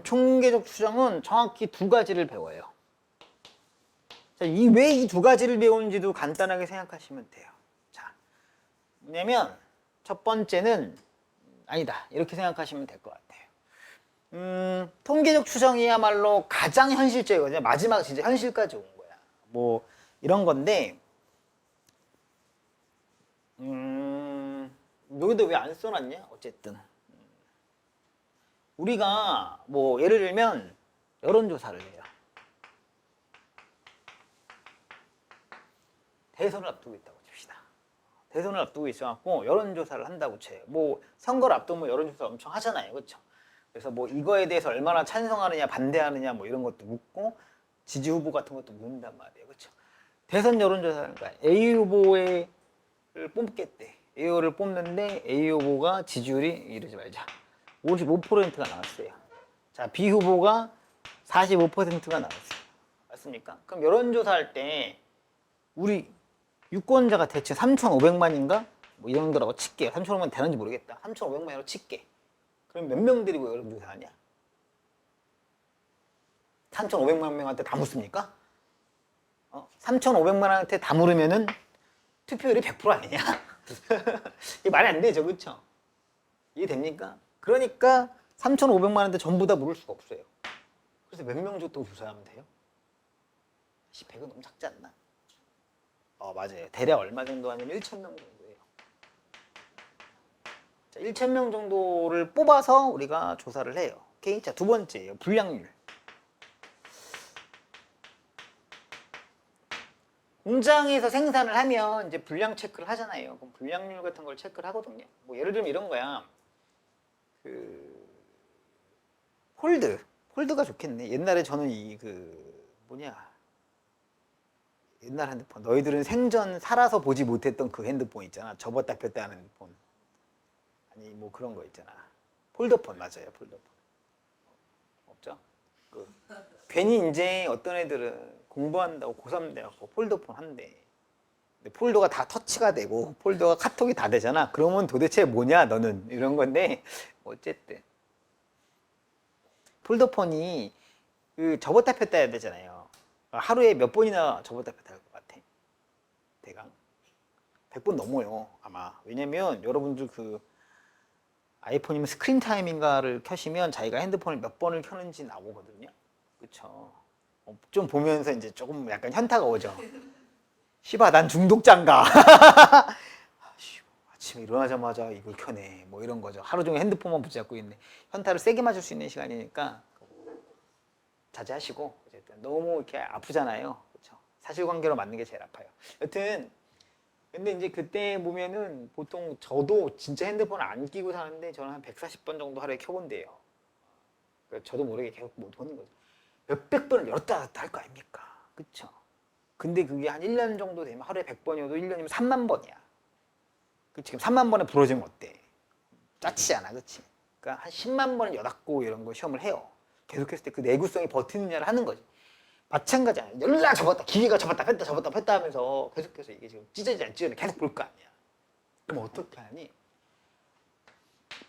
총계적 추정은 정확히 두 가지를 배워요. 자, 왜 이 두 가지를 배우는지도 간단하게 생각하시면 돼요. 자, 뭐냐면 첫 번째는 아니다 이렇게 생각하시면 될 것 같아요. 통계적 추정이야말로 가장 현실적이거든요. 마지막 진짜 현실까지 온 거야. 뭐 이런 건데 여기도 왜 안 써놨냐? 어쨌든 우리가 뭐 예를 들면 여론조사를 해요. 대선을 앞두고 있다고 칩시다. 대선을 앞두고 있어갖고 여론조사를 한다고 쳐요. 뭐 선거를 앞두면 여론조사 엄청 하잖아요, 그렇죠? 그래서 뭐 이거에 대해서 얼마나 찬성하느냐, 반대하느냐, 뭐 이런 것도 묻고 지지 후보 같은 것도 묻는단 말이에요, 그렇죠? 대선 여론조사니까 A 후보를 뽑겠대. A 후보를 뽑는데 A 후보가 지지율이 이러지 말자 55%가 나왔어요. 자, B 후보가 45%가 나왔어요. 맞습니까? 그럼 여론조사할 때 우리 유권자가 대체 3,500만인가? 뭐 이 정도라고 칠게요. 3,500만 되는지 모르겠다. 3,500만이라고 칠게. 그럼 몇 명 데리고 여론조사하냐? 3,500만 명한테 다 묻습니까? 3,500만한테 다 물으면은 투표율이 100% 아니냐? 이게 말이 안 되죠, 그렇죠? 이해됩니까? 그러니까 3,500만한테 전부 다 물을 수가 없어요. 그래서 몇 명 정도 조사하면 돼요? 100은 너무 작지 않나? 맞아요. 대략 얼마 정도 하냐면 1,000명 정도예요. 자, 1,000명 정도를 뽑아서 우리가 조사를 해요. 오케이? 자, 두 번째예요. 불량률. 공장에서 생산을 하면 이제 불량 체크를 하잖아요. 그럼 불량률 같은 걸 체크를 하거든요. 뭐 예를 들면 이런 거야. 폴드가 좋겠네. 옛날에 저는 옛날 핸드폰. 너희들은 생전 살아서 보지 못했던 그 핸드폰 있잖아. 접었다 폈다 하는 핸드폰. 아니 뭐 그런 거 있잖아. 폴더폰 맞아요. 폴더폰. 없죠? 괜히 이제 어떤 애들은 공부한다고 고3 돼갖고 폴더폰 한대. 근데 폴더가 다 터치가 되고 폴더가 카톡이 다 되잖아. 그러면 도대체 뭐냐 너는 이런 건데 어쨌든 폴더폰이 접었다 폈다 해야 되잖아요. 하루에 몇 번이나 접었다 폈다 할 것 같아? 대강 100번 넘어요 아마. 왜냐면 여러분들 아이폰이면 스크린 타임인가를 켜시면 자기가 핸드폰을 몇 번을 켜는지 나오거든요. 그쵸? 좀 보면서 이제 조금 약간 현타가 오죠. 씨발 난 중독자인가? 아침에 일어나자마자 이걸 켜네. 뭐 이런 거죠. 하루 종일 핸드폰만 붙잡고 있네. 현타를 세게 맞을 수 있는 시간이니까 자제하시고. 어쨌든 너무 이렇게 아프잖아요. 그렇죠? 사실관계로 맞는 게 제일 아파요. 여튼 근데 이제 그때 보면은 보통 저도 진짜 핸드폰을 안 끼고 사는데 저는 한 140번 정도 하루에 켜본대요. 그러니까 저도 모르게 계속 못 보는 거죠. 몇백 번을 열었다 닫았다 할 거 아닙니까? 그쵸? 근데 그게 한 1년 정도 되면 하루에 100번이어도 1년이면 3만 번이야. 그 지금 3만 번에 부러지면 어때? 짜치지 않아, 그치? 그러니까 한 10만 번을 열었고 이런 거 시험을 해요. 계속했을 때 그 내구성이 버티느냐를 하는 거지. 마찬가지야. 열라 접었다, 기계가 접었다 폈다 접었다 폈다 하면서 계속해서 이게 지금 찢어지지 안 찢어지지 계속 볼 거 아니야. 그럼 어떻게 하니?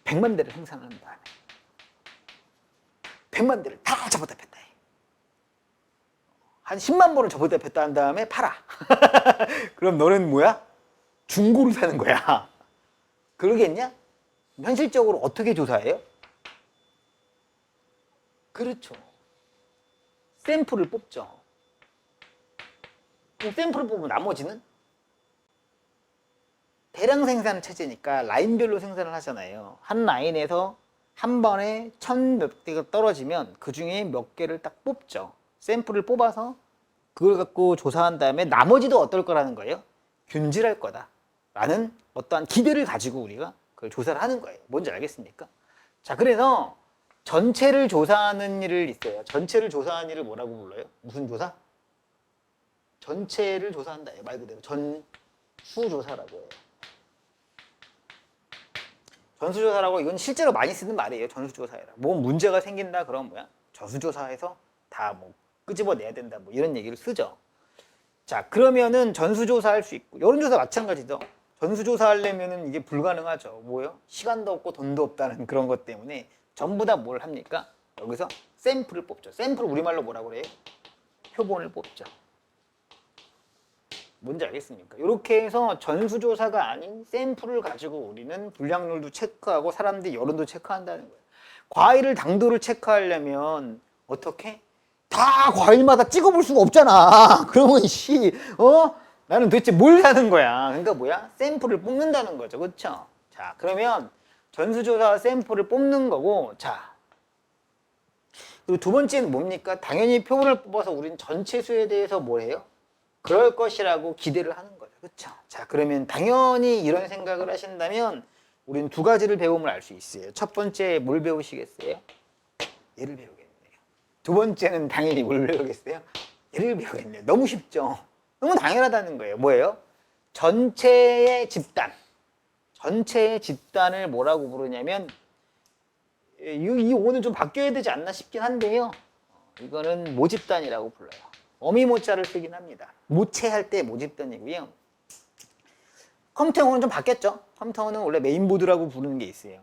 100만 대를 생산하는 다음에 100만 대를 다 접었다 폈다 해. 한 10만 번을 접었다 폈다 한 다음에 팔아. 그럼 너는 뭐야? 중고를 사는 거야. 그러겠냐? 현실적으로 어떻게 조사해요? 그렇죠. 샘플을 뽑죠. 그럼 샘플을 뽑으면 나머지는? 대량 생산 체제니까 라인별로 생산을 하잖아요. 한 라인에서 한 번에 1,000몇 개가 떨어지면 그 중에 몇 개를 딱 뽑죠. 샘플을 뽑아서 그걸 갖고 조사한 다음에 나머지도 어떨 거라는 거예요? 균질할 거다 라는 어떠한 기대를 가지고 우리가 그걸 조사를 하는 거예요. 뭔지 알겠습니까? 자, 그래서 전체를 조사하는 일을 있어요. 전체를 조사하는 일을 뭐라고 불러요? 무슨 조사? 전체를 조사한다. 말 그대로 전수조사라고 해요. 전수조사라고 이건 실제로 많이 쓰는 말이에요. 전수조사해라. 뭐 문제가 생긴다 그러면 뭐야? 전수조사해서 다 뭐 끄집어내야 된다 뭐 이런 얘기를 쓰죠. 자, 그러면은 전수조사할 수 있고 여론조사 마찬가지죠. 전수조사하려면은 이게 불가능하죠. 뭐요? 시간도 없고 돈도 없다는 그런 것 때문에 전부 다 뭘 합니까? 여기서 샘플을 뽑죠. 샘플 우리말로 뭐라고 그래요? 표본을 뽑죠. 뭔지 알겠습니까? 이렇게 해서 전수조사가 아닌 샘플을 가지고 우리는 불량률도 체크하고 사람들이 여론도 체크한다는 거예요. 과일을 당도를 체크하려면 어떻게? 다 과일마다 찍어볼 수가 없잖아. 그러면 나는 도대체 뭘 사는 거야? 그러니까 뭐야? 샘플을 뽑는다는 거죠. 그렇죠? 자, 그러면 전수조사와 샘플을 뽑는 거고, 자, 그리고 두 번째는 뭡니까? 당연히 표본을 뽑아서 우리는 전체 수에 대해서 뭘 해요? 그럴 것이라고 기대를 하는 거죠. 그렇죠? 자, 그러면 당연히 이런 생각을 하신다면 우리는 두 가지를 배우면 알 수 있어요. 첫 번째 뭘 배우시겠어요? 얘를 배우겠네요. 두 번째는 당연히 뭘 배우겠어요? 얘를 배우겠네요. 너무 쉽죠? 너무 당연하다는 거예요. 뭐예요? 전체의 집단. 전체의 집단을 뭐라고 부르냐면 이 오는 좀 바뀌어야 되지 않나 싶긴 한데요. 이거는 모집단이라고 불러요. 어미모자를 쓰긴 합니다. 모체할 때 모집단이고요. 컴퓨터는 좀 바뀌었죠. 컴퓨터는 원래 메인보드라고 부르는 게 있어요.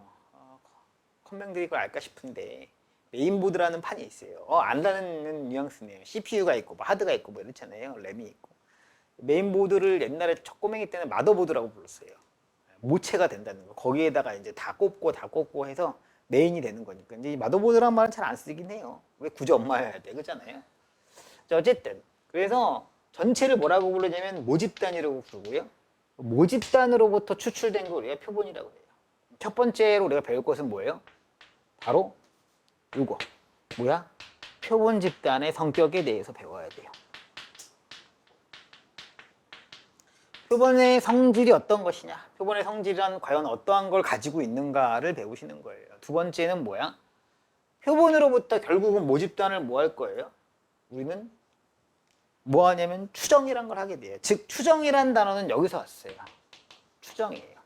컴맹들이 그걸 알까 싶은데 메인보드라는 판이 있어요. 안다는 뉘앙스네요. CPU가 있고 뭐 하드가 있고 뭐 이렇잖아요. 램이 있고. 메인보드를 옛날에 꼬맹이 때는 마더보드라고 불렀어요. 모체가 된다는 거. 거기에다가 이제 다 꼽고 해서 메인이 되는 거니까. 이제 마더보드라는 말은 잘 안 쓰긴 해요. 왜 굳이 엄마여야 돼? 그렇잖아요. 자, 어쨌든 그래서 전체를 뭐라고 부르냐면 모집단이라고 부르고요. 모집단으로부터 추출된 거 우리가 표본이라고 해요. 첫 번째로 우리가 배울 것은 뭐예요? 바로 이거 뭐야? 표본 집단의 성격에 대해서 배워야 돼요. 표본의 성질이 어떤 것이냐? 표본의 성질은 과연 어떠한 걸 가지고 있는가를 배우시는 거예요. 두 번째는 뭐야? 표본으로부터 결국은 모집단을 뭐 할 거예요? 우리는 뭐 하냐면 추정이란 걸 하게 돼요. 즉 추정이란 단어는 여기서 왔어요. 추정이에요.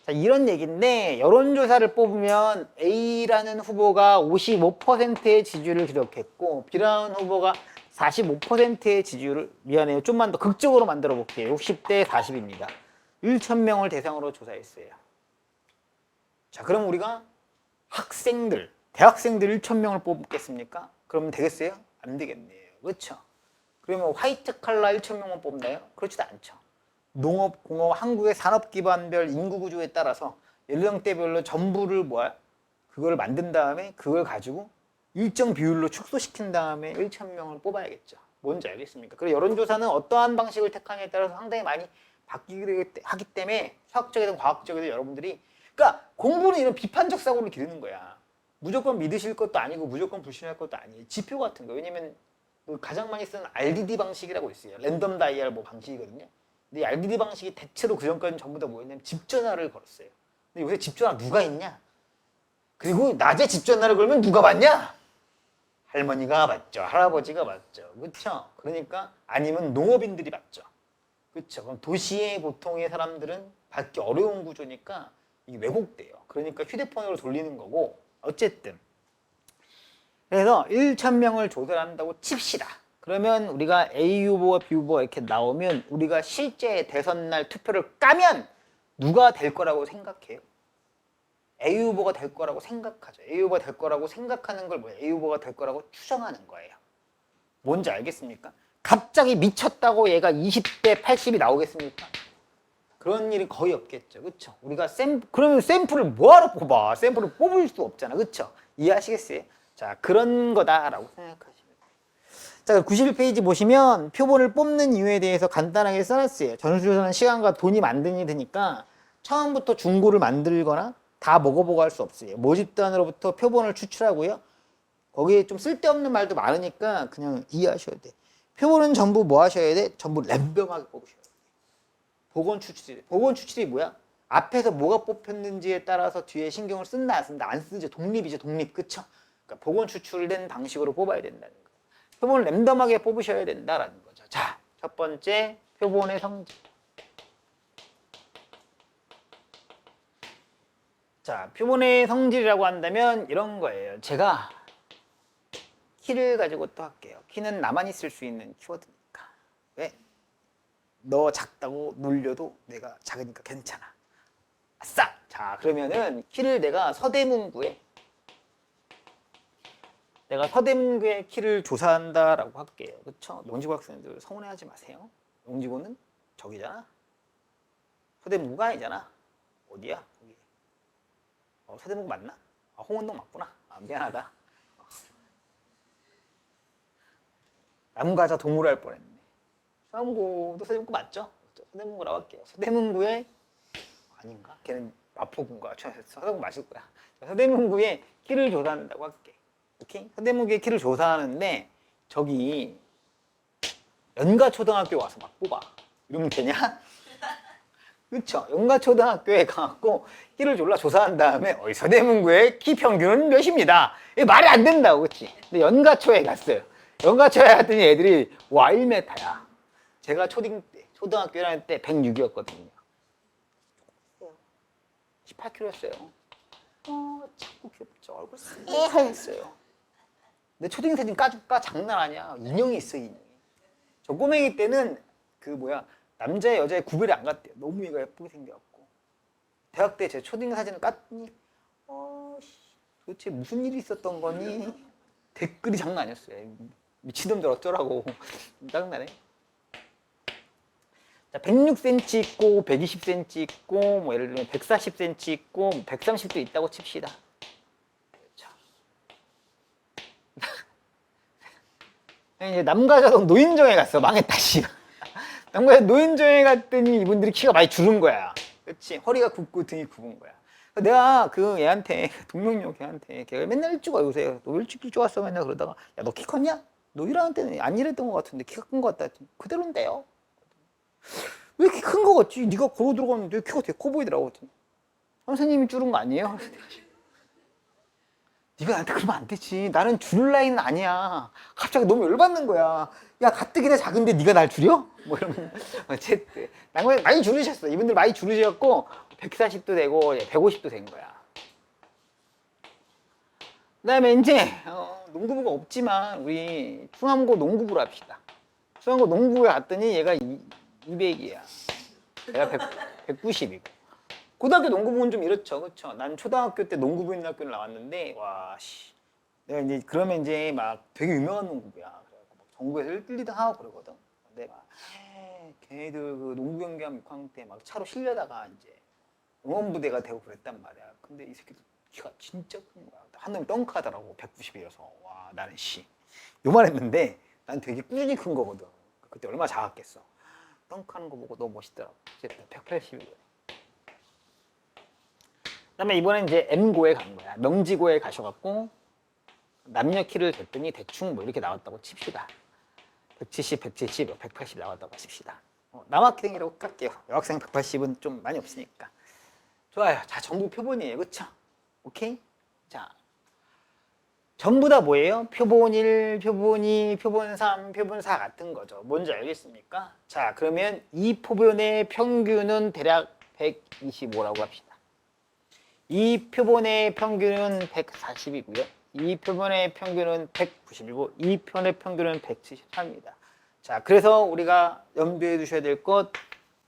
자, 이런 얘기인데 여론조사를 뽑으면 A라는 후보가 55%의 지지율을 기록했고 B라는 후보가 45%의 지지율을 미안해요. 좀만 더 극적으로 만들어 볼게요. 60대 40입니다. 1,000명을 대상으로 조사했어요. 자, 그럼 우리가 학생들, 대학생들 1,000명을 뽑겠습니까? 그러면 되겠어요? 안 되겠네요. 그렇죠? 그러면 화이트 칼라 1,000명만 뽑나요? 그렇지도 않죠. 농업, 공업, 한국의 산업 기반별 인구 구조에 따라서 연령대별로 전부를 그걸 만든 다음에 그걸 가지고 일정 비율로 축소시킨 다음에 1,000명을 뽑아야겠죠. 뭔지 알겠습니까? 그리고 여론조사는 어떠한 방식을 택하냐에 따라서 상당히 많이 바뀌게 하기 때문에 수학적이든 과학적이든 여러분들이 그러니까 공부는 이런 비판적 사고를 기르는 거야. 무조건 믿으실 것도 아니고 무조건 불신할 것도 아니에요. 지표 같은 거. 왜냐면 가장 많이 쓰는 RDD 방식이라고 있어요. 랜덤 다이얼 방식이거든요. 근데 이 RDD 방식이 대체로 그전까지는 전부 다 뭐였냐면 집전화를 걸었어요. 근데 요새 집전화 누가 있냐? 그리고 낮에 집전화를 걸면 누가 받냐? 할머니가 받죠. 할아버지가 받죠. 그렇죠? 그러니까 아니면 농업인들이 받죠. 그렇죠? 그럼 도시의 보통의 사람들은 받기 어려운 구조니까 이게 왜곡돼요. 그러니까 휴대폰으로 돌리는 거고 어쨌든 그래서 1,000명을 조사를 한다고 칩시다. 그러면 우리가 A 후보와 B 후보가 이렇게 나오면 우리가 실제 대선 날 투표를 까면 누가 될 거라고 생각해요? A 후보가 될 거라고 생각하죠. A 후보가 될 거라고 생각하는 걸 뭐예요? A 후보가 될 거라고 추정하는 거예요. 뭔지 알겠습니까? 갑자기 미쳤다고 얘가 20대 80이 나오겠습니까? 그런 일이 거의 없겠죠. 그렇죠? 우리가 그러면 샘플을 뭐하러 뽑아? 샘플을 뽑을 수 없잖아. 그렇죠? 이해하시겠어요? 자, 그런 거다라고 생각하시면 돼요. 자, 91페이지 보시면 표본을 뽑는 이유에 대해서 간단하게 써놨어요. 전수조사는 시간과 돈이 만드니 드니까 처음부터 중고를 만들거나 다 먹어보고 할 수 없어요. 모집단으로부터 표본을 추출하고요. 거기에 좀 쓸데없는 말도 많으니까 그냥 이해하셔야 돼. 표본은 전부 뭐 하셔야 돼? 전부 랜덤하게 뽑으셔야 돼. 보건 추출이. 보건 추출이 뭐야? 앞에서 뭐가 뽑혔는지에 따라서 뒤에 신경을 쓴다 안 쓴다 안 쓰죠. 독립이죠. 독립. 그쵸? 그러니까 보건 추출된 방식으로 뽑아야 된다는 거예요. 표본을 랜덤하게 뽑으셔야 된다라는 거죠. 자, 첫 번째 표본의 성질. 자, 표본의 성질이라고 한다면 이런 거예요. 제가 키를 가지고 또 할게요. 키는 나만이 쓸 수 있는 키워드니까. 왜? 너 작다고 놀려도 내가 작으니까 괜찮아. 아싸! 자, 그러면은 키를 내가 서대문구에 내가 서대문구의 키를 조사한다라고 할게요. 그렇죠? 농지구 학생들 서운해하지 마세요. 농지구는 저기잖아. 서대문구가 아니잖아. 어디야? 거기. 서대문구 맞나? 홍은동 맞구나. 미안하다. 나무가자 동물 할 뻔했네. 서대문구도 서대문구 맞죠? 서대문구라고 할게요. 서대문구의 아닌가? 걔는 마포구인가? 서대문구 맞을 거야. 서대문구의 키를 조사한다고 할게. 오케이? 서대문구의 키를 조사하는데 저기 연가초등학교 와서 막 뽑아. 이러면 되냐? 그쵸? 연가초등학교에 가갖고 키를 졸라 조사한 다음에 서대문구의 키 평균은 몇입니다. 이게 말이 안 된다고, 그치? 근데 연가초에 갔어요. 연가초에 갔더니 애들이 와 1m야. 제가 초등학교 1학년 때 106이었거든요. 18kg였어요. 자꾸 귀엽죠. 얼굴 하였어요. 내 초딩 사진 까줄까? 장난 아니야. 인형이 있어, 인형이. 저 꼬맹이 때는 남자 여자의 구별이 안 갔대요. 너무 얘가 예쁘게 생겨갖고. 대학 때 제 초딩 사진을 깠더니 도대체 무슨 일이 있었던 거니? 댓글이 장난 아니었어요. 미친놈들 어쩌라고. 짜증나네. 자, 106cm 있고 120cm 있고 뭐 예를 들면 140cm 있고 130도 있다고 칩시다. 이제 남가자동 노인정에 갔어. 망했다 씨. 남가자동 노인정에 갔더니 이분들이 키가 많이 줄은 거야. 그렇지? 허리가 굽고 등이 굽은 거야. 내가 그 애한테 동명녀 걔한테 걔가 맨날 일찍 와 요새. 너 일찍 왔어 맨날 그러다가 야 너 키 컸냐? 너 1학년 때는 안 이랬던 것 같은데 키가 큰 것 같다. 그대로인데요. 왜 키 큰 거 같지? 네가 걸어 들어갔는데 키가 되게 커 보이더라고. 선생님이 줄은 거 아니에요? 네가 나한테 그러면 안 되지. 나는 줄 라인은 아니야. 갑자기 너무 열받는 거야. 야 가뜩이나 작은데 네가 날 줄여? 뭐 이러면 어쨌든 많이 줄으셨어. 이분들 많이 줄으셨고 140도 되고 150도 된 거야. 그다음에 이제 농구부가 없지만 우리 충암고 농구부로 합시다. 충암고 농구부에 갔더니 얘가 200이야. 내가 190이고. 고등학교 농구부는 좀 이렇죠, 그렇죠? 난 초등학교 때 농구부 있는 학교를 나왔는데 와 씨, 내가 이제 그러면 이제 막 되게 유명한 농구부야. 그래갖고 막 전국에서 1, 2등 하고 그러거든. 근데 막 걔네들 그 농구 경기하면 6학년 때 막 차로 실려다가 이제 응원부대가 되고 그랬단 말이야. 근데 이 새끼들 키가 진짜 큰 거야. 한 놈이 덩크하더라고 190이어서. 와 나는 씨 요만했는데 난 되게 꾸준히 큰 거거든. 그때 얼마나 작았겠어. 덩크하는 거 보고 너무 멋있더라고. 어쨌든 180이래. 그다음에 이번엔 이제 M고에 간 거야. 명지고에 가셔갖고 남녀 키를 쟀더니 대충 뭐 이렇게 나왔다고 칩시다. 170, 170, 180 나왔다고 칩시다. 남학생이라고 깎게요. 여학생 180은 좀 많이 없으니까. 좋아요. 자, 전부 표본이에요. 그쵸? 오케이? 자, 전부 다 뭐예요? 표본 1, 표본 2, 표본 3, 표본 4 같은 거죠. 뭔지 알겠습니까? 자, 그러면 이 표본의 평균은 대략 125라고 합시다. 이 표본의 평균은 140이고요. 이 표본의 평균은 190이고 이 표본의 평균은 173입니다. 자, 그래서 우리가 염두에 두셔야 될 것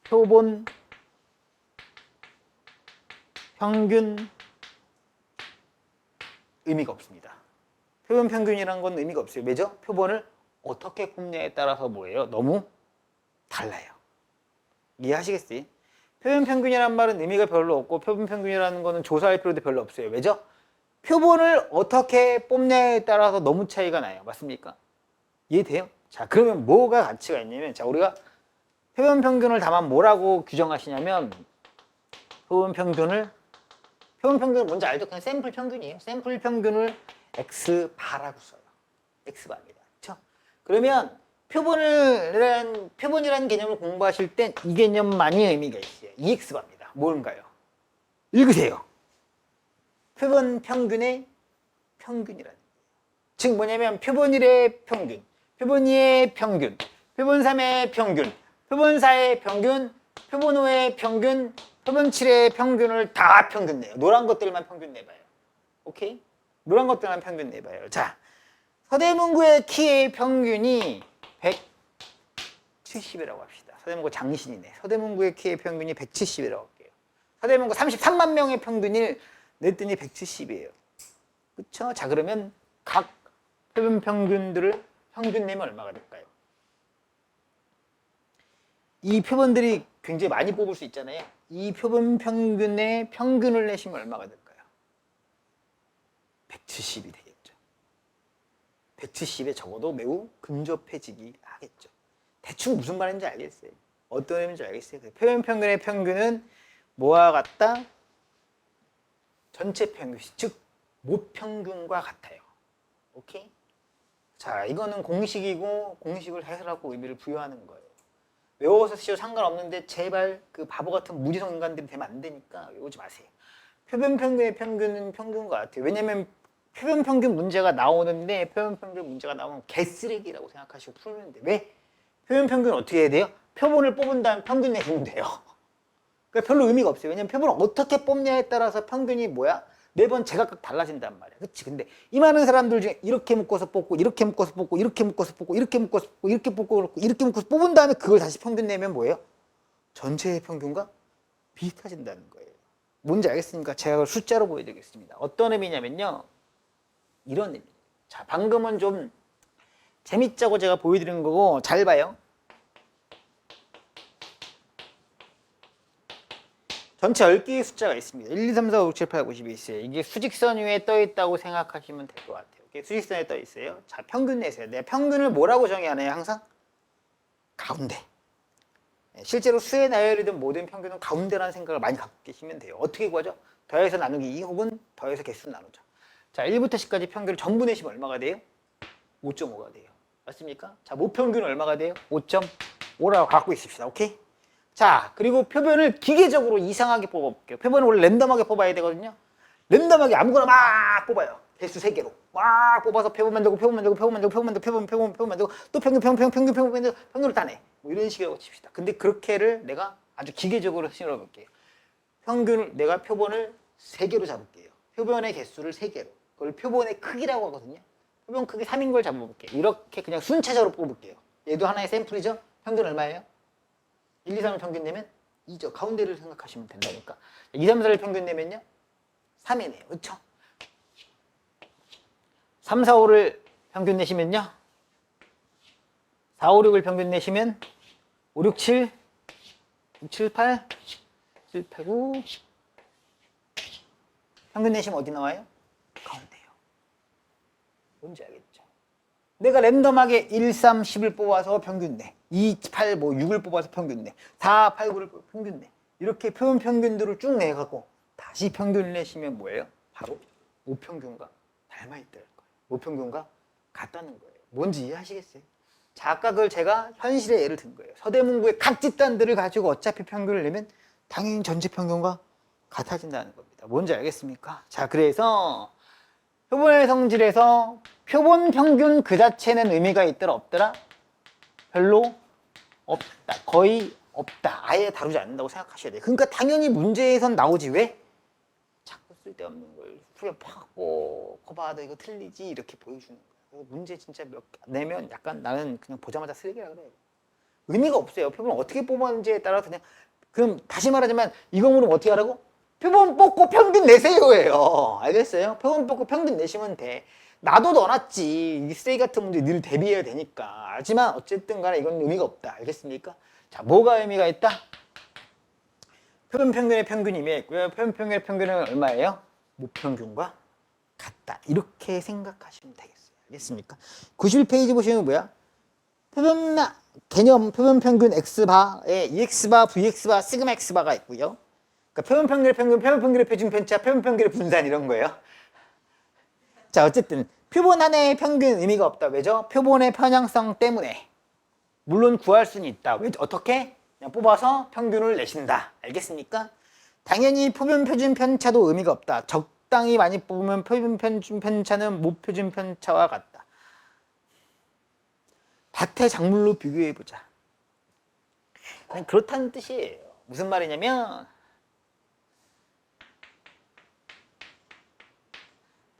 표본 평균 의미가 없습니다. 표본 평균이라는 건 의미가 없어요. 왜죠? 표본을 어떻게 꼽냐에 따라서 뭐예요? 너무 달라요. 이해하시겠어요? 표본 평균이라는 말은 의미가 별로 없고 표본 평균이라는 거는 조사할 필요도 별로 없어요. 왜죠? 표본을 어떻게 뽑냐에 따라서 너무 차이가 나요. 맞습니까? 이해돼요? 자, 그러면 뭐가 가치가 있냐면 자, 우리가 표본 평균을 다만 뭐라고 규정하시냐면 표본 평균을 뭔지 알죠? 그냥 샘플 평균이에요. 샘플 평균을 X바라고 써요. X바입니다. 그렇죠? 그러면 표본이라는 개념을 공부하실 땐 이 개념만이 의미가 있어요. EX바입니다. 뭔가요? 읽으세요. 표본 평균의 평균이라는 거예요. 즉 뭐냐면 표본 1의 평균, 표본 2의 평균, 표본 3의 평균, 표본 4의 평균, 표본 5의 평균, 표본 7의 평균을 다 평균 내요. 노란 것들만 평균 내봐요. 오케이? 노란 것들만 평균 내봐요. 자, 서대문구의 키의 평균이 170이라고 합시다. 서대문구 장신이네. 서대문구의 키의 평균이 170이라고 할게요. 서대문구 33만 명의 평균을 냈더니 170이에요. 그쵸? 자, 그러면 각 표본 평균들을 평균 내면 얼마가 될까요? 이 표본들이 굉장히 많이 뽑을 수 있잖아요. 이 표본 평균의 평균을 내시면 얼마가 될까요? 170이 되겠죠. 170에 적어도 매우 근접해지기 하겠죠. 대충 무슨 말인지 알겠어요. 어떤 의미인지 알겠어요. 표본 평균의 평균은 뭐와 같다? 전체 평균, 즉 모평균과 같아요. 오케이? 자, 이거는 공식이고 공식을 해설하고 의미를 부여하는 거예요. 외워서 쓰셔도 상관없는데 제발 그 바보 같은 무지성 인간들이 되면 안 되니까 외우지 마세요. 표본 평균의 평균은 평균과 같아요. 왜냐면 표본 평균 문제가 나오는데 표본 평균 문제가 나오면 개쓰레기라고 생각하시고 풀면 돼. 왜? 표본 평균은 어떻게 해야 돼요? 표본을 뽑은 다음 평균 내시면 돼요. 그러니까 별로 의미가 없어요. 왜냐면 표본을 어떻게 뽑냐에 따라서 평균이 뭐야? 매번 제각각 달라진단 말이야. 그치? 근데 이 많은 사람들 중에 이렇게 묶어서 뽑고, 이렇게 묶어서 뽑고, 이렇게 묶어서 뽑고, 이렇게 묶어서 뽑고, 이렇게 뽑고, 이렇게 묶어서 뽑은 다음에 그걸 다시 평균 내면 뭐예요? 전체의 평균과 비슷해진다는 거예요. 뭔지 알겠습니까? 제가 그걸 숫자로 보여드리겠습니다. 어떤 의미냐면요. 이런 의미. 자, 방금은 좀 재밌자고 제가 보여드린 거고, 잘 봐요. 전체 10개의 숫자가 있습니다. 1, 2, 3, 4, 5, 6, 7, 8, 9, 10이 있어요. 이게 수직선 위에 떠 있다고 생각하시면 될 것 같아요. 이게 수직선에 떠 있어요. 자, 평균 내세요. 내가 평균을 뭐라고 정의 하나요? 항상 가운데. 실제로 수의 나열이든 모든 평균은 가운데라는 생각을 많이 갖고 계시면 돼요. 어떻게 구하죠? 더해서 나누기 2 혹은 더해서 개수 나누죠. 자, 1부터 10까지 평균을 전부 내시면 얼마가 돼요? 5.5가 돼요. 맞습니까? 자, 모평균은 얼마가 돼요? 5.5라고 갖고 있읍시다. 오케이? 자, 그리고 표본을 기계적으로 이상하게 뽑아볼게요. 표본을 원래 랜덤하게 뽑아야 되거든요. 랜덤하게 아무거나 막 뽑아요. 개수 3개로. 막 뽑아서 표본 만들고, 표본 만들고, 표본 만들고, 표본 만들고, 표본 만들고, 또 평균을 따내. 뭐 이런 식으로 칩시다. 근데 그렇게를 내가 아주 기계적으로 실어볼게요. 내가 표본을 3개로 잡을게요. 표본의 개수를 3개로. 그걸 표본의 크기라고 하거든요. 표본 크기 3인 걸 잡아볼게요. 이렇게 그냥 순차적으로 뽑을게요. 얘도 하나의 샘플이죠? 평균 얼마예요? 1, 2, 3을 평균 내면 2죠. 가운데를 생각하시면 된다니까. 2, 3, 4를 평균 내면요. 3이네요. 그렇죠? 3, 4, 5를 평균 내시면요. 4, 5, 6을 평균 내시면 5, 6, 7, 6, 7, 8, 7, 8, 9 평균 내시면 어디 나와요? 가운데요. 뭔지 알겠죠? 내가 랜덤하게 1, 3, 10을 뽑아서 평균 내. 2, 8, 6을 뽑아서 평균 내. 4, 8, 9를 뽑아서 평균 내. 이렇게 표본 평균들을 쭉 내갖고 다시 평균을 내시면 뭐예요? 바로 모평균과 닮아있다는 거예요. 모평균과 같다는 거예요. 뭔지 이해하시겠어요? 자, 아까 그걸 제가 현실의 예를 든 거예요. 서대문구의 각 집단들을 가지고 어차피 평균을 내면 당연히 전체 평균과 같아진다는 겁니다. 뭔지 알겠습니까? 자, 그래서 표본의 성질에서 표본 평균 그 자체는 의미가 있더라 없더라? 별로 없다. 거의 없다. 아예 다루지 않는다고 생각하셔야 돼요. 그러니까 당연히 문제에선 나오지. 왜? 자꾸 쓸데없는 걸 후에 팍 거봐도 이거 틀리지 이렇게 보여주는 거예요. 문제 진짜 몇 개 내면 약간 나는 그냥 보자마자 쓰레기라 그래요. 의미가 없어요. 표본을 어떻게 뽑았는지에 따라서 그럼 다시 말하자면 이거 물으면 어떻게 하라고? 표본 뽑고 평균 내세요예요. 알겠어요? 표본 뽑고 평균 내시면 돼. 나도 넣어놨지. 이 쓰레기 같은 문제 늘 대비해야 되니까. 하지만 어쨌든 간에 이건 의미가 없다. 알겠습니까? 자, 뭐가 의미가 있다? 표본 평균의 평균이 의미가 있고요. 표본 평균의 평균은 얼마예요? 모평균과 같다. 이렇게 생각하시면 되겠어요. 알겠습니까? 91페이지 보시면 뭐야? 개념 표본 평균 X바에 EX바, VX바, 시그마 X바가 있고요. 그러니까 표본 평균의 평균, 표본 평균의 표준 편차, 표본 평균의 분산 이런 거예요. 자, 어쨌든 표본 하나의 평균 의미가 없다. 왜죠? 표본의 편향성 때문에. 물론 구할 수는 있다. 왜? 어떻게? 그냥 뽑아서 평균을 내신다. 알겠습니까? 당연히 표본 표준 편차도 의미가 없다. 적당히 많이 뽑으면 표본 표준 편차는 모표준 편차와 같다. 밭의 작물로 비교해보자. 그렇다는 뜻이에요. 무슨 말이냐면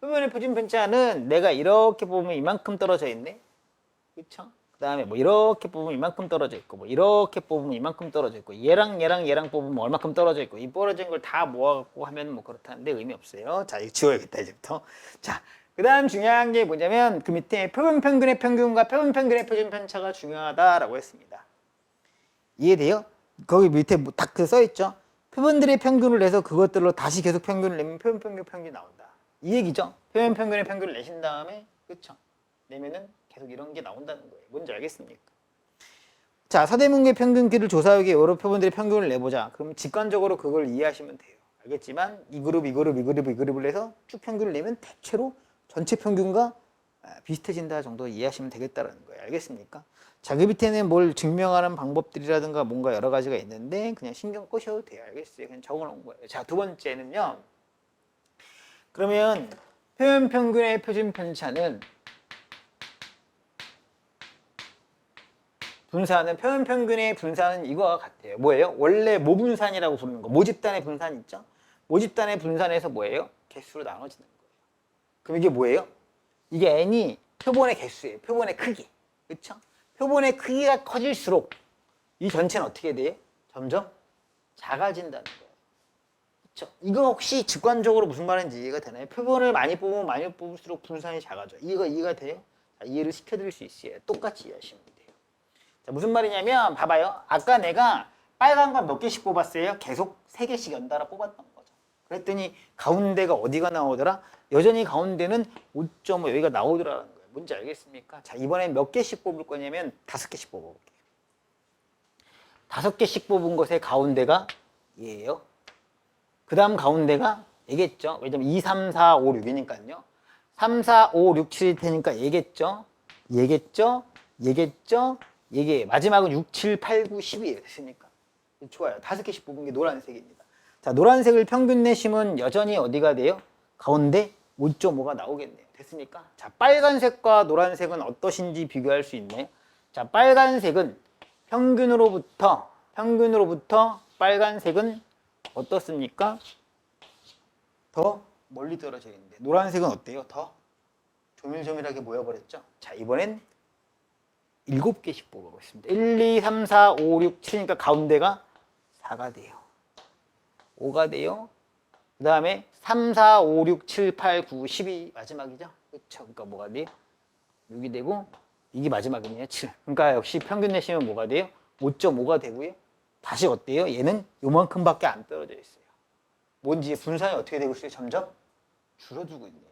표본의 표준 편차는 내가 이렇게 뽑으면 이만큼 떨어져 있네. 그쵸? 그 다음에 뭐 이렇게 뽑으면 이만큼 떨어져 있고 뭐 이렇게 뽑으면 이만큼 떨어져 있고 얘랑 뽑으면 얼마큼 떨어져 있고 이 떨어진 걸 다 모아갖고 하면 뭐 그렇다는데 의미 없어요. 자, 이거 지워야겠다 이제부터. 자, 그 다음 중요한 게 뭐냐면 그 밑에 표본 평균의 평균과 표본 평균의 표준 편차가 중요하다라고 했습니다. 이해돼요? 거기 밑에 딱 그 써있죠? 표본들의 평균을 내서 그것들로 다시 계속 평균을 내면 표본 평균 평균이 나온다. 이 얘기죠? 표본 평균의 평균을 내신 다음에 그쵸? 내면은 계속 이런 게 나온다는 거예요. 뭔지 알겠습니까? 자, 서대문구의 평균키를 조사하기 위해 여러 표본들의 평균을 내보자. 그럼 직관적으로 그걸 이해하시면 돼요. 알겠지만 이 그룹, 이 그룹, 이 그룹, 이 그룹을 해서 쭉 평균을 내면 대체로 전체 평균과 비슷해진다 정도 이해하시면 되겠다는 거예요. 알겠습니까? 자, 그 밑에는 뭘 증명하는 방법들이라든가 뭔가 여러 가지가 있는데 그냥 신경 끄셔도 돼요. 알겠어요? 그냥 적어놓은 거예요. 자, 두 번째는요. 그러면 표본 평균의 표준 편차는 분산은 표본 평균의 분산은 이거와 같아요. 뭐예요? 원래 모분산이라고 부르는 거. 모집단의 분산 있죠? 모집단의 분산에서 뭐예요? 개수로 나눠지는 거예요. 그럼 이게 뭐예요? 이게 n이 표본의 개수예요. 표본의 크기. 그렇죠? 표본의 크기가 커질수록 이 전체는 어떻게 돼요? 점점 작아진다는 거예요. 그렇죠? 이거 혹시 직관적으로 무슨 말인지 이해가 되나요? 표본을 많이 뽑으면 많이 뽑을수록 분산이 작아져. 이거 이해가 돼요? 자, 이해를 시켜드릴 수 있어요. 똑같이 이해하시면 돼요. 자, 무슨 말이냐면 봐봐요. 아까 내가 빨간 건 몇 개씩 뽑았어요? 계속 3개씩 연달아 뽑았던 거죠. 그랬더니 가운데가 어디가 나오더라? 여전히 가운데는 5.5 여기가 나오더라는 거예요. 뭔지 알겠습니까? 자, 이번엔 몇 개씩 뽑을 거냐면 5개씩 뽑아볼게요. 5개씩 뽑은 것의 가운데가 얘예요. 그 다음 가운데가 얘겠죠. 왜냐면 2, 3, 4, 5, 6이니까요. 3, 4, 5, 6, 7일 테니까 얘겠죠. 얘겠죠. 얘겠죠. 이게 마지막은 6, 7, 8, 9, 10이에요. 됐습니까? 좋아요. 5개씩 뽑은 게 노란색입니다. 자, 노란색을 평균 내시면 여전히 어디가 돼요? 가운데 5.5가 나오겠네요. 됐습니까? 자, 빨간색과 노란색은 어떠신지 비교할 수 있나요? 자, 빨간색은 평균으로부터 빨간색은 어떻습니까? 더 멀리 떨어져 있는데 노란색은 어때요? 더 조밀조밀하게 모여버렸죠? 자, 이번엔 7개씩 뽑아보겠습니다. 1, 2, 3, 4, 5, 6, 7이니까 가운데가 4가 돼요. 5가 돼요. 그 다음에 3, 4, 5, 6, 7, 8, 9, 10이 마지막이죠. 그렇죠. 그러니까 뭐가 돼요? 6이 되고 이게 마지막이네요. 7. 그러니까 역시 평균 내시면 뭐가 돼요? 5.5가 되고요. 다시 어때요? 얘는 요만큼밖에 안 떨어져 있어요. 뭔지 분산이 어떻게 되고 있어요? 점점 줄어들고 있네요.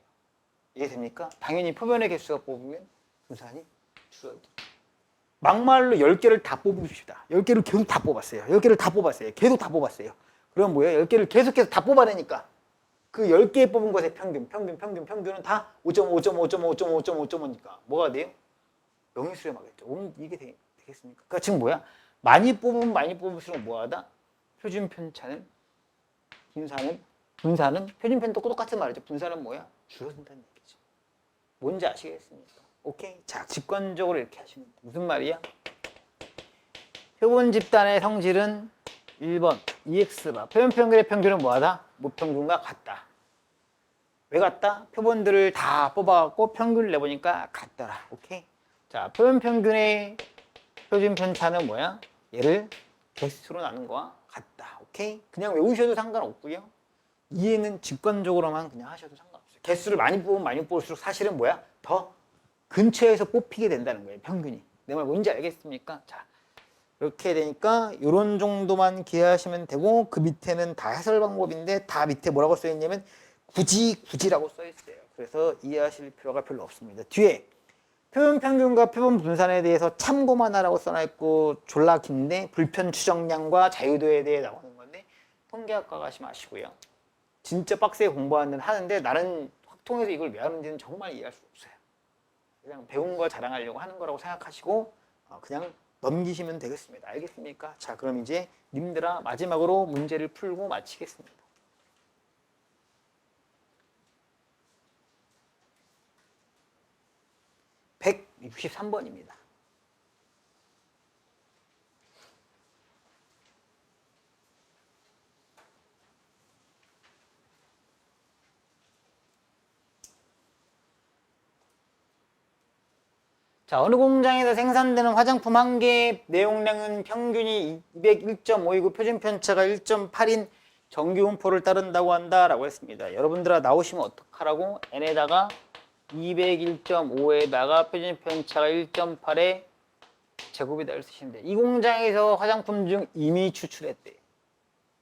이해됩니까? 당연히 표본의 개수가 뽑으면 분산이 줄어들어요. 막말로 10개를 다 뽑읍시다. 10개를 계속 다 뽑았어요. 10개를 다 뽑았어요. 계속 다 뽑았어요. 그럼 뭐예요? 10개를 계속해서 다 뽑아내니까 그 10개 뽑은 것의 평균은 다 5.5니까 뭐가 돼요? 영의 수렴하겠죠. 이게 되겠습니까? 그러니까 지금 뭐야? 많이 뽑으면 많이 뽑을수록 뭐하다? 표준 편차는 분산은 표준 편도 똑같은 말이죠. 분산은 뭐야? 줄어든다는 얘기죠. 뭔지 아시겠습니까? 오케이? 자, 직관적으로 이렇게 하시면 돼. 무슨 말이야? 표본 집단의 성질은 1번 EX바 표본 평균의 평균은 뭐하다? 무평균과 같다. 왜 같다? 표본들을 다 뽑아갖고 평균을 내보니까 같더라. 오케이? 자, 표본 평균의 표준 편차는 뭐야? 얘를 개수로 나눈 거와 같다. 오케이? 그냥 외우셔도 상관없고요. 이해는 직관적으로만 그냥 하셔도 상관없어요. 개수를 많이 뽑으면 많이 뽑을수록 사실은 뭐야? 더 근처에서 뽑히게 된다는 거예요. 평균이. 내 말 뭔지 알겠습니까? 자, 이렇게 되니까 이런 정도만 기억하시면 되고 그 밑에는 다 해설 방법인데 다 밑에 뭐라고 써있냐면 굳이라고 써있어요. 그래서 이해하실 필요가 별로 없습니다. 뒤에 표본 평균과 표본 분산에 대해서 참고만 하라고 써놔있고 졸라 긴데 불편 추정량과 자유도에 대해 나오는 건데 통계학과 가시 마시고요. 진짜 빡세게 하는데 나는 확통해서 이걸 왜 하는지는 정말 이해할 수 없어요. 그냥 배운 거 자랑하려고 하는 거라고 생각하시고 그냥 넘기시면 되겠습니다. 알겠습니까? 자, 그럼 이제 님들아 마지막으로 문제를 풀고 마치겠습니다. 163번입니다. 자, 어느 공장에서 생산되는 화장품 한 개의 내용량은 평균이 201.5이고 표준 편차가 1.8인 정규 분포를 따른다고 한다라고 했습니다. 여러분들아 나오시면 어떡하라고? n에다가 201.5에다가 표준 편차가 1.8의 제곱이다 이렇게 쓰시면 돼요. 이 공장에서 화장품 중 이미 추출했대.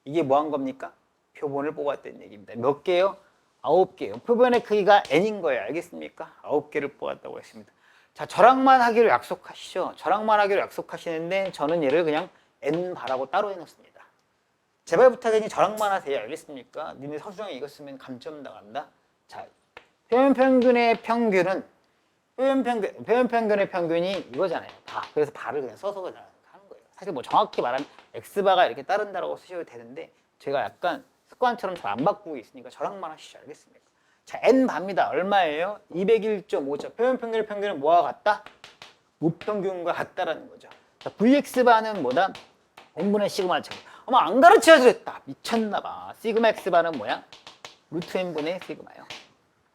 이게 뭐 한 겁니까? 표본을 뽑았다는 얘기입니다. 몇 개요? 9개요. 표본의 크기가 n인 거예요. 알겠습니까? 9개를 뽑았다고 했습니다. 자, 저랑만 하기로 약속하시죠. 저랑만 하기로 약속하시는데 저는 얘를 그냥 n바라고 따로 해놓습니다. 제발 부탁이니 저랑만 하세요. 알겠습니까? 니네 서술형에 이거 쓰면 감점 나간다. 자, 표면 평균의 평균은 표면 평균의 평균이 이거잖아요. 바. 그래서 바를 그냥 써서 그냥 하는 거예요. 사실 뭐 정확히 말하면 x바가 이렇게 따른다라고 쓰셔도 되는데 제가 약간 습관처럼 잘 안 바꾸고 있으니까 저랑만 하시죠. 알겠습니까? 자, n바입니다. 얼마예요? 201.5죠. 표면 평균의 평균은 뭐와 같다? 무평균과 같다라는 거죠. 자, vx바는 뭐다? n분의 시그마 제곱. 어머, 안 가르쳐주랬다. 미쳤나봐. 시그마 x바는 뭐야? 루트 n분의 시그마요.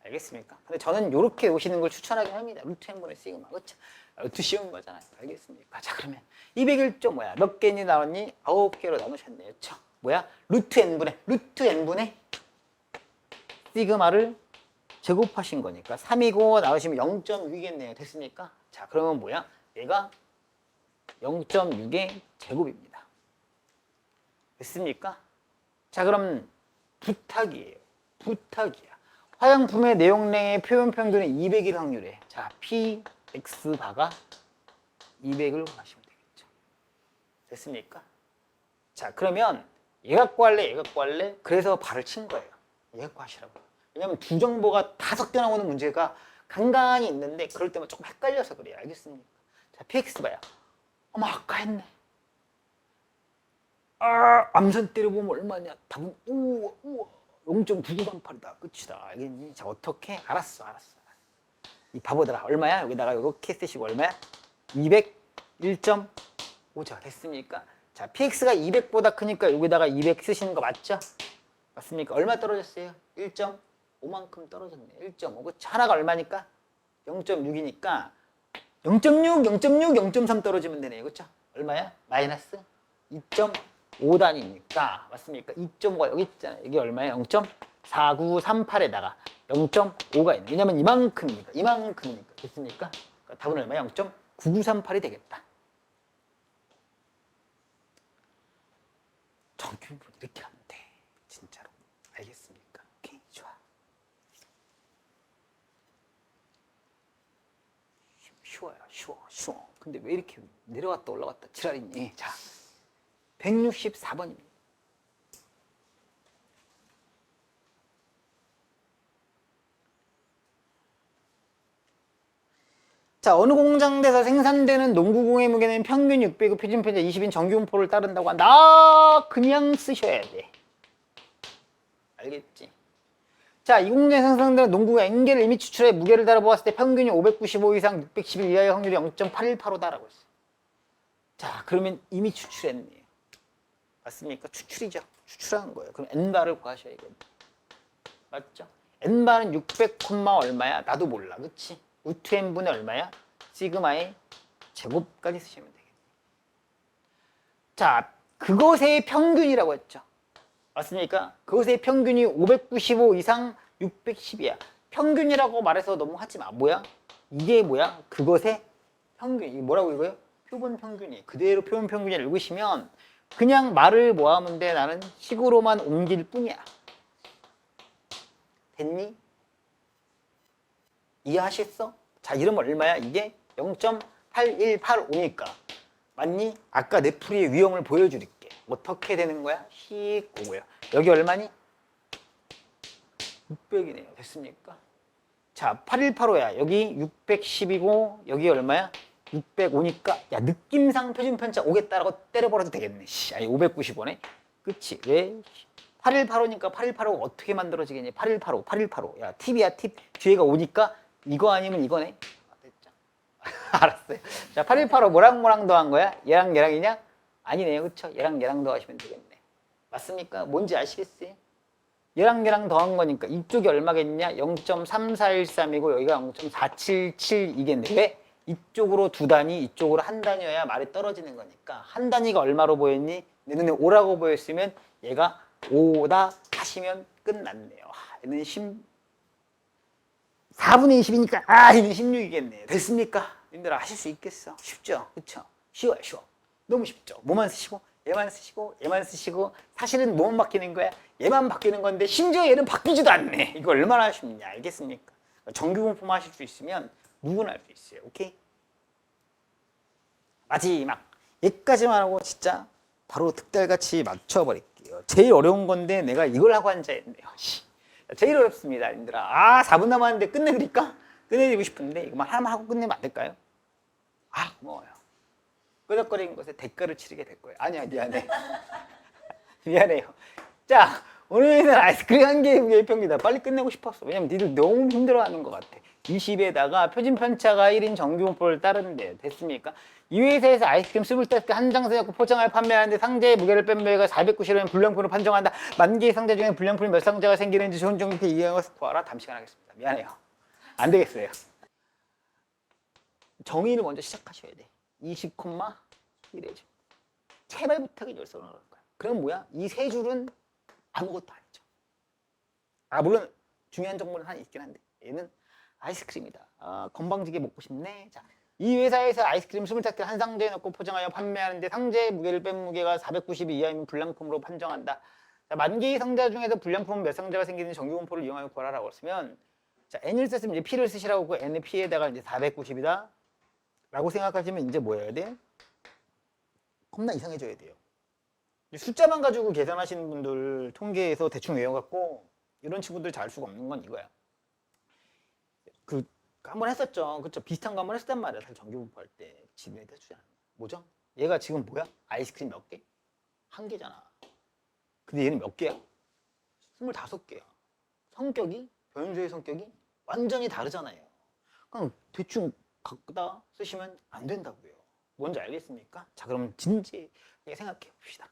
알겠습니까? 근데 저는 이렇게 오시는 걸 추천하긴 합니다. 루트 n분의 시그마. 그렇죠? 루트 쉬운 거잖아요. 알겠습니까? 자, 그러면 201점 뭐야? 몇 개니 나왔니? 9개로 나누셨네요. 그렇죠? 뭐야? 루트 n분의 시그마를 제곱하신 거니까 3이고 나오시면 0.6이겠네요. 됐습니까? 자, 그러면 뭐야? 얘가 0.6의 제곱입니다. 됐습니까? 자, 그럼 부탁이에요. 부탁이야. 화장품의 내용량의 표현 평균은 200일 확률에 자, px바가 200을 구하시면 되겠죠. 됐습니까? 자, 그러면 얘 갖고 할래, 얘 갖고 할래? 그래서 발을 친 거예요. 얘 갖고 하시라고. 왜냐면 두 정보가 5개 나오는 문제가 간간히 있는데 그럴 때만 조금 헷갈려서 그래요. 알겠습니까? 자, px바야. 어머, 아까 했네. 아, 암산 때려보면 얼마냐? 답은 우와 0.9938이다. 끝이다. 알겠니? 자, 어떻게? 알았어. 이 바보들아, 얼마야? 여기다가 이렇게 쓰시고 얼마야? 201.5죠. 됐습니까? 자, px가 200보다 크니까 여기다가 200 쓰시는 거 맞죠? 맞습니까? 얼마 떨어졌어요? 1.5만큼 떨어졌네. 1.5. 그치? 하나가 얼마니까? 0.6이니까 0.6, 0.3 떨어지면 되네요. 그쵸? 얼마야? 마이너스 2.5단위니까 맞습니까? 2.5가 여기 있잖아요. 이게 얼마예요? 0.4938에다가 0.5가 있네. 왜냐면 이만큼이니까. 됐습니까? 그러니까 답은 얼마야? 0.9938이 되겠다. 정규분 이렇게 하면 돼. 진짜로. 알겠습니까? 오케이, 좋아. 쉬워요. 쉬워. 근데 왜 이렇게 내려갔다 올라갔다 지랄이니? 자, 164번입니다. 자, 어느 공장에서 생산되는 농구공의 무게는 평균 600의 표준 편차 20인 정규분포를 따른다고 한다. 그냥 쓰셔야 돼. 알겠지? 자, 이 공장에서 생산되는 농구가 N개를 이미 추출해 무게를 달아보았을 때 평균이 595 이상 611 이하의 확률이 0.818호다라고 했어요. 자, 그러면 이미 추출했네요. 맞습니까? 추출이죠. 추출한 거예요. 그럼 N바를 구하셔야겠네. 맞죠? N바는 600, 얼마야? 나도 몰라. 그치? 루트 N분의 얼마야? 시그마의 제곱까지 쓰시면 되겠네. 자, 그것의 평균이라고 했죠. 맞습니까? 그것의 평균이 595 이상 610이야. 평균이라고 말해서 너무 하지 마. 뭐야? 이게 뭐야? 그것의 평균. 이게 뭐라고 읽어요? 표본 평균이. 그대로 표본 평균을 읽으시면 그냥 말을 모아하면 돼. 나는 식으로만 옮길 뿐이야. 됐니? 이해하셨어? 자, 이러면 얼마야? 이게 0.8185니까. 맞니? 아까 내 풀이의 위험을 보여줄게. 어떻게 되는 거야? 씩 오고요. 여기 얼마니? 600이네요. 됐습니까? 자, 8185야. 여기 610이고 여기 얼마야? 605니까 야, 느낌상 표준 편차 오겠다라고 때려버려도 되겠네. 아니 595네. 그치? 왜? 8185니까 8185가 어떻게 만들어지겠니? 8185. 야, 팁이야, 팁. 뒤에가 오니까 이거 아니면 이거네. 됐죠? 알았어요. 자, 8185 뭐랑 더한 거야? 얘랑이냐? 아니네요. 그쵸? 얘랑 더하시면 되겠네. 맞습니까? 뭔지 아시겠어요? 얘랑 더한 거니까 이쪽이 얼마겠냐? 0.3413이고 여기가 0.477이겠네. 왜? 이쪽으로 두 단위, 이쪽으로 한 단위여야 말이 떨어지는 거니까 한 단위가 얼마로 보였니? 내 눈에 5라고 보였으면 얘가 5다 하시면 끝났네요. 얘는 4분의 20이니까 아 얘는 16이겠네. 됐습니까? 님들 하실 수 있겠어? 쉽죠? 그쵸? 쉬워요 쉬워. 너무 쉽죠? 뭐만 쓰시고 얘만 쓰시고 얘만 쓰시고 사실은 뭐만 바뀌는 거야? 얘만 바뀌는 건데 심지어 얘는 바뀌지도 않네. 이거 얼마나 쉽냐 알겠습니까? 정규분포만 하실 수 있으면 누구나 할 수 있어요. 오케이? 마지막 얘까지만 하고 진짜 바로 득달같이 맞춰버릴게요. 제일 어려운 건데 내가 이걸 하고 앉아있네요. 제일 어렵습니다. 님들아. 아 4분 남았는데 끝내드릴까? 끝내드리고 싶은데 이거만 하나만 하고 끝내면 안 될까요? 아 고마워요. 끄덕거리는 것에 대가를 치르게 될 거예요. 아니야 미안해. 미안해요. 자 오늘은 아이스크림 한 개의 무게평입니다. 빨리 끝내고 싶었어. 왜냐면 니들 너무 힘들어하는 것 같아. 20에다가 표준 편차가 1인 정규분포를 따르는데 됐습니까? 이 회사에서 아이스크림 25개 한 장 사갖고 포장하여 판매하는데 상자의 무게를 뺀 무게가 490이라면 불량품으로 판정한다. 만 개의 상자 중에 불량품이 몇 상자가 생기는지 좋은 정도 이해한 것을 구하라. 다음 시간 하겠습니다. 미안해요. 안 되겠어요. 정의를 먼저 시작하셔야 돼. 20,1이죠. 제발 부탁이 열성을 하는 거야. 그럼 뭐야? 이 세 줄은 아무것도 아니죠. 아 물론 중요한 정보는 하나 있긴 한데 얘는 아이스크림이다. 아, 건방지게 먹고 싶네. 자, 이 회사에서 아이스크림 25개 한 상자에 넣고 포장하여 판매하는데 상자의 무게를 뺀 무게가 490 이하이면 불량품으로 판정한다. 자, 만 개의 상자 중에서 불량품 몇 상자가 생기는 정규분포를 이용하여 구하라고 했으면 자, n을 썼으면 이제 p를 쓰시라고 그 n의 p에다가 이제 490이다. 라고 생각하시면 이제 뭐 해야 돼? 겁나 이상해져야 돼요. 숫자만 가지고 계산하시는 분들 통계에서 대충 외워갖고 이런 친구들 잘 수가 없는 건 이거야. 그 한번 했었죠. 그쵸? 비슷한 거 한번 했었단 말이야. 사실 정규분포할 때 지도에 해주지 않아. 뭐죠? 얘가 지금 뭐야? 아이스크림 몇 개? 한 개잖아. 근데 얘는 몇 개야? 25개야. 성격이 변수의 성격이 완전히 다르잖아요. 그냥 대충 갖다 쓰시면 안 된다고요. 뭔지 알겠습니까? 자 그럼 진지하게 생각해 봅시다.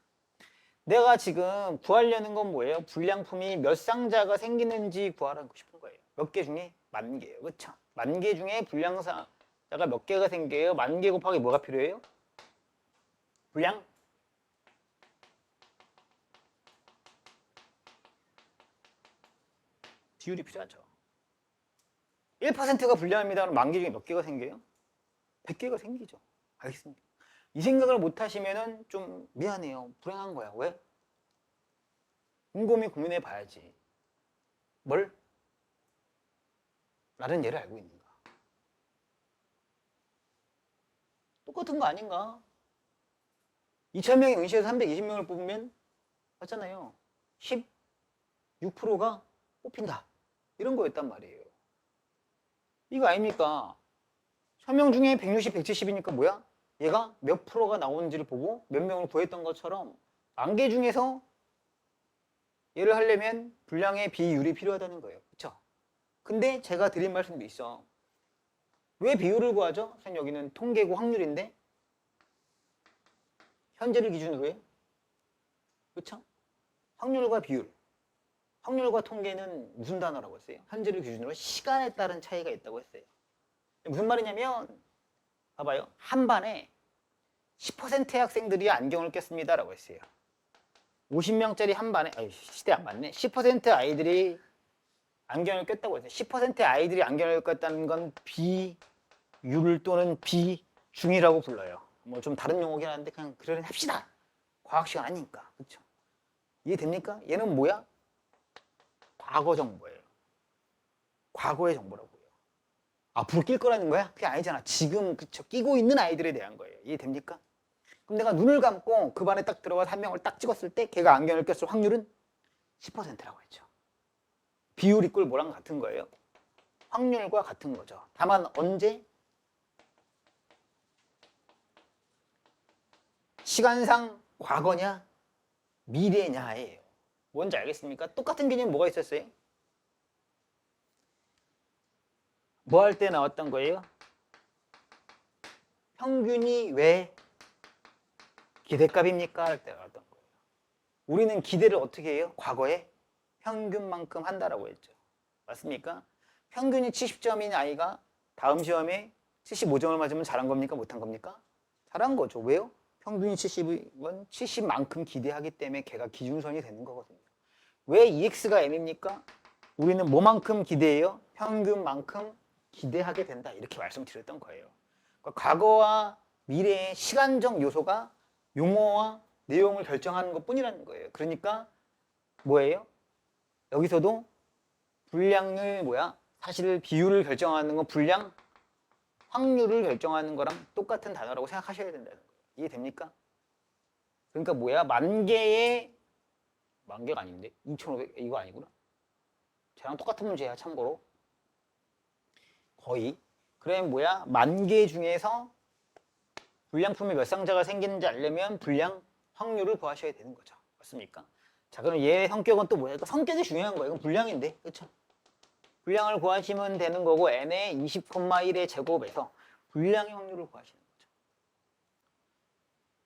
내가 지금 구하려는 건 뭐예요? 불량품이 몇 상자가 생기는지 구하라고 싶은 거예요. 몇 개 중에? 10,000개예요. 그쵸? 10,000개 중에 불량상자가 몇 개가 생겨요? 10,000개 곱하기 뭐가 필요해요? 불량? 비율이 필요하죠. 1%가 불량입니다. 그럼 10,000개 중에 몇 개가 생겨요? 100개가 생기죠. 알겠습니까? 이 생각을 못 하시면은 좀 미안해요. 불행한 거야. 왜? 곰곰이 고민해 봐야지. 뭘? 나는 얘를 알고 있는가? 똑같은 거 아닌가? 2,000명의 응시에서 320명을 뽑으면 맞잖아요. 16%가 뽑힌다. 이런 거였단 말이에요. 이거 아닙니까? 1,000명 중에 160, 170이니까 뭐야? 얘가 몇 프로가 나오는지를 보고 몇 명을 구했던 것처럼 10,000개 중에서 얘를 하려면 분량의 비율이 필요하다는 거예요. 그쵸? 근데 제가 드린 말씀도 있어. 왜 비율을 구하죠? 선생님 여기는 통계고 확률인데 현재를 기준으로 해요. 그쵸? 확률과 비율. 확률과 통계는 무슨 단어라고 했어요? 현재를 기준으로 시간에 따른 차이가 있다고 했어요. 무슨 말이냐면 봐봐요. 한 반에 10%의 학생들이 안경을 꼈습니다 라고 했어요. 50명짜리 한 반에 시대 안 맞네. 10% 아이들이 안경을 꼈다고 했어요. 10%의 아이들이 안경을 꼈다는 건 비율 또는 비중이라고 불러요. 뭐 좀 다른 용어긴 한데 그냥 그러려 합시다. 과학 시간 아니니까. 그렇죠? 이해됩니까? 얘는 뭐야? 과거 정보예요. 과거의 정보라고요. 앞으로 낄 거라는 거야? 그게 아니잖아. 지금 그쵸? 끼고 있는 아이들에 대한 거예요. 이해됩니까? 그럼 내가 눈을 감고 그 반에 딱 들어가서 한 명을 딱 찍었을 때 걔가 안경을 꼈을 확률은 10%라고 했죠. 비율 이꼴 뭐랑 같은 거예요? 확률과 같은 거죠. 다만 언제? 시간상 과거냐 미래냐예요. 뭔지 알겠습니까? 똑같은 개념 뭐가 있었어요? 뭐 할 때 나왔던 거예요? 평균이 왜 기대값입니까? 할 때 나왔던 거예요. 우리는 기대를 어떻게 해요? 과거에 평균만큼 한다라고 했죠. 맞습니까? 평균이 70점인 아이가 다음 시험에 75점을 맞으면 잘한 겁니까? 못한 겁니까? 잘한 거죠. 왜요? 평균이 70은 70만큼 기대하기 때문에 걔가 기준선이 되는 거거든요. 왜 EX가 M입니까? 우리는 뭐만큼 기대해요? 평균만큼 기대하게 된다. 이렇게 말씀드렸던 거예요. 그러니까 과거와 미래의 시간적 요소가 용어와 내용을 결정하는 것뿐이라는 거예요. 그러니까 뭐예요? 여기서도 분량을 사실 비율을 결정하는 건 분량, 확률을 결정하는 거랑 똑같은 단어라고 생각하셔야 된다는 거예요. 이해됩니까? 그러니까 만 개가 아닌데 2,500 이거 아니구나. 쟤랑 똑같은 문제야 참고로. 거의. 그러면 만 개 중에서 불량품의 몇 상자가 생기는지 알려면 불량 확률을 구하셔야 되는 거죠. 맞습니까? 자, 그럼 얘의 성격은 또 그러니까 성격이 중요한 거예요. 이건 불량인데, 그렇죠? 불량을 구하시면 되는 거고 n의 20,1의 제곱에서 불량의 확률을 구하시는 거죠.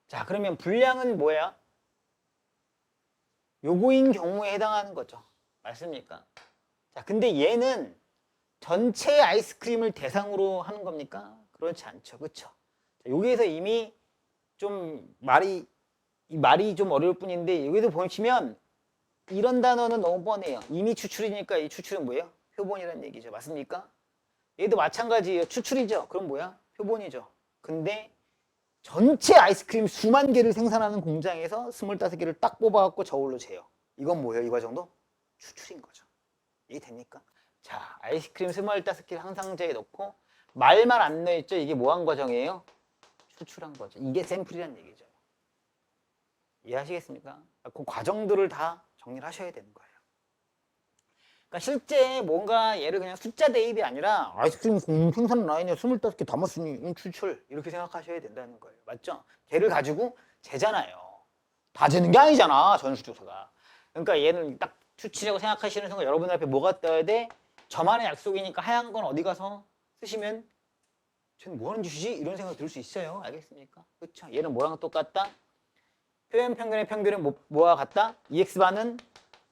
자, 그러면 불량은 요거인 경우에 해당하는 거죠. 맞습니까? 자, 근데 얘는 전체 아이스크림을 대상으로 하는 겁니까? 그렇지 않죠. 그렇죠? 여기에서 이미 좀 말이 좀 어려울 뿐인데 여기서 보시면 이런 단어는 너무 뻔해요. 이미 추출이니까 이 추출은 뭐예요? 표본이라는 얘기죠. 맞습니까? 얘도 마찬가지예요. 추출이죠. 그럼 표본이죠. 근데 전체 아이스크림 수만 개를 생산하는 공장에서 25개를 딱 뽑아갖고 저울로 재요. 이건 뭐예요? 이 과정도 추출인 거죠. 이해됩니까? 자, 아이스크림 25개를 항상자에 넣고 말만 안 넣어있죠? 이게 뭐한 과정이에요? 추출한 거죠. 이게 샘플이라는 얘기죠. 이해하시겠습니까? 그 과정들을 다 정리를 하셔야 되는 거예요. 그러니까 실제 뭔가 얘를 그냥 숫자 대입이 아니라 아이스크림 생산 라인에 25개 담았으니 추출 이렇게 생각하셔야 된다는 거예요. 맞죠? 걔를 가지고 재잖아요. 다 재는 게 아니잖아, 전수조사가. 그러니까 얘는 딱 추출이라고 생각하시는 순간 여러분들 앞에 뭐가 떠야 돼? 저만의 약속이니까 하얀 건 어디 가서 쓰시면 쟤는 뭐 하는 짓이지? 이런 생각 들 수 있어요. 알겠습니까? 그렇죠? 얘는 뭐랑 똑같다? 표현 평균의 평균은 뭐와 같다? EX바는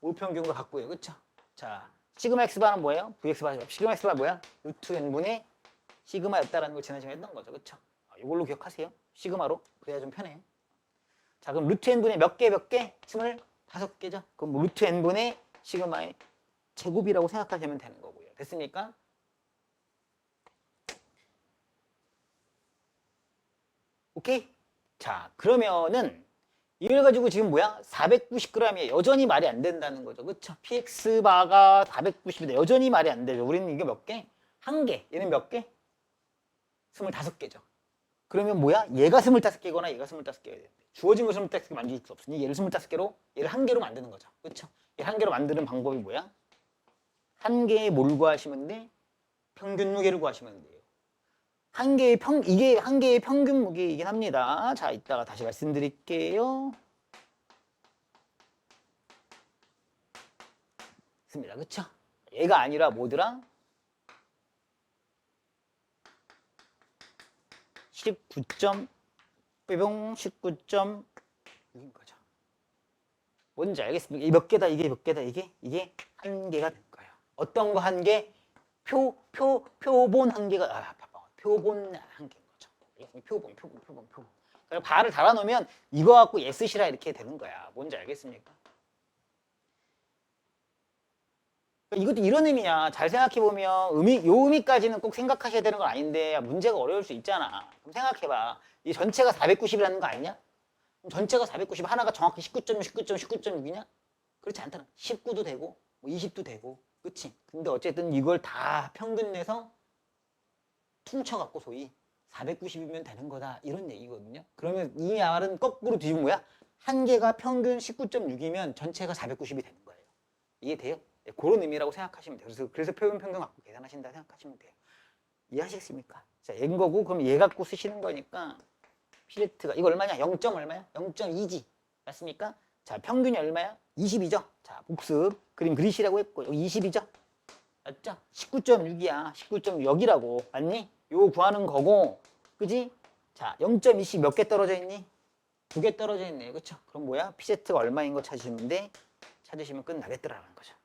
올 평균과 같고요. 그렇죠? 자, 시그마 X바는 뭐예요? VX바. 시그마 X바 뭐야? 루트 n분의 시그마였다라는 걸 지난 시간에 했던 거죠. 그렇죠? 이걸로 기억하세요. 시그마로. 그래야 좀 편해요. 자, 그럼 루트 n분의 몇 개? 25개죠? 그럼 루트 n분의 시그마의 제곱이라고 생각하시면 되는 거고요. 됐습니까? 오케이? 자, 그러면은 이걸 가지고 지금 490g이에요. 여전히 말이 안 된다는 거죠. 그쵸? px바가 490인데 여전히 말이 안 되죠. 우리는 이게 몇 개? 한 개. 얘는 몇 개? 25개죠. 그러면 얘가 25개거나 얘가 25개가 되는데 주어진 걸 25개 만들 수 없으니 얘를 25개로 얘를 한 개로 만드는 거죠. 그쵸? 얘를 한 개로 만드는 방법이 한 개의 뭘 구하시면 돼? 평균 무게를 구하시면 돼요. 이게 한 개의 평균 무게이긴 합니다. 자, 이따가 다시 말씀드릴게요. 있습니다. 그쵸? 얘가 아니라 뭐더라? 19.6인 거죠. 뭔지 알겠습니까? 이게 몇 개다? 이게 몇 개다? 이게 한 개가 될 거예요. 어떤 거 한 개? 표본 한 개가 표본 한 개인 거죠. 표본. 그래서 바를 달아놓으면 이거 갖고 얘 쓰시라 이렇게 되는 거야. 뭔지 알겠습니까? 이것도 이런 의미야. 잘 생각해보면 요 의미까지는 꼭 생각하셔야 되는 건 아닌데 문제가 어려울 수 있잖아. 그럼 생각해봐. 이 전체가 490이라는 거 아니냐? 그럼 전체가 490 하나가 정확히 19.6이냐? 그렇지 않잖아. 19도 되고 20도 되고 그치? 근데 어쨌든 이걸 다 평균 내서 퉁쳐갖고 소위 490이면 되는 거다 이런 얘기거든요. 그러면 이 말은 거꾸로 뒤집으면 한 개가 평균 19.6이면 전체가 490이 되는 거예요. 이해돼요? 네, 그런 의미라고 생각하시면 돼요. 그래서 표현 평균 갖고 계산하신다 생각하시면 돼요. 이해하시겠습니까? 자, 얘인 거고 그럼 얘 갖고 쓰시는 거니까 피레트가 이거 얼마냐? 0. 얼마야? 0.2지 맞습니까? 자, 평균이 얼마야? 20이죠? 자, 복습 그림 그리시라고 했고 여기 20이죠? 맞죠? 19.6이야. 19.6이라고 맞니? 요거 구하는 거고 그지? 자, 0.2씩 몇 개 떨어져 있니? 2개 떨어져 있네. 그쵸? 그럼 PZ가 얼마인 거 찾으시면 돼? 찾으시면 끝나겠더라는 거죠.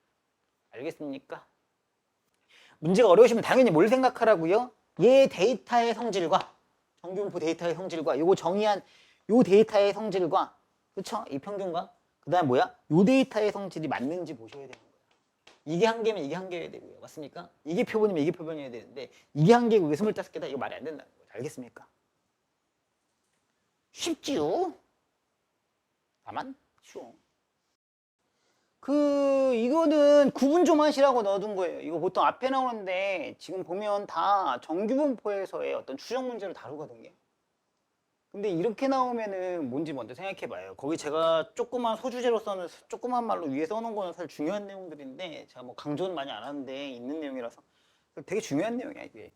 알겠습니까? 문제가 어려우시면 당연히 뭘 생각하라고요? 얘 데이터의 성질과 정규분포 데이터의 성질과 요거 정의한 요 데이터의 성질과 그쵸? 이 평균과 그 다음 요 데이터의 성질이 맞는지 보셔야 되는 거예요. 이게 한 개면 이게 한 개여야 되고요. 맞습니까? 이게 표본이면 이게 표본이어야 되는데 이게 한 개고 이게 25개다. 이거 말이 안 된다는 거죠. 알겠습니까? 쉽지요? 다만 쉬워. 이거는 구분 좀 하시라고 넣어둔 거예요. 이거 보통 앞에 나오는데 지금 보면 다 정규분포에서의 어떤 추정 문제를 다루거든요. 근데 이렇게 나오면은 뭔지 먼저 생각해 봐요. 거기 제가 조그만 소주제로 써는 조그만 말로 위에 써놓은 거는 사실 중요한 내용들인데 제가 뭐 강조는 많이 안 하는데 있는 내용이라서 되게 중요한 내용이야 이게.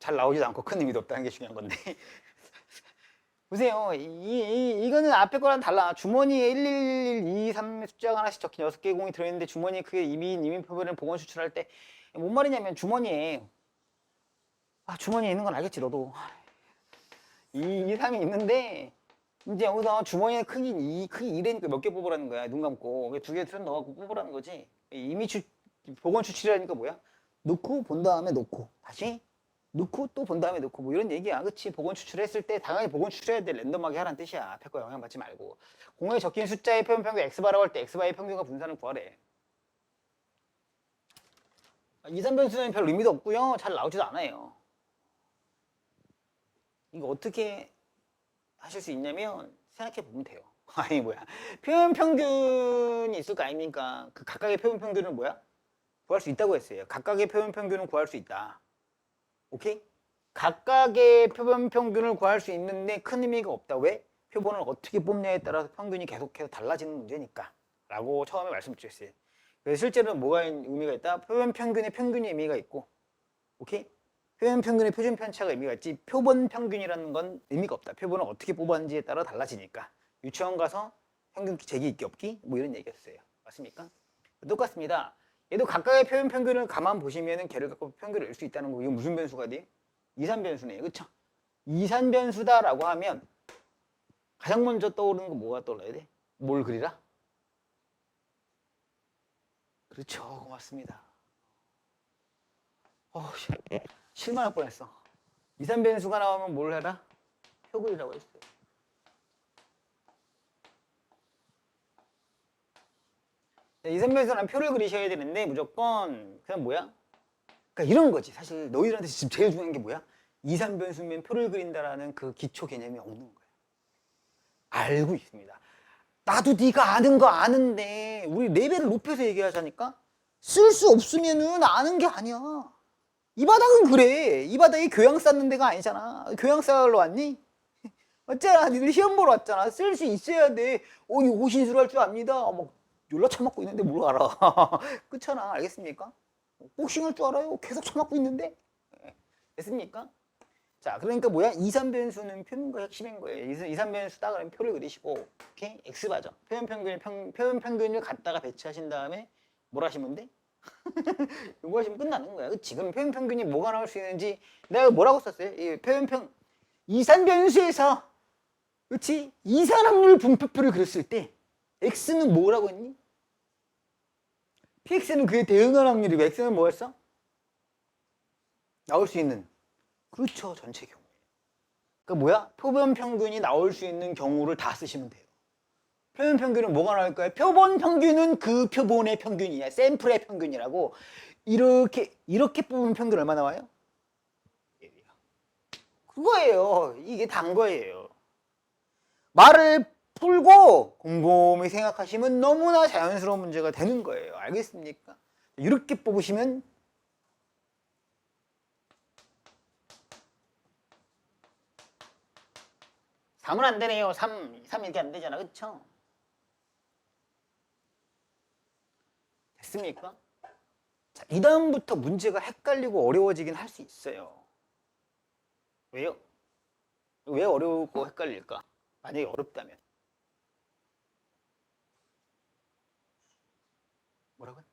잘 나오지도 않고 큰 의미도 없다는 게 중요한 건데. 보세요. 이거는 앞에 거랑 달라. 주머니에 111, 2, 3 숫자가 하나씩 적힌 6개의 공이 들어있는데 주머니에 크게 이민 표본을 복원 수출할 때 뭔 말이냐면 주머니에 주머니에 있는 건 알겠지 너도. 2, 3이 있는데 이제 여기서 주머니의 크기 2라니까 몇 개 뽑으라는 거야. 눈 감고. 두 개 틀어 넣어갖고 뽑으라는 거지. 복원 추출이라니까 뭐야? 놓고 본 다음에 놓고 다시 놓고 또 본 다음에 놓고 뭐 이런 얘기야. 그치? 복원 추출했을 때 당연히 복원 추출해야 돼. 랜덤하게 하라는 뜻이야. 앞에 거 영향받지 말고. 공에 적힌 숫자의 표본 평균 x바라고 할 때 x바의 평균과 분산을 구하래. 2, 3변수는 별 의미도 없고요. 잘 나오지도 않아요. 이거 어떻게 하실 수 있냐면 생각해 보면 돼요. 아니 뭐야. 표본 평균이 있을 거 아닙니까? 그 각각의 표본 평균은 뭐야? 구할 수 있다고 했어요. 각각의 표본 평균은 구할 수 있다. 오케이? 각각의 표본 평균을 구할 수 있는데 큰 의미가 없다. 왜? 표본을 어떻게 뽑냐에 따라서 평균이 계속해서 달라지는 문제니까 라고 처음에 말씀드렸어요. 그래서 실제로는 뭐가 의미가 있다? 표본 평균의 평균이 의미가 있고 오케이? 표본 평균의 표준 편차가 의미가 있지 표본 평균이라는 건 의미가 없다. 표본을 어떻게 뽑았는지에 따라 달라지니까 유치원 가서 평균 재기 있기 없기 뭐 이런 얘기였어요. 맞습니까? 똑같습니다. 얘도 각각의 표본 평균을 가만 보시면은 걔를 갖고 평균을 낼 수 있다는 거. 이거 무슨 변수가 돼? 이산변수네요. 그쵸? 이산변수다라고 하면 가장 먼저 떠오르는 거 뭐가 떠올라야 돼? 뭘 그리라? 그렇죠. 고맙습니다. 실망할 뻔했어. 이산변수가 나오면 뭘 해라? 표 그리라고 했어요. 이산변수는 표를 그리셔야 되는데 무조건 그냥 뭐야? 그러니까 이런 거지. 사실 너희들한테 지금 제일 중요한 게 뭐야? 이산변수면 표를 그린다라는 그 기초 개념이 없는 거야. 알고 있습니다. 나도 네가 아는 거 아는데 우리 레벨을 높여서 얘기하자니까 쓸 수 없으면은 아는 게 아니야. 이 바닥은 그래. 이 바닥이 교양 쌓는 데가 아니잖아. 교양 쌓으러 왔니? 어쩌나 니들 시험 보러 왔잖아. 쓸 수 있어야 돼. 이거 호신술 할 줄 압니다. 막 연락 처맞고 있는데 뭘 알아. 그렇잖아. 알겠습니까? 복싱할 줄 알아요. 계속 처맞고 있는데. 됐습니까? 자, 그러니까 뭐야? 이산변수는 표는 거 핵심인 거예요. 이산변수다 그러면 표를 그리시고, 오케이? X바죠. 표본 평균을 갖다가 배치하신 다음에 뭘 하시면 돼? 이거 하시면 끝나는 거야. 지금 표본 평균이 뭐가 나올 수 있는지 내가 뭐라고 썼어요? 이산변수에서 그렇지? 이산확률 분포표를 그렸을 때 X는 뭐라고 했니? PX는 그에 대응할 확률이고 X는 뭐였어? 나올 수 있는 그렇죠. 전체 경우. 그러니까 뭐야? 표본 평균이 나올 수 있는 경우를 다 쓰시면 돼요. 표본 평균은 뭐가 나올까요? 표본 평균은 그 표본의 평균이야. 샘플의 평균이라고. 이렇게 뽑으면 평균 얼마 나와요? 그거예요. 이게 단 거예요. 말을 풀고 곰곰이 생각하시면 너무나 자연스러운 문제가 되는 거예요. 알겠습니까? 이렇게 뽑으시면 3은 안 되네요. 3 이렇게 안 되잖아. 그쵸? 됐습니까? 자, 이 다음부터 문제가 헷갈리고 어려워지긴 할 수 있어요. 왜요? 왜 어려우고 헷갈릴까? 만약에 어렵다면. 뭐라고요?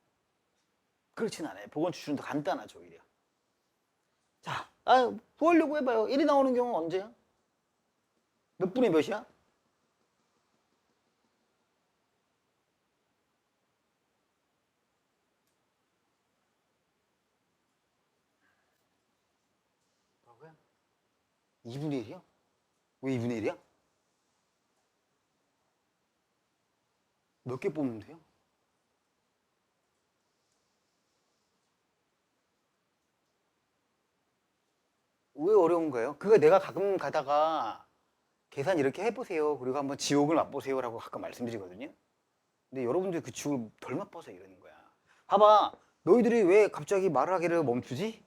그렇진 않아요. 보건 추출은 더 간단하죠, 오히려. 자, 구하려고 해봐요. 1이 나오는 경우는 언제야? 몇 분의 몇이야? 뭐라고요? 2분의 1이요? 왜 2분의 1이야? 몇 개 뽑으면 돼요? 왜 어려운 거예요? 그거 내가 가끔 가다가 계산 이렇게 해보세요. 그리고 한번 지옥을 맛보세요라고 가끔 말씀드리거든요. 근데 여러분들이 그 지옥을 덜 맛봐서 이러는 거야. 봐봐. 너희들이 왜 갑자기 말을 하기를 멈추지?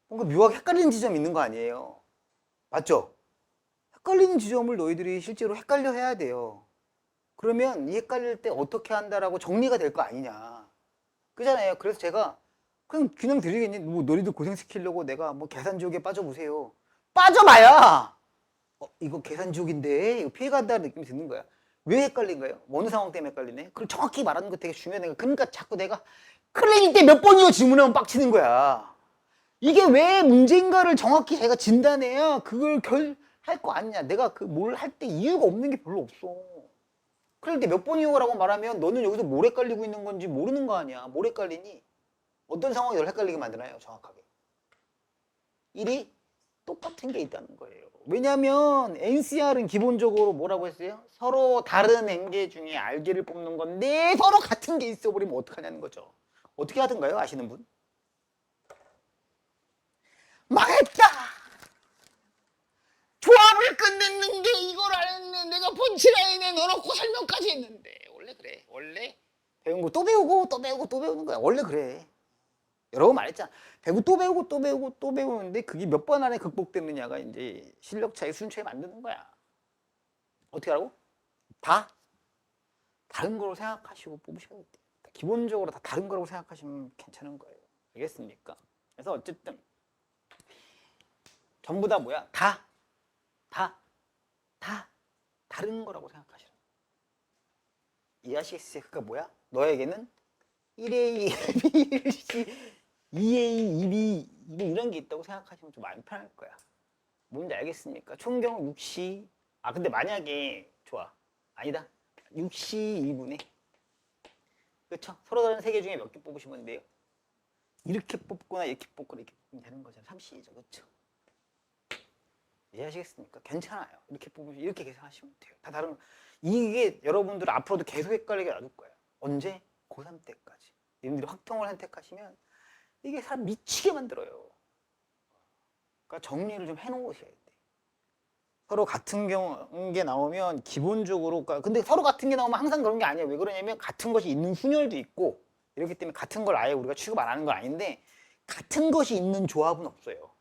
뭔가 묘하게 헷갈리는 지점이 있는 거 아니에요? 맞죠? 헷갈리는 지점을 너희들이 실제로 헷갈려 해야 돼요. 그러면 이 헷갈릴 때 어떻게 한다라고 정리가 될 거 아니냐. 그잖아요. 그래서 제가 그냥 드리겠니? 뭐 너희들 고생시키려고 내가 뭐 계산지옥에 빠져보세요. 빠져봐야 이거 계산지옥인데 이거 피해간다는 느낌이 드는 거야. 왜 헷갈린 거예요? 어느 상황 때문에 헷갈리네? 그걸 정확히 말하는 거 되게 중요해. 그러니까 자꾸 내가 클릭 때 몇 번이요 질문하면 빡치는 거야. 이게 왜 문제인가를 정확히 제가 진단해야 그걸 할 거 아니냐. 내가 그 뭘 할 때 이유가 없는 게 별로 없어. 그런데 몇 번이요라고 말하면 너는 여기서 뭘 헷갈리고 있는 건지 모르는 거 아니야. 뭘 헷갈리니? 어떤 상황이 널 헷갈리게 만드나요? 정확하게. 일이 똑같은 게 있다는 거예요. 왜냐하면 NCR은 기본적으로 뭐라고 했어요? 서로 다른 N개 중에 R개를 뽑는 건데 서로 같은 게 있어버리면 어떡하냐는 거죠. 어떻게 하던가요? 아시는 분? 망했다! 조합을 끝냈는 게 이걸 안 했네. 내가 펀치라인에 넣어놓고 설명까지 했는데. 원래 그래. 원래 배운 거 또 배우고 또 배우고 또 배우는 거야. 원래 그래. 여러 번 말했잖아. 배우고 또 배우고 또 배우고 또 배우는데 그게 몇 번 안에 극복되느냐가 이제 실력 차이, 수준 차이 만드는 거야. 어떻게 하라고? 다 다른 거로 생각하시고 뽑으셔야 돼. 기본적으로 다 다른 거라고 생각하시면 괜찮은 거예요. 알겠습니까? 그래서 어쨌든 전부 다 뭐야? 다 다른 거라고 생각하시라. 이해하시겠어요? 그러니까 뭐야? 너에게는 1A, 1C, 2A, 2B 뭐 이런 게 있다고 생각하시면 좀 마음이 편할 거야. 뭔지 알겠습니까? 총경 6C. 근데 만약에 좋아. 아니다. 6C 2분의 그렇죠? 서로 다른 세 개 중에 몇 개 뽑으시면 돼요. 이렇게 뽑거나 이렇게 뽑거나 이렇게 뽑으면 되는 거잖아요. 3C죠. 그렇죠? 이해하시겠습니까? 괜찮아요. 이렇게 뽑으시면 이렇게 계산하시면 돼요. 다 다른 이게 여러분들 앞으로도 계속 헷갈리게 놔둘 거예요. 언제? 고3 때까지. 여러분들이 확통을 선택하시면 이게 사람 미치게 만들어요. 그러니까 정리를 좀 해놓으셔야 돼. 서로 같은 게 나오면 기본적으로 근데 서로 같은 게 나오면 항상 그런 게 아니에요. 왜 그러냐면 같은 것이 있는 순열도 있고 이렇기 때문에 같은 걸 아예 우리가 취급 안 하는 건 아닌데 같은 것이 있는 조합은 없어요.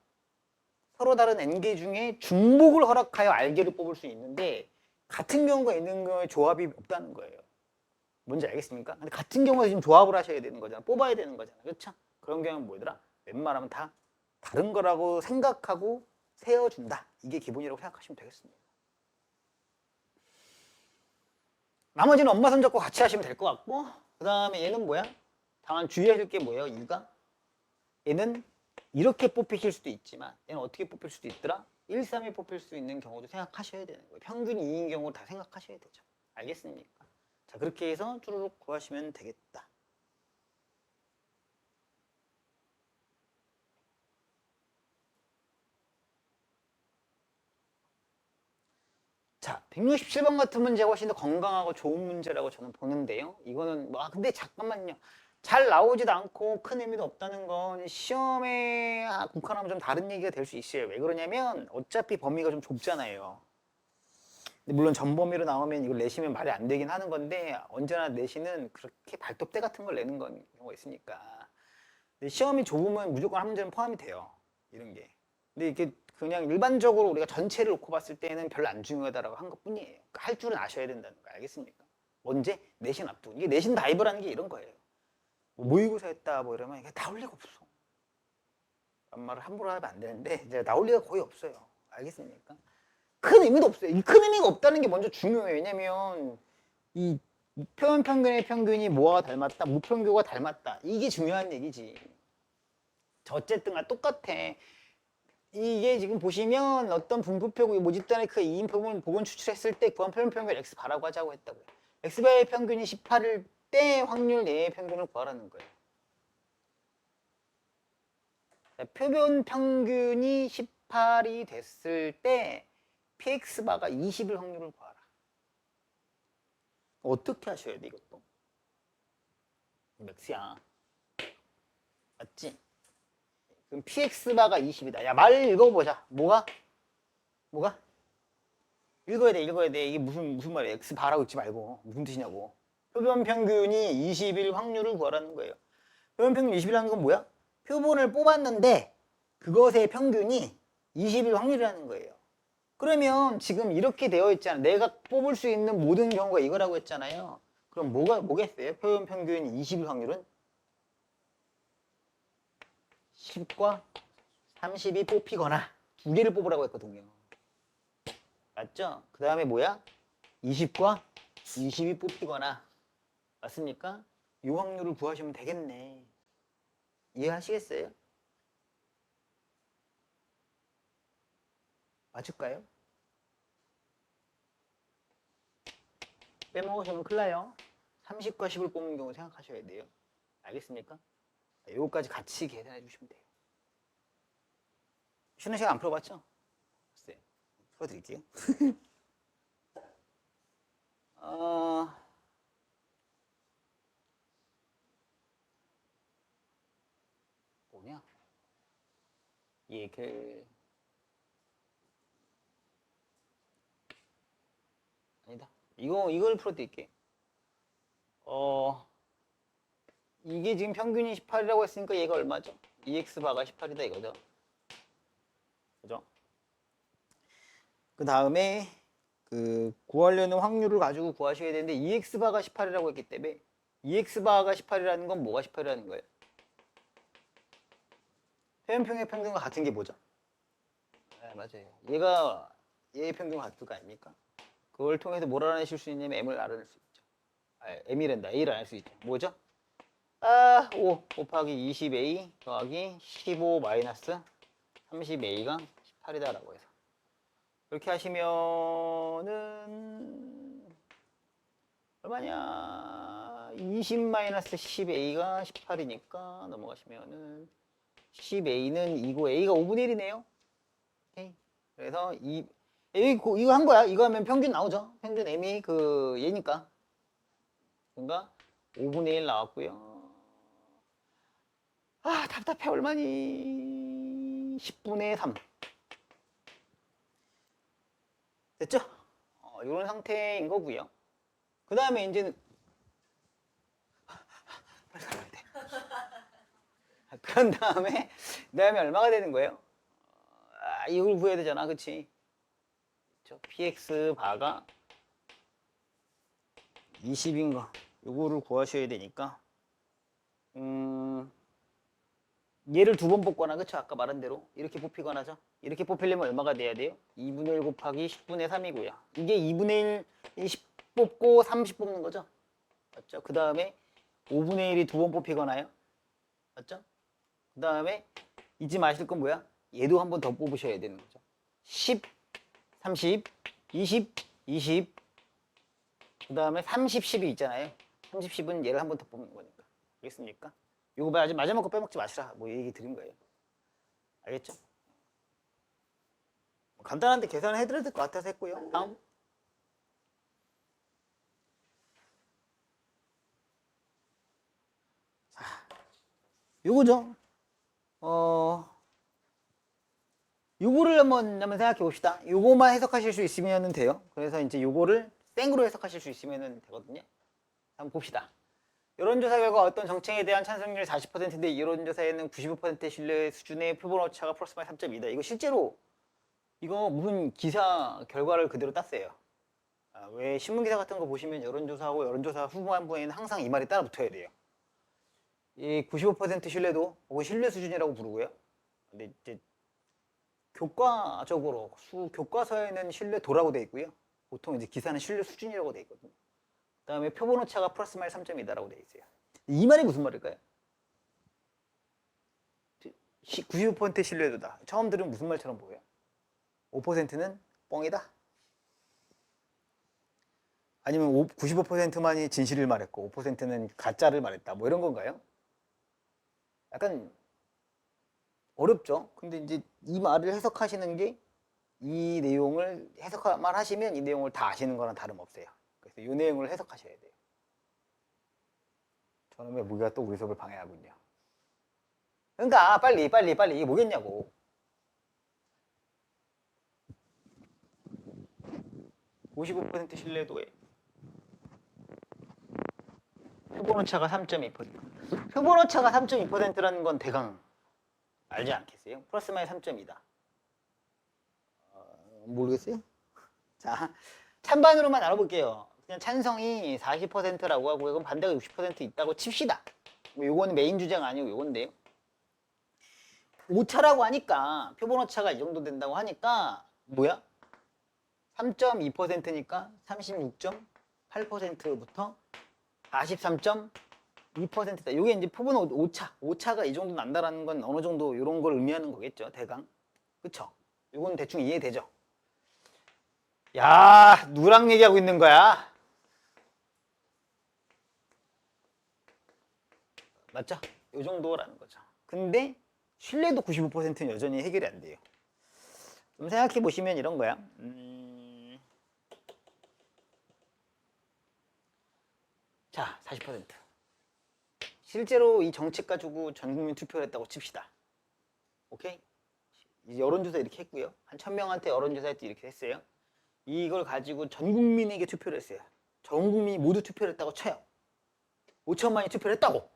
서로 다른 N개 중에 중복을 허락하여 R개를 뽑을 수 있는데 같은 경우가 있는 거에 조합이 없다는 거예요. 뭔지 알겠습니까? 근데 같은 경우에 지금 조합을 하셔야 되는 거잖아. 뽑아야 되는 거잖아. 그렇죠? 그런 경우는 뭐더라? 웬만하면 다 다른 거라고 생각하고 세워준다. 이게 기본이라고 생각하시면 되겠습니다. 나머지는 엄마 손잡고 같이 하시면 될 것 같고 그 다음에 얘는 뭐야? 다만 주의하실 게 뭐예요? 이가 얘는 이렇게 뽑히실 수도 있지만 얘는 어떻게 뽑힐 수도 있더라? 1, 3이 뽑힐 수 있는 경우도 생각하셔야 되는 거예요. 평균이 2인 경우 다 생각하셔야 되죠. 알겠습니까? 자, 그렇게 해서 쭈루룩 구하시면 되겠다. 자, 167번 같은 문제가 훨씬 더 건강하고 좋은 문제라고 저는 보는데요. 이거는 근데 잠깐만요. 잘 나오지도 않고 큰 의미도 없다는 건 시험에 국한하면 좀 다른 얘기가 될 수 있어요. 왜 그러냐면 어차피 범위가 좀 좁잖아요. 근데 물론 전범위로 나오면 이걸 내시면 말이 안 되긴 하는 건데 언제나 내시는 그렇게 발톱대 같은 걸 내는 경우가 있으니까. 근데 시험이 좁으면 무조건 한 문제는 포함이 돼요. 이런 게. 근데 이게 그냥 일반적으로 우리가 전체를 놓고 봤을 때는 별로 안 중요하다라고 한 것뿐이에요. 그러니까 할 줄은 아셔야 된다는 거 알겠습니까? 언제? 내신 앞두고. 이게 내신 다이브라는 게 이런 거예요. 뭐 모의고사 했다 뭐 이러면 이게 나올 리가 없어. 그런 말을 함부로 하면 안 되는데 이제 나올 리가 거의 없어요. 알겠습니까? 큰 의미도 없어요. 이 큰 의미가 없다는 게 먼저 중요해요. 왜냐면 이 표현 평균의 평균이 뭐와 닮았다, 무평균과 닮았다. 이게 중요한 얘기지. 어쨌든 똑같아. 이게 지금 보시면 어떤 분포표고 모집단의 그 2인표분 복원 추출했을 때 구한 표현 평균 X 바라고 하자고 했다고요. X바의 평균이 18일 때 확률 4의 평균을 구하라는 거예요. 표본 평균이 18이 됐을 때 PX바가 20일 확률을 구하라. 어떻게 하셔야 돼 이것도? 맥스야. 맞지? 그럼 px바가 20이다. 야, 말 읽어보자. 뭐가? 읽어야 돼. 이게 무슨 말이야? x바라고 읽지 말고. 무슨 뜻이냐고. 표본 평균이 20일 확률을 구하라는 거예요. 표본 평균 20이라는 건 뭐야? 표본을 뽑았는데 그것의 평균이 20일 확률이라는 거예요. 그러면 지금 이렇게 되어 있잖아. 내가 뽑을 수 있는 모든 경우가 이거라고 했잖아요. 그럼 뭐겠어요? 표본 평균 20일 확률은 10과 30이 뽑히거나 두 개를 뽑으라고 했거든요. 맞죠? 그 다음에 뭐야? 20과 20이 뽑히거나 맞습니까? 이 확률을 구하시면 되겠네. 이해하시겠어요? 맞을까요? 빼먹으시면 큰일 나요. 30과 10을 뽑는 경우 생각하셔야 돼요. 알겠습니까? 요거까지 같이 계산해 주시면 돼요. 쉬는 시간 안 풀어봤죠? 글쎄, 풀어드릴게요. 뭐냐? 아니다. 이걸 풀어드릴게. 이게 지금 평균이 18이라고 했으니까 얘가 얼마죠? 2x바가 18이다 이거죠. 그죠? 그 다음에 구하려는 확률을 가지고 구하셔야 되는데 2x바가 18이라고 했기 때문에 2x바가 18이라는 건 뭐가 18이라는 거예요? 표현평의 평균과 같은 게 뭐죠? 네, 맞아요. 얘의 평균과 같은 거 아닙니까? 그걸 통해서 뭘 알아내실 수 있냐면 m을 알아낼 수 있죠. m이란다. a를 알아낼 수 있죠. 뭐죠? 5 곱하기 20a 더하기 15 마이너스 30a가 18이다라고 해서 이렇게 하시면은 얼마냐? 20 마이너스 10a가 18이니까 넘어가시면은 10a는 2고 a가 5분의 1이네요. 오케이. 그래서 이거 한 거야. 이거 하면 평균 나오죠. 평균 m이 얘니까. 그러니까 5분의 1 나왔고요. 답답해. 얼마니? 10분의 3. 됐죠? 이런 상태인 거고요. 그 다음에 이제는 빨리 가야 돼. 그런 다음에 얼마가 되는 거예요? 이걸 구해야 되잖아, 그치? px 바가 20인 거 요거를 구하셔야 되니까 얘를 두 번 뽑거나 그쵸? 아까 말한 대로 이렇게 뽑히거나죠? 이렇게 뽑히려면 얼마가 돼야 돼요? 2분의 1 곱하기 10분의 3이고요. 이게 2분의 1, 10 뽑고 30 뽑는 거죠? 맞죠? 그 다음에 5분의 1이 두 번 뽑히거나요? 맞죠? 그 다음에 잊지 마실 건 뭐야? 얘도 한 번 더 뽑으셔야 되는 거죠. 10, 30, 20, 20. 그 다음에 30, 10이 있잖아요. 30, 10은 얘를 한 번 더 뽑는 거니까. 알겠습니까? 이거 마지막 거 빼먹지 마시라. 뭐 얘기 드린 거예요. 알겠죠? 간단한데 계산을 해드려야 될 것 같아서 했고요. 다음. 자, 요거죠. 요거를 한번 생각해 봅시다. 요거만 해석하실 수 있으면 돼요. 그래서 이제 요거를 생으로 해석하실 수 있으면 되거든요. 한번 봅시다. 여론조사 결과 어떤 정책에 대한 찬성률이 40%인데 이 여론조사에는 95% 신뢰 수준의 표본 오차가 플러스 마이너스 3.2다. 이거 실제로 이거 무슨 기사 결과를 그대로 땄어요. 왜 신문기사 같은 거 보시면 여론조사하고 여론조사 후반부에는 항상 이 말이 따라 붙어야 돼요. 이 95% 신뢰도 혹은 신뢰 수준이라고 부르고요. 근데 이제 교과적으로 교과서에는 신뢰도라고 돼 있고요. 보통 이제 기사는 신뢰 수준이라고 돼 있거든요. 그 다음에 표본 오차가 플러스 마이너스 3.2다라고 돼 있어요. 이 말이 무슨 말일까요? 95% 신뢰도다. 처음 들으면 무슨 말처럼 보여요? 5%는 뻥이다? 아니면 95%만이 진실을 말했고 5%는 가짜를 말했다. 뭐 이런 건가요? 약간 어렵죠. 근데 이제 이 말을 해석하시는 게 이 내용을 해석만 하시면 이 내용을 다 아시는 거랑 다름없어요. 그래서 이 내용을 해석하셔야 돼요. 저놈의 무기가 또 우리 수업을 방해하군요. 그러니까 빨리 이게 뭐겠냐고. 55% 신뢰도에 표본오차가 3.2%. 표본오차가 3.2%라는 건 대강 알지 않겠어요? 플러스 마이너스 3.2다. 모르겠어요? 자, 찬반으로만 알아볼게요. 그냥 찬성이 40%라고 하고 이건 반대가 60% 있다고 칩시다. 뭐 요거는 메인 주제가 아니고 요건데요. 오차라고 하니까 표본오차가 이 정도 된다고 하니까 뭐야? 3.2%니까 36.8%부터 43.2%다. 요게 이제 표본 오차가 이 정도 난다라는 건 어느 정도 이런 걸 의미하는 거겠죠, 대강. 그쵸? 요건 대충 이해되죠? 야, 누구랑 얘기하고 있는 거야? 맞죠? 요 정도라는 거죠. 근데 신뢰도 95%는 여전히 해결이 안 돼요. 좀 생각해 보시면 이런 거야. 자, 40%. 실제로 이 정책 가지고 전 국민 투표를 했다고 칩시다. 오케이? 이제 여론조사 이렇게 했고요. 한 1000명한테 여론조사 할 때 이렇게 했어요. 이걸 가지고 전 국민에게 투표를 했어요. 전 국민이 모두 투표를 했다고 쳐요. 5천만이 투표를 했다고.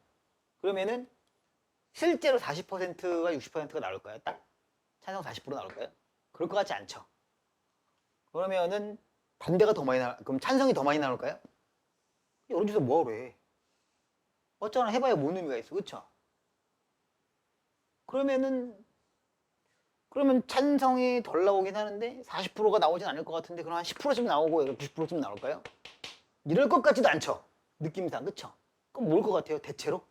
그러면은 실제로 40%가 60%가 나올까요? 딱 찬성 40% 나올까요? 그럴 것 같지 않죠. 그러면은 반대가 더 많이 그럼 찬성이 더 많이 나올까요? 여론조사 뭐하러 해? 어쩌나 해봐야 뭔 의미가 있어, 그쵸? 그러면 찬성이 덜 나오긴 하는데 40%가 나오진 않을 것 같은데 그럼 한 10%쯤 나오고 90%쯤 나올까요? 이럴 것 같지도 않죠. 느낌상, 그쵸? 그럼 뭘 것 같아요, 대체로?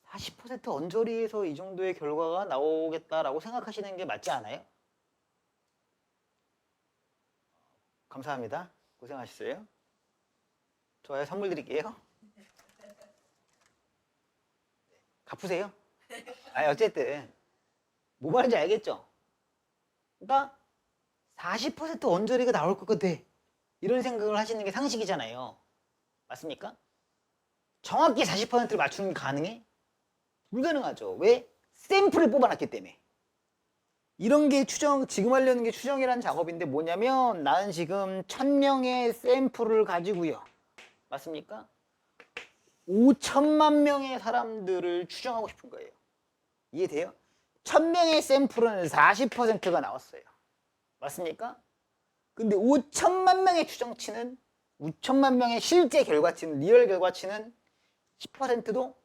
40% 언저리에서 이 정도의 결과가 나오겠다라고 생각하시는 게 맞지 않아요? 감사합니다. 고생하셨어요. 좋아요, 선물 드릴게요. 갚으세요. 아니, 어쨌든 뭐 말인지 알겠죠? 그러니까 40% 언저리가 나올 것 같아. 이런 생각을 하시는 게 상식이잖아요. 맞습니까? 정확히 40%를 맞추는 게 가능해? 불가능하죠. 왜? 샘플을 뽑아놨기 때문에. 이런 게 지금 하려는 게 추정이라는 작업인데 뭐냐면 나는 지금 1000명의 샘플을 가지고요. 맞습니까? 5천만 명의 사람들을 추정하고 싶은 거예요. 이해돼요? 1000명의 샘플은 40%가 나왔어요. 맞습니까? 근데 5천만 명의 추정치는 5천만 명의 실제 결과치는 리얼 결과치는 10%도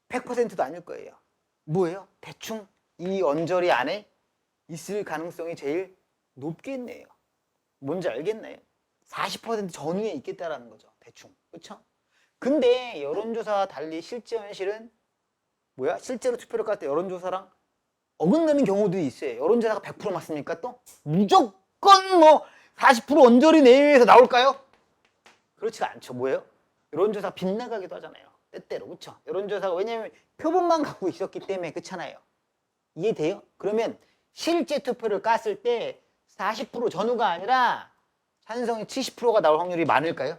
100%도 아닐 거예요. 뭐예요? 대충 이 언저리 안에 있을 가능성이 제일 높겠네요. 뭔지 알겠나요? 40% 전후에 있겠다라는 거죠. 대충. 그렇죠? 근데 여론조사와 달리 실제 현실은 뭐야? 실제로 투표를 할 때 여론조사랑 어긋나는 경우도 있어요. 여론조사가 100% 맞습니까? 또? 무조건 뭐 40% 언저리 내외에서 나올까요? 그렇지가 않죠. 뭐예요? 여론조사 빗나가기도 하잖아요. 때때로. 그렇죠? 여론조사가 왜냐면 표본만 갖고 있었기 때문에 그렇잖아요. 이해돼요? 그러면 실제 투표를 깠을 때 40% 전후가 아니라 찬성이 70%가 나올 확률이 많을까요?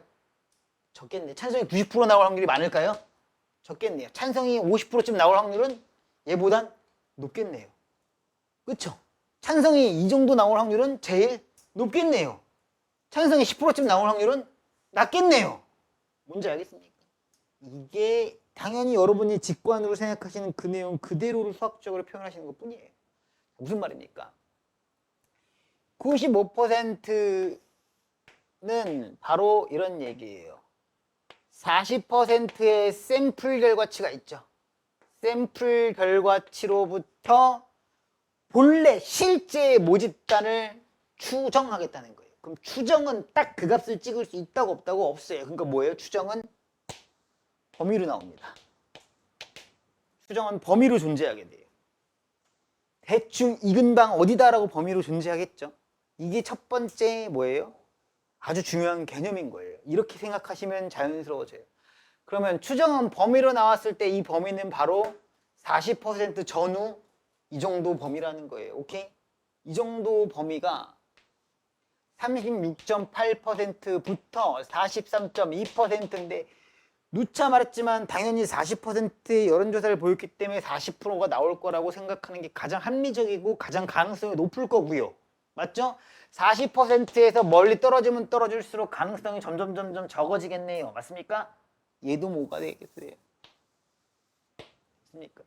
적겠네. 찬성이 90% 나올 확률이 많을까요? 적겠네요. 찬성이 50%쯤 나올 확률은 얘보단 높겠네요. 그쵸? 찬성이 이 정도 나올 확률은 제일 높겠네요. 찬성이 10%쯤 나올 확률은 낮겠네요. 뭔지 알겠습니까? 이게 당연히 여러분이 직관으로 생각하시는 그 내용 그대로를 수학적으로 표현하시는 것 뿐이에요. 무슨 말입니까? 95%는 바로 이런 얘기예요. 40%의 샘플 결과치가 있죠. 샘플 결과치로부터 본래 실제 모집단을 추정하겠다는 거예요. 그럼 추정은 딱 그 값을 찍을 수 있다고 없다고? 없어요. 그러니까 뭐예요? 추정은 범위로 나옵니다. 추정은 범위로 존재하게 돼요. 대충 이 근방 어디다라고 범위로 존재하겠죠. 이게 첫 번째 뭐예요? 아주 중요한 개념인 거예요. 이렇게 생각하시면 자연스러워져요. 그러면 추정은 범위로 나왔을 때 이 범위는 바로 40% 전후 이 정도 범위라는 거예요. 오케이? 이 정도 범위가 36.8%부터 43.2%인데 누차 말했지만 당연히 40%의 여론조사를 보였기 때문에 40%가 나올 거라고 생각하는 게 가장 합리적이고 가장 가능성이 높을 거고요. 맞죠? 40%에서 멀리 떨어지면 떨어질수록 가능성이 점점 적어지겠네요. 맞습니까? 얘도 뭐가 되겠어요? 맞습니까?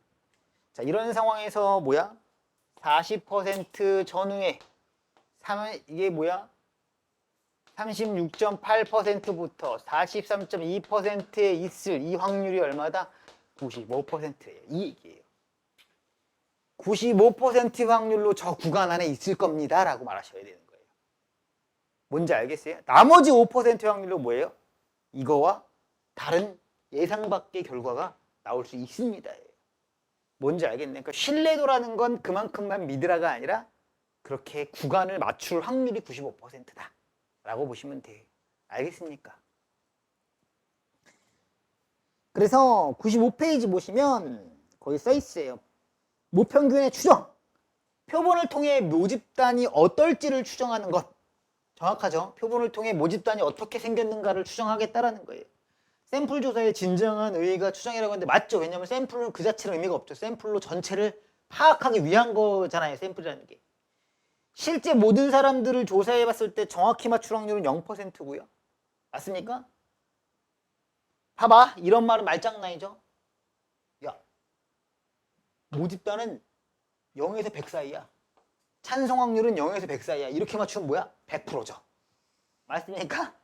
자, 이런 상황에서 뭐야? 40% 전후에 이게 뭐야? 36.8%부터 43.2%에 있을 이 확률이 얼마다? 95%예요. 이 얘기예요. 95% 확률로 저 구간 안에 있을 겁니다 라고 말하셔야 되는 거예요. 뭔지 알겠어요? 나머지 5% 확률로 뭐예요? 이거와 다른 예상 밖의 결과가 나올 수 있습니다. 뭔지 알겠네. 그러니까 신뢰도라는 건 그만큼만 믿으라가 아니라 그렇게 구간을 맞출 확률이 95%다 라고 보시면 돼요. 알겠습니까? 그래서 95페이지 보시면 거기 써 있어요. 모평균의 추정. 표본을 통해 모집단이 어떨지를 추정하는 것. 정확하죠? 표본을 통해 모집단이 어떻게 생겼는가를 추정하겠다라는 거예요. 샘플 조사의 진정한 의의가 추정이라고 하는데 맞죠? 왜냐하면 샘플은 그 자체는 의미가 없죠. 샘플로 전체를 파악하기 위한 거잖아요. 샘플이라는 게. 실제 모든 사람들을 조사해봤을 때 정확히 맞출 확률은 0%고요. 맞습니까? 봐봐. 이런 말은 말장난이죠. 야, 모집단은 0에서 100 사이야. 찬성 확률은 0에서 100 사이야. 이렇게 맞추면 뭐야? 100%죠. 맞습니까?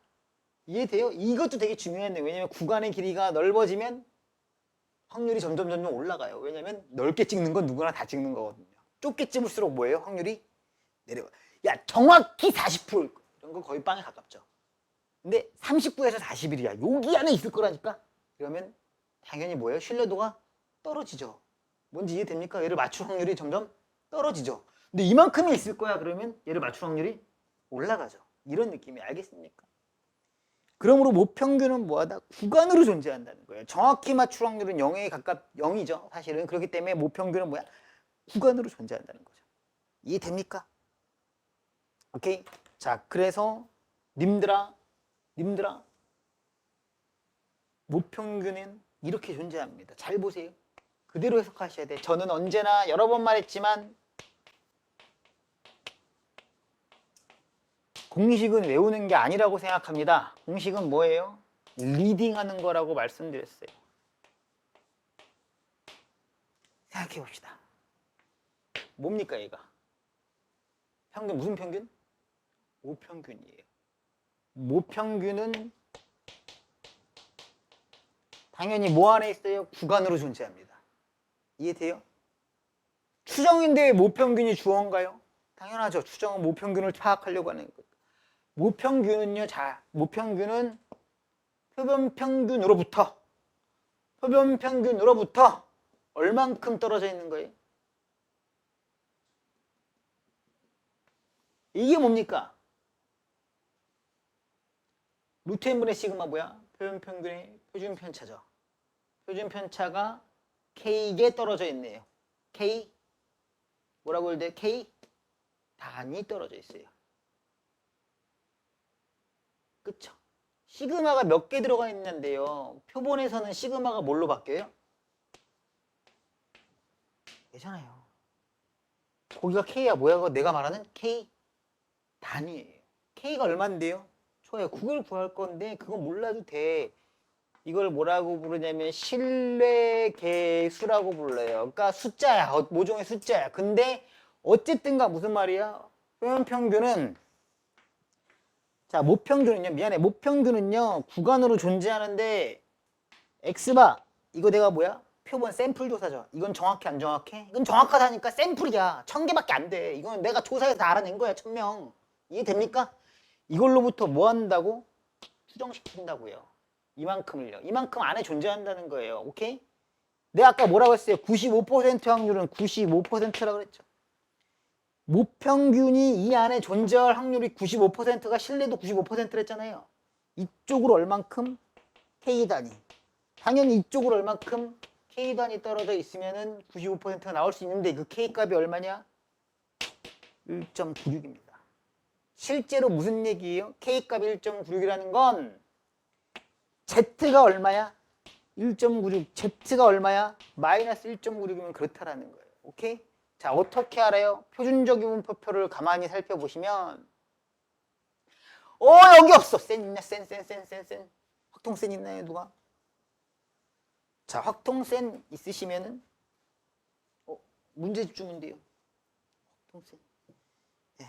이해돼요? 이것도 되게 중요한데 왜냐면 구간의 길이가 넓어지면 확률이 점점 올라가요. 왜냐면 넓게 찍는 건 누구나 다 찍는 거거든요. 좁게 찍을수록 뭐예요? 확률이 내려가. 야, 정확히 40% 이런 거 거의 빵에 가깝죠. 근데 39에서 41이야. 여기 안에 있을 거라니까? 그러면 당연히 뭐예요? 신뢰도가 떨어지죠. 뭔지 이해됩니까? 얘를 맞출 확률이 점점 떨어지죠. 근데 이만큼이 있을 거야. 그러면 얘를 맞출 확률이 올라가죠. 이런 느낌이 알겠습니까? 그러므로 모평균은 뭐하다? 구간으로 존재한다는 거예요. 정확히 맞출 확률은 0에 가깝 0이죠. 사실은. 그렇기 때문에 모평균은 뭐야? 구간으로 존재한다는 거죠. 이해됩니까? 오케이? 자, 그래서 님들아 모평균은 이렇게 존재합니다. 잘 보세요. 그대로 해석하셔야 돼. 저는 언제나 여러 번 말했지만 공식은 외우는 게 아니라고 생각합니다. 공식은 뭐예요? 리딩하는 거라고 말씀드렸어요. 생각해 봅시다. 뭡니까 얘가? 평균 무슨 평균? 모평균이에요. 모평균은 당연히 뭐 안에 있어요? 구간으로 존재합니다. 이해돼요? 추정인데 왜 모평균이 주어인가요? 당연하죠. 추정은 모평균을 파악하려고 하는 거예요. 모평균은요, 자, 모평균은 표본평균으로부터 얼만큼 떨어져 있는 거예요? 이게 뭡니까? 루트 n분의 시그마 뭐야? 표본평균의 표준편차죠. 표준편차가 K에 떨어져 있네요. K 뭐라고 할 때 K 단위 떨어져 있어요. 그쵸? 시그마가 몇 개 들어가 있는데요. 표본에서는 시그마가 뭘로 바뀌어요? 되잖아요. 거기가 K야 뭐야? 그거 내가 말하는 K 단위예요. K가 얼만데요? 좋아요. 그걸 구할 건데 그건 몰라도 돼. 이걸 뭐라고 부르냐면 신뢰계수라고 불러요. 그러니까 숫자야. 모종의 숫자야. 근데 어쨌든가 무슨 말이야? 표본평균은 자, 모평균은요. 미안해. 모평균은요. 구간으로 존재하는데 X바 이거 내가 뭐야? 표본 샘플 조사죠. 이건 정확해 안 정확해? 이건 정확하다니까 샘플이야. 1000개밖에 안 돼. 이건 내가 조사해서 다 알아낸 거야. 1000명. 이해됩니까? 이걸로부터 뭐 한다고? 추정시킨다고요. 이만큼을요. 이만큼 안에 존재한다는 거예요. 오케이? 내가 아까 뭐라고 했어요? 95% 확률은 95%라고 그랬죠. 모평균이 이 안에 존재할 확률이 95%가 신뢰도 95%랬잖아요. 이쪽으로 얼만큼? K단위. 당연히 이쪽으로 얼만큼? K단위 떨어져 있으면은 95%가 나올 수 있는데 그 K값이 얼마냐? 1.96입니다. 실제로 무슨 얘기예요? K값이 1.96이라는 건 Z가 얼마야? 1.96 Z가 얼마야? 마이너스 1.96이면 그렇다라는 거예요. 오케이? 자, 어떻게 알아요? 표준적 유분표표를 가만히 살펴보시면 여기 없어. 센 있냐? 센. 확통센 있나요? 누가? 자, 확통센 있으시면은 문제 집중인데요. 확통센. 네.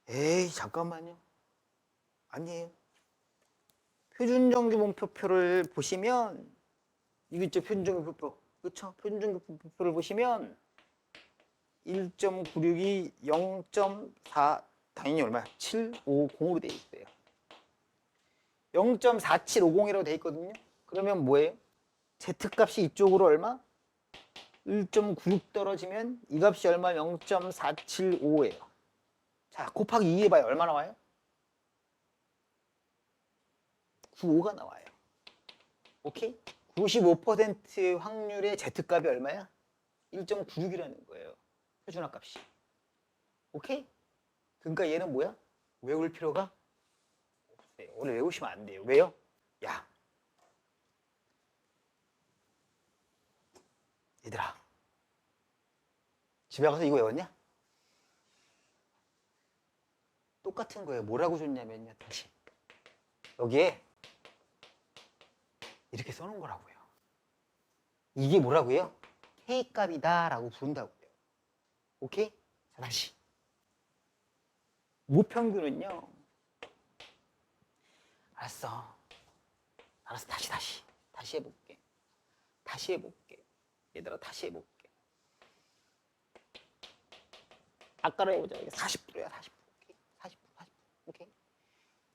에이, 잠깐만요. 아니에요. 표준정규분표표를 보시면 이거 있죠, 표준정규분표표. 그렇죠? 표준정규분표표를 보시면 1.96이 0.4 당연히 얼마야? 750으로 돼 있어요. 0.4750이라고 돼 있거든요. 그러면 뭐예요? Z값이 이쪽으로 얼마? 1.96 떨어지면 이 값이 얼마? 0.475예요. 자, 곱하기 2 해봐요. 얼마 나와요? 95가 나와요. 오케이? 95%의 확률의 Z값이 얼마야? 1.96이라는 거예요. 표준화값이. 오케이? 그러니까 얘는 뭐야? 외울 필요가 없어요. 오늘 외우시면 안 돼요. 왜요? 야, 얘들아, 집에 가서 이거 외웠냐? 똑같은 거예요. 뭐라고 줬냐면요. 다시 여기에 이렇게 써놓은 거라고요. 이게 뭐라고요? K값이다 라고 부른다고요. 오케이? 자, 다시 모평균은요. 알았어. 다시 해볼게. 얘들아, 다시 해볼게. 아까로 해보자. 40%야, 40%. 오케이?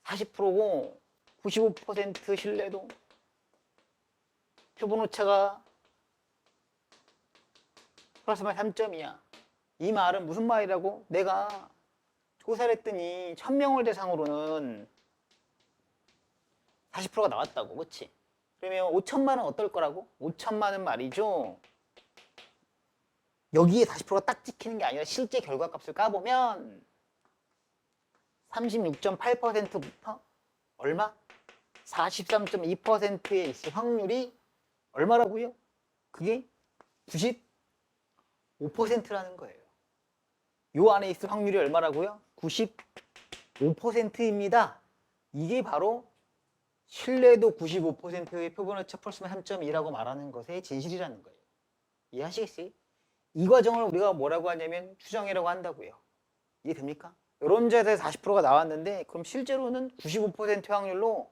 40%고 95% 신뢰도, 표본 오차가 플러스 마이너스 3점이야. 이 말은 무슨 말이라고? 내가 조사를 했더니 1000명을 대상으로는 40%가 나왔다고. 그치? 그러면 5천만 원 어떨 거라고? 5천만 원 말이죠. 여기에 40%가 딱 찍히는 게 아니라 실제 결과값을 까보면 36.8%부터 얼마? 43.2%에 있을 확률이 얼마라고요? 그게 95%라는 거예요. 요 안에 있을 확률이 얼마라고요? 95%입니다. 이게 바로 신뢰도 95%의 표본오차 플러스 3.2라고 말하는 것의 진실이라는 거예요. 이해하시겠어요? 이 과정을 우리가 뭐라고 하냐면 추정이라고 한다고요. 이해됩니까? 이런 자에서 40%가 나왔는데 그럼 실제로는 95% 확률로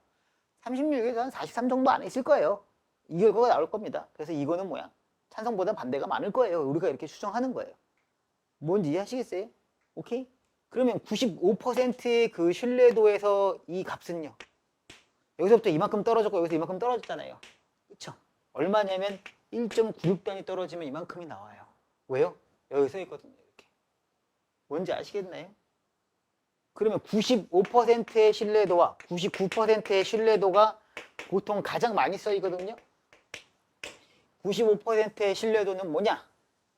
36에서 한 43 정도 안에 있을 거예요. 이 결과가 나올 겁니다. 그래서 이거는 뭐야? 찬성보다 반대가 많을 거예요. 우리가 이렇게 추정하는 거예요. 뭔지 이해하시겠어요? 오케이? 그러면 95%의 그 신뢰도에서 이 값은요. 여기서부터 이만큼 떨어졌고 여기서 이만큼 떨어졌잖아요. 그쵸? 얼마냐면 1.96단위 떨어지면 이만큼이 나와요. 왜요? 여기 써 있거든요. 이렇게. 뭔지 아시겠나요? 그러면 95%의 신뢰도와 99%의 신뢰도가 보통 가장 많이 쓰이거든요. 95%의 신뢰도는 뭐냐?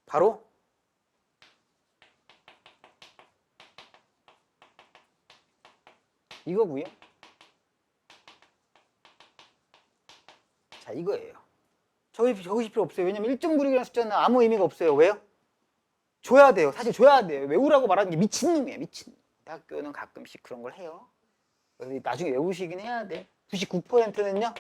바로 이거고요. 자, 이거예요. 적으실 필요 없어요. 왜냐면 1.96이라는 숫자는 아무 의미가 없어요. 왜요? 줘야 돼요. 사실 줘야 돼요. 외우라고 말하는 게 미친놈이에요. 미친놈. 대학교는 가끔씩 그런 걸 해요. 나중에 외우시긴 해야 돼. 99%는요.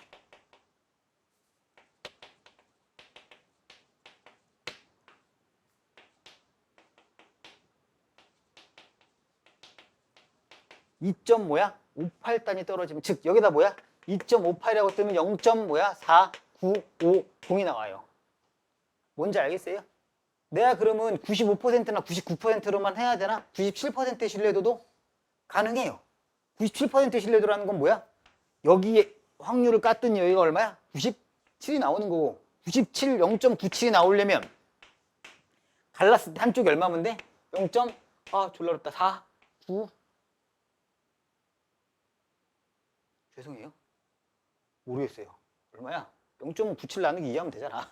뭐야? 58단위 떨어지면 즉 여기다 뭐야? 2.58이라고 뜨면 0. 뭐야? 4950이 나와요. 뭔지 알겠어요? 내가 그러면 95%나 99%로만 해야 되나? 97%의 신뢰도도 가능해요. 97%의 신뢰도라는 건 뭐야? 여기에 확률을 깠더니 여기가 얼마야? 97이 나오는 거고 97, 0.97이 나오려면 갈랐을 때 한쪽이 얼마면 돼? 0. 졸라 어렵다. 4, 9 죄송해요. 모르겠어요. 얼마야? 0.97 나누기 2 하면 되잖아.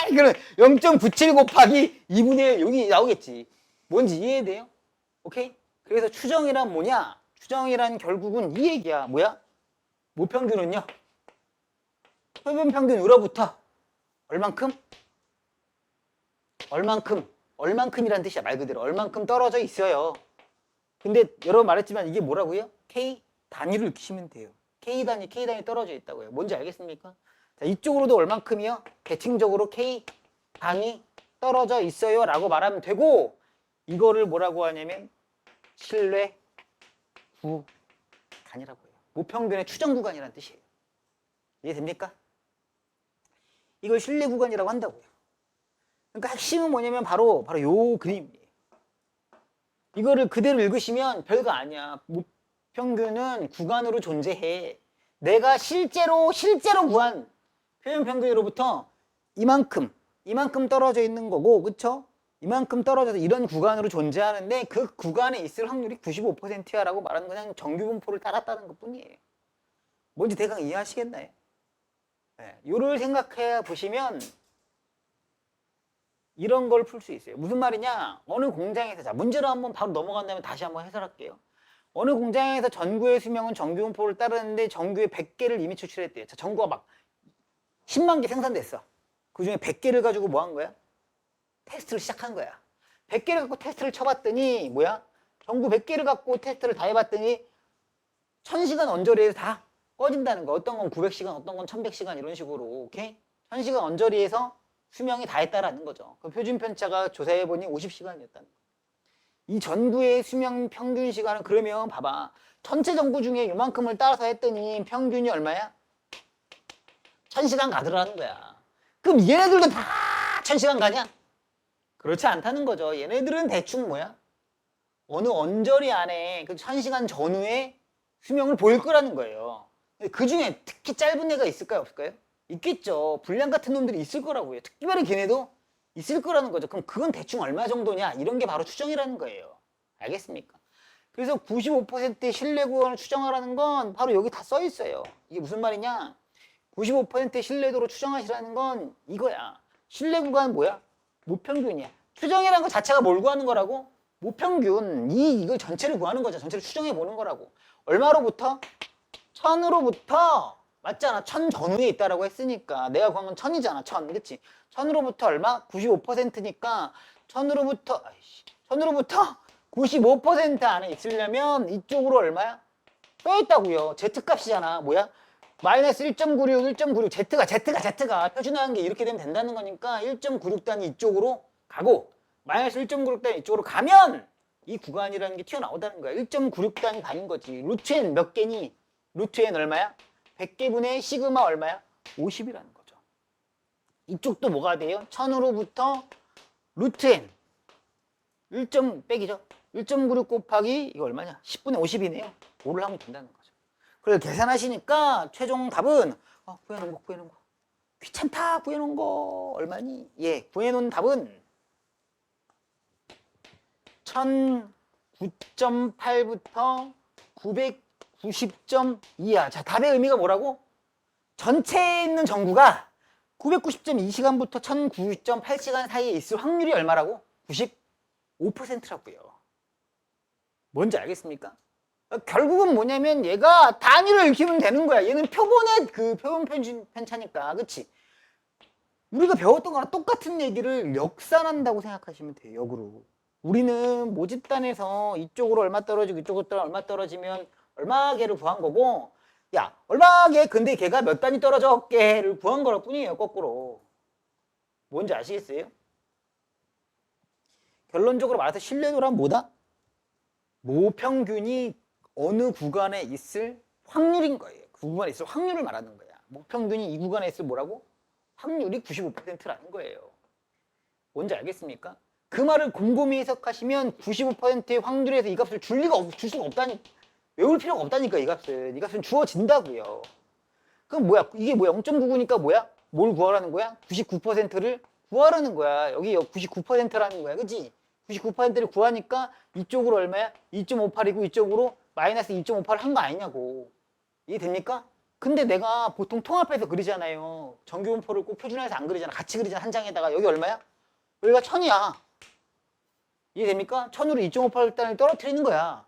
그럼 0.97 곱하기 2분의 1 여기 나오겠지. 뭔지 이해돼요? 오케이? 그래서 추정이란 뭐냐? 추정이란 결국은 이 얘기야. 뭐야? 모평균은요? 표본 평균으로부터 얼만큼? 얼만큼이란 뜻이야. 말 그대로 얼만큼 떨어져 있어요. 근데 여러분 말했지만 이게 뭐라고요? K 단위로 익히시면 돼요. K 단위 떨어져 있다고요. 뭔지 알겠습니까? 자, 이쪽으로도 얼만큼이요? 대칭적으로 K 단위 떨어져 있어요 라고 말하면 되고, 이거를 뭐라고 하냐면 신뢰 구간이라고 해요. 모평균의 추정 구간이라는 뜻이에요. 이해됩니까? 이걸 신뢰 구간이라고 한다고요. 그러니까 핵심은 뭐냐면 바로 요 그림이에요. 이거를 그대로 읽으시면 별거 아니야. 모평균은 구간으로 존재해. 내가 실제로 구한 표현 평균으로부터 이만큼 떨어져 있는 거고, 그쵸? 이만큼 떨어져서 이런 구간으로 존재하는데 그 구간에 있을 확률이 95%야 라고 말하는 그냥 정규분포를 따랐다는 것 뿐이에요. 뭔지 대강 이해하시겠나요? 네, 요를 생각해 보시면 이런 걸 풀 수 있어요. 무슨 말이냐? 어느 공장에서, 자, 문제로 한번 바로 넘어간 다음에 다시 한번 해설할게요. 어느 공장에서 전구의 수명은 정규분포를 따르는데 전구의 100개를 이미 추출했대요. 자, 전구가 막 10만 개 생산됐어. 그 중에 100개를 가지고 뭐 한 거야? 테스트를 시작한 거야. 100개를 갖고 테스트를 쳐봤더니 뭐야? 전구 100개를 갖고 테스트를 다 해봤더니 1000시간 언저리에서 다 꺼진다는 거. 어떤 건 900시간, 어떤 건 1100시간 이런 식으로. 오케이? 1000시간 언저리에서 수명이 다 했다라는 거죠. 그 표준 편차가 조사해보니 50시간이었다는 거. 이 전구의 수명 평균 시간은 그러면 봐봐. 전체 전구 중에 이만큼을 따라서 했더니 평균이 얼마야? 1000시간 가더라는 거야. 그럼 얘네들도 다 1000시간 가냐? 그렇지 않다는 거죠. 얘네들은 대충 뭐야? 어느 언저리 안에 그 1000시간 전후의 수명을 보일 거라는 거예요. 그 중에 특히 짧은 애가 있을까요? 없을까요? 있겠죠. 불량 같은 놈들이 있을 거라고요. 특별히 걔네도 있을 거라는 거죠. 그럼 그건 대충 얼마 정도냐? 이런 게 바로 추정이라는 거예요. 알겠습니까? 그래서 95%의 신뢰 구간을 추정하라는 건 바로 여기 다 써 있어요. 이게 무슨 말이냐? 95%의 신뢰도로 추정하시라는 건 이거야. 신뢰 구간은 뭐야? 모평균이야. 추정이라는 것 자체가 뭘 구하는 거라고? 모평균. 이걸 전체를 구하는 거죠. 전체를 추정해 보는 거라고. 얼마로부터? 1000으로부터. 맞잖아. 1000 전후에 있다라고 했으니까. 내가 구한 건 1000이잖아. 1000. 그치? 1000으로부터 얼마? 95%니까 1000으로부터 95% 안에 있으려면 이쪽으로 얼마야? 써있다고요. Z값이잖아. 뭐야? 마이너스 1.96, 1.96. Z가 표준화한 게 이렇게 되면 된다는 거니까 1.96단위 이쪽으로 가고 마이너스 1.96단위 이쪽으로 가면 이 구간이라는 게 튀어나오다는 거야. 1.96단위 가는 거지. 루트 n 몇 개니? 루트 n 얼마야? 100개분의 시그마 얼마야? 50이라는 거죠. 이쪽도 뭐가 돼요? 1000으로부터 루트 n 1.빼기죠. 1.96 곱하기 이거 얼마냐? 10분의 50이네요. 5를 하면 된다는 거죠. 그래서 계산하시니까 최종 답은 구해놓은 거 귀찮다. 구해놓은 거 얼마니? 예, 구해놓은 답은 1009.8부터 990.2야. 자, 답의 의미가 뭐라고? 전체에 있는 전구가 990.2시간부터 1009.8시간 사이에 있을 확률이 얼마라고? 95%라고요. 뭔지 알겠습니까? 결국은 뭐냐면 얘가 단위를 읽히면 되는 거야. 얘는 표본의 표본 편차니까. 그치? 우리가 배웠던 거랑 똑같은 얘기를 역산한다고 생각하시면 돼요. 역으로. 우리는 모집단에서 이쪽으로 얼마 떨어지고 이쪽으로 얼마 떨어지면 얼마 개를 구한 거고, 야, 얼마 개, 근데 걔가 몇 단위 떨어졌게를 구한 거일 뿐이에요. 거꾸로. 뭔지 아시겠어요? 결론적으로 말해서 신뢰도란 뭐다? 모평균이 어느 구간에 있을 확률인 거예요. 그 구간에 있을 확률을 말하는 거야. 모평균이 이 구간에 있을 뭐라고? 확률이 95%라는 거예요. 뭔지 알겠습니까? 그 말을 곰곰이 해석하시면 95%의 확률에서 이 값을 줄 수가 없다니, 외울 필요가 없다니까. 이 값은 주어진다고요. 그럼 뭐야? 이게 뭐야? 0.99니까 뭐야? 뭘 구하라는 거야? 99%를 구하라는 거야. 여기 99%라는 거야. 그치? 99%를 구하니까 이쪽으로 얼마야? 2.58이고 이쪽으로 마이너스 2.58을 한 거 아니냐고. 이해됩니까? 근데 내가 보통 통합해서 그리잖아요. 정규분포를 꼭 표준화해서 안 그리잖아. 같이 그리잖아. 한 장에다가. 여기 얼마야? 여기가 1000이야. 이해됩니까? 1000으로 2.58단을 떨어뜨리는 거야.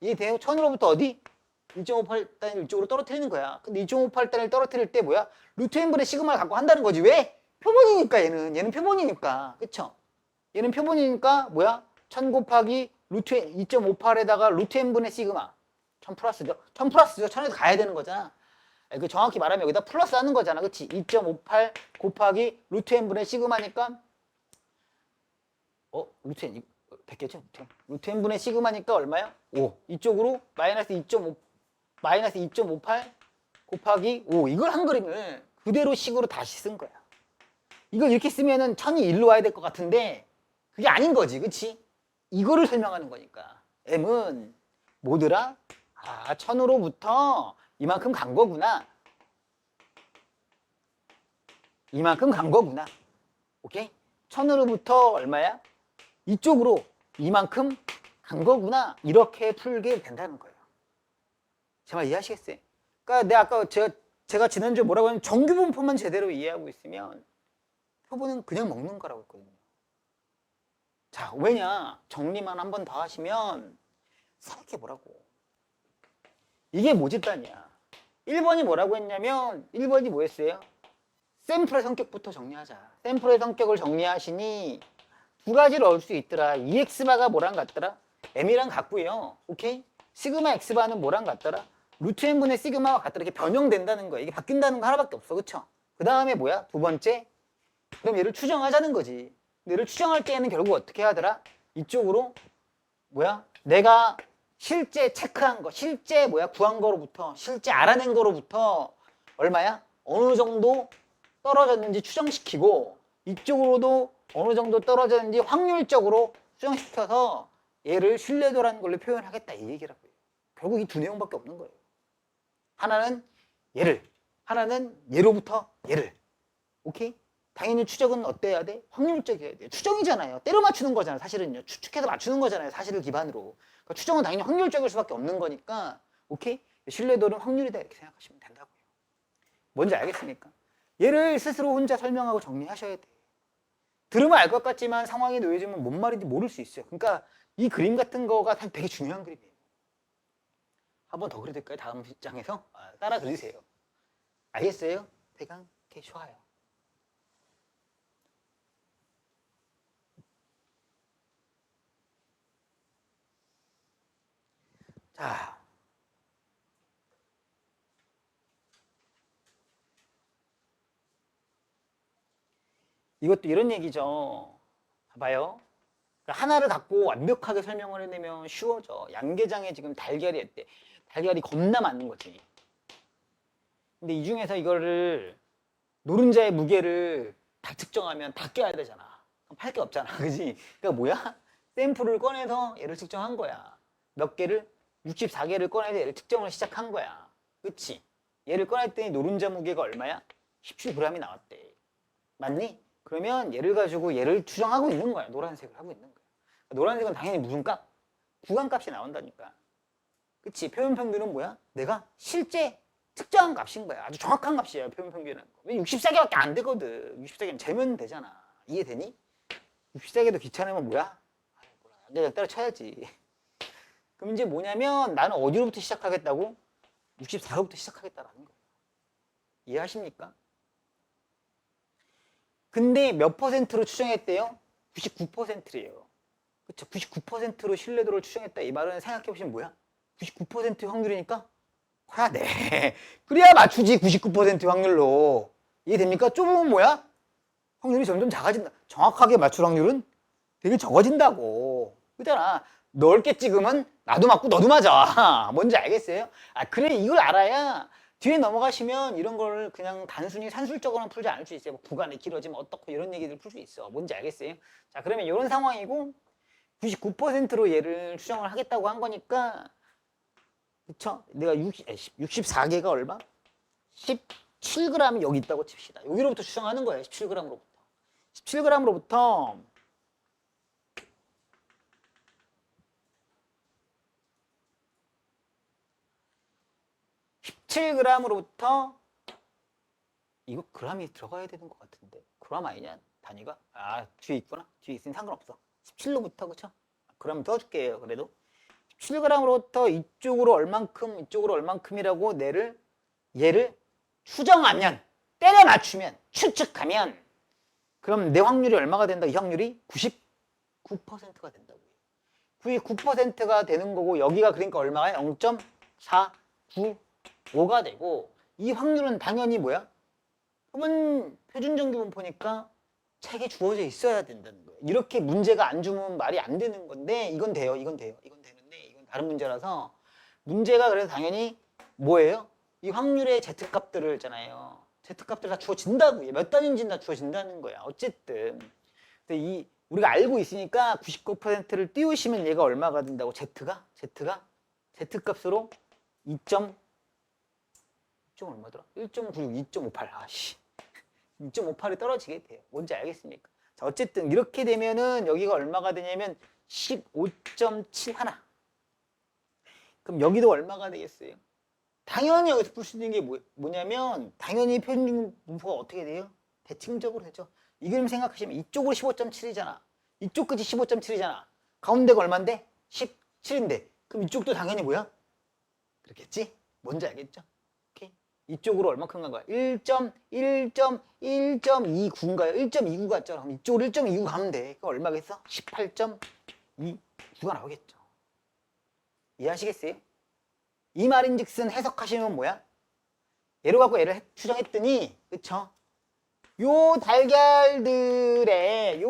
이해돼요? 1000으로부터 어디? 1.58단위를 이쪽으로 떨어뜨리는 거야. 근데 2.58단위를 떨어뜨릴 때 뭐야? 루트 n분의 시그마를 갖고 한다는 거지. 왜? 표본이니까 얘는 표본이니까. 그쵸? 얘는 표본이니까 뭐야? 1000 곱하기 루트 2.58에다가 루트 n분의 시그마. 1000 플러스죠? 1000 플러스죠? 1000에서 가야 되는 거잖아. 그 정확히 말하면 여기다 플러스 하는 거잖아. 그치? 2.58 곱하기 루트 n분의 시그마니까 루트 n 됐겠죠? 루트 n분의 시그마니까 얼마야? 5. 이쪽으로 마이너스 2.58 곱하기 5. 이걸 한 그림을 그대로 식으로 다시 쓴 거야. 이걸 이렇게 쓰면은 1000이 1로 와야 될 것 같은데 그게 아닌 거지. 그치? 이거를 설명하는 거니까. m은 뭐더라? 1000으로부터 이만큼 간 거구나. 이만큼 간 거구나. 오케이? 1000으로부터 얼마야? 이쪽으로 이만큼 간 거구나. 이렇게 풀게 된다는 거예요. 제 말 이해하시겠어요? 그러니까 내가 아까 제가 지난주에 뭐라고 하냐면 정규분포만 제대로 이해하고 있으면 표본은 그냥 먹는 거라고 했거든요. 자, 왜냐? 정리만 한 번 더 하시면 생각해 보라고. 이게 모집단이야. 1번이 뭐라고 했냐면 1번이 뭐였어요? 샘플의 성격부터 정리하자. 샘플의 성격을 정리하시니 두 가지를 얻을 수 있더라. EX바가 뭐랑 같더라? M이랑 같고요. 오케이? 시그마 X바는 뭐랑 같더라? 루트 n분의 시그마와 같더라. 이렇게 변형된다는 거야. 이게 바뀐다는 거 하나밖에 없어. 그쵸? 그 다음에 뭐야? 두 번째? 그럼 얘를 추정하자는 거지. 얘를 추정할 때에는 결국 어떻게 하더라? 이쪽으로 뭐야? 내가 실제 체크한 거, 실제 뭐야? 구한 거로부터, 실제 알아낸 거로부터 얼마야? 어느 정도 떨어졌는지 추정시키고 이쪽으로도 어느 정도 떨어졌는지 확률적으로 수정시켜서 얘를 신뢰도라는 걸로 표현하겠다 이 얘기라고요. 결국 이 두 내용밖에 없는 거예요. 하나는 얘를, 하나는 얘로부터 얘를. 오케이? 당연히 추정은 어때야 돼? 확률적이어야 돼. 추정이잖아요. 때려 맞추는 거잖아요. 사실은요. 추측해서 맞추는 거잖아요. 사실을 기반으로. 그러니까 추정은 당연히 확률적일 수밖에 없는 거니까 오케이? 신뢰도는 확률이다 이렇게 생각하시면 된다고요. 뭔지 알겠습니까? 얘를 스스로 혼자 설명하고 정리하셔야 돼. 들으면 알 것 같지만 상황에 놓여지면 뭔 말인지 모를 수 있어요. 그러니까 이 그림 같은 거가 되게 중요한 그림이에요. 한 번 더 그려야 될까요? 다음 장에서? 따라 그리세요. 알겠어요? 대강? 오케이, 좋아요. 자. 이것도 이런 얘기죠. 봐봐요. 하나를 갖고 완벽하게 설명을 해내면 쉬워져. 양계장에 지금 달걀이 있대. 달걀이 겁나 많은 거지. 근데 이 중에서 이거를 노른자의 무게를 다 측정하면 다 껴야 되잖아. 그럼 팔 게 없잖아. 그지? 그러니까 뭐야? 샘플을 꺼내서 얘를 측정한 거야. 몇 개를? 64개를 꺼내서 얘를 측정을 시작한 거야. 그치? 얘를 꺼냈더니 노른자 무게가 얼마야? 17g이 나왔대. 맞니? 그러면 얘를 가지고 얘를 추정하고 있는 거야. 노란색을 하고 있는 거야. 노란색은 당연히 무슨 값? 구간값이 나온다니까. 그치? 표현평균은 뭐야? 내가 실제 특정한 값인 거야. 아주 정확한 값이에요. 표현평균은. 왜 64개밖에 안 되거든. 64개는 재면 되잖아. 이해되니? 64개도 귀찮으면 뭐야? 양계장 때려쳐야지. 그럼 이제 뭐냐면 나는 어디로부터 시작하겠다고? 64로부터 시작하겠다라는 거예요. 이해하십니까? 근데 몇 퍼센트로 추정했대요? 99%래요. 그쵸? 99%로 신뢰도를 추정했다. 이 말은 생각해보시면 뭐야? 99% 확률이니까? 아, 네. 그래야 맞추지, 99% 확률로. 이해됩니까? 좁으면 뭐야? 확률이 점점 작아진다. 정확하게 맞출 확률은 되게 적어진다고. 그잖아. 넓게 찍으면 나도 맞고 너도 맞아. 뭔지 알겠어요? 그래, 이걸 알아야 뒤에 넘어가시면 이런 걸 그냥 단순히 산술적으로는 풀지 않을 수 있어요. 뭐 구간이 길어지면 어떻고 이런 얘기들 풀 수 있어. 뭔지 알겠어요? 자, 그러면 이런 상황이고 99%로 얘를 추정을 하겠다고 한 거니까 그쵸? 내가 64개가 얼마? 17g이 여기 있다고 칩시다. 여기로부터 추정하는 거예요. 17g으로부터. 17g으로부터 17g으로부터 이거 g이 들어가야 되는 것 같은데 g 아니냐? 단위가? 뒤에 있구나. 뒤에 있으니 상관없어. 17로부터 그쵸? g 넣어줄게요. 그래도 17g으로부터 이쪽으로 얼만큼, 이쪽으로 얼만큼이라고 얘를 추정하면, 때려 맞추면, 추측하면, 그럼 내 확률이 얼마가 된다? 이 확률이 99%가 된다고요. 99%가 되는 거고, 여기가 그러니까 얼마야? 0.495가 되고, 이 확률은 당연히 뭐야? 표준정규분포니까 책에 주어져 있어야 된다는 거예요. 이렇게 문제가 안 주면 말이 안 되는 건데, 이건 돼요, 이건 돼요, 이건 되는데, 이건 다른 문제라서, 문제가 그래서 당연히 뭐예요? 이 확률의 Z값들을 있잖아요. Z값들 다 주어진다고요. 몇 단위인지 다 주어진다는 거야. 어쨌든. 근데 우리가 알고 있으니까 99%를 띄우시면 얘가 얼마가 된다고? Z가 Z값으로 2점 얼마더라? 1.96, 2.58. 아씨. 2.58이 떨어지게 돼요. 뭔지 알겠습니까? 자, 어쨌든 이렇게 되면은 여기가 얼마가 되냐면 15.71. 그럼 여기도 얼마가 되겠어요? 당연히 여기서 풀 수 있는 게 뭐냐면 당연히 표준분포가 어떻게 돼요? 대칭적으로 되죠. 이 그림 생각하시면 이쪽으로 15.7이잖아. 이쪽 끝이 15.7이잖아. 가운데가 얼만데? 17인데. 그럼 이쪽도 당연히 뭐야? 그렇겠지? 뭔지 알겠죠? 오케이. 이쪽으로 얼마큼 간 거야? 1.29인가요? 1.29 같죠? 그럼 이쪽으로 1.29 가면 돼. 그럼 얼마겠어? 18.29가 나오겠죠. 이해하시겠어요? 이 말인즉슨 해석하시면 뭐야? 얘로 갖고 얘를 추정했더니, 그쵸? 요 달걀들의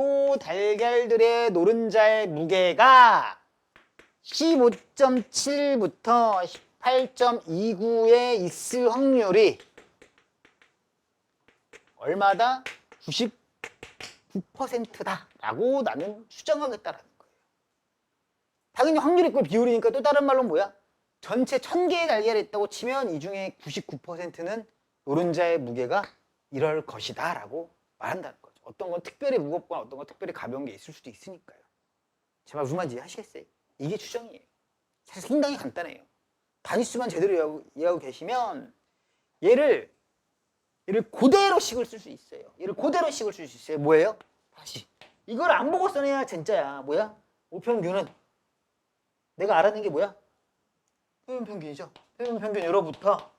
노른자의 무게가 15.7부터 18.29에 있을 확률이 얼마다? 99%다라고 나는 추정하겠다라는 거예요. 당연히 확률 있고 비율이니까 또 다른 말로 뭐야? 전체 1000개의 달걀이 있다고 치면 이 중에 99%는 노른자의 무게가 이럴 것이다 라고 말한다는 거죠. 어떤 건 특별히 무겁거나 어떤 건 특별히 가벼운 게 있을 수도 있으니까요. 제 말 무슨 말인지 이해하시겠어요? 이게 추정이에요. 사실 상당히 간단해요. 단위수만 제대로 이해하고 계시면 얘를 그대로 식을 쓸 수 있어요. 얘를 그대로 식을 쓸 수 있어요. 뭐예요? 다시 이걸 안 보고 써내야 진짜야. 뭐야? 우평균은 내가 알아낸 게 뭐야? 표준평균이죠. 표준평균으로부터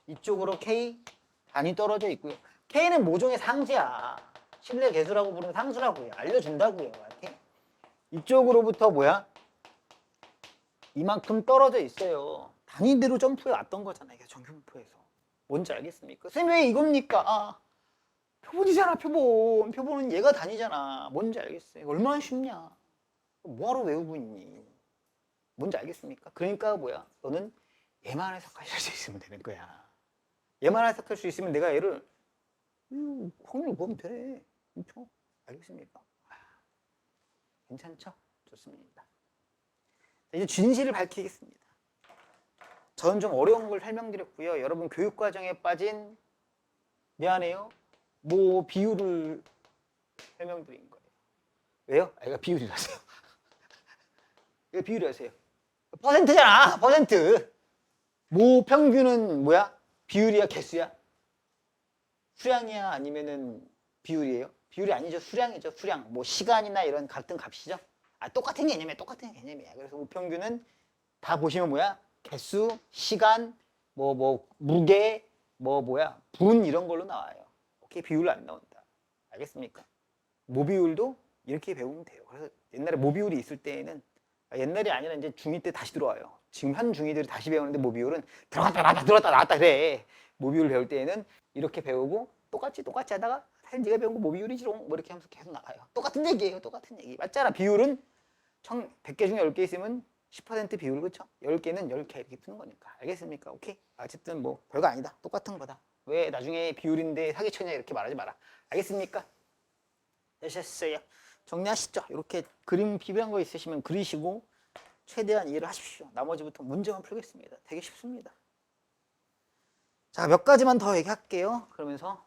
이쪽으로 K 단위 떨어져 있고요. K는 모종의 상수야. 실내 계수라고 부르는 상수라고요. 알려준다고요. 이렇게. 이쪽으로부터 뭐야? 이만큼 떨어져 있어요. 단위대로 점프해 왔던 거잖아요. 정규분포에서. 뭔지 알겠습니까? 선생님 왜 이겁니까? 아, 표본이잖아. 표본은 얘가 단위잖아. 뭔지 알겠어요? 얼마나 쉽냐? 뭐하러 외우고 있니? 뭔지 알겠습니까? 그러니까 뭐야? 너는 얘만 해석하실 수 있으면 되는 거야. 얘만 해석할 수 있으면 내가 얘를 확률 보면 돼. 그렇죠? 알겠습니까? 괜찮죠? 좋습니다. 이제 진실을 밝히겠습니다. 저는 좀 어려운 걸 설명드렸고요. 여러분 교육과정에 빠진 미안해요. 뭐 비율을 설명드린 거예요. 왜요? 얘가 비율이라서요. 얘가 비율이라서요. 퍼센트잖아. 퍼센트. 모 평균은 뭐야? 비율이야? 개수야? 수량이야? 아니면은 비율이에요? 비율이 아니죠. 수량이죠. 수량. 뭐 시간이나 이런 같은 값이죠. 아, 똑같은 개념이야. 똑같은 개념이야. 그래서 우평균은 다 보시면 뭐야? 개수, 시간, 무게, 분 이런 걸로 나와요. 오케이? 비율로 안 나온다. 알겠습니까? 모비율도 이렇게 배우면 돼요. 그래서 옛날에 모비율이 있을 때에는 옛날이 아니라 이제 중2 때 다시 들어와요. 지금 현 중2들이 다시 배우는데 모비율은 들어갔다 나왔다 그래. 모비율 배울 때에는 이렇게 배우고 똑같이 하다가 사실 네가 배운 거 모비율이지롱 뭐 이렇게 하면서 계속 나가요. 똑같은 얘기예요. 똑같은 얘기. 맞잖아. 비율은 100개 중에 10개 있으면 10% 비율 그렇죠? 10개는 10개 이렇게 푸는 거니까. 알겠습니까? 오케이? 어쨌든 뭐 별거 아니다. 똑같은 거다. 왜 나중에 비율인데 사기쳐냐 이렇게 말하지 마라. 알겠습니까? 되셨어요? 정리하시죠. 이렇게 그림 비벼한 거 있으시면 그리시고 최대한 이해를 하십시오. 나머지부터 문제만 풀겠습니다. 되게 쉽습니다. 자, 몇 가지만 더 얘기할게요. 그러면서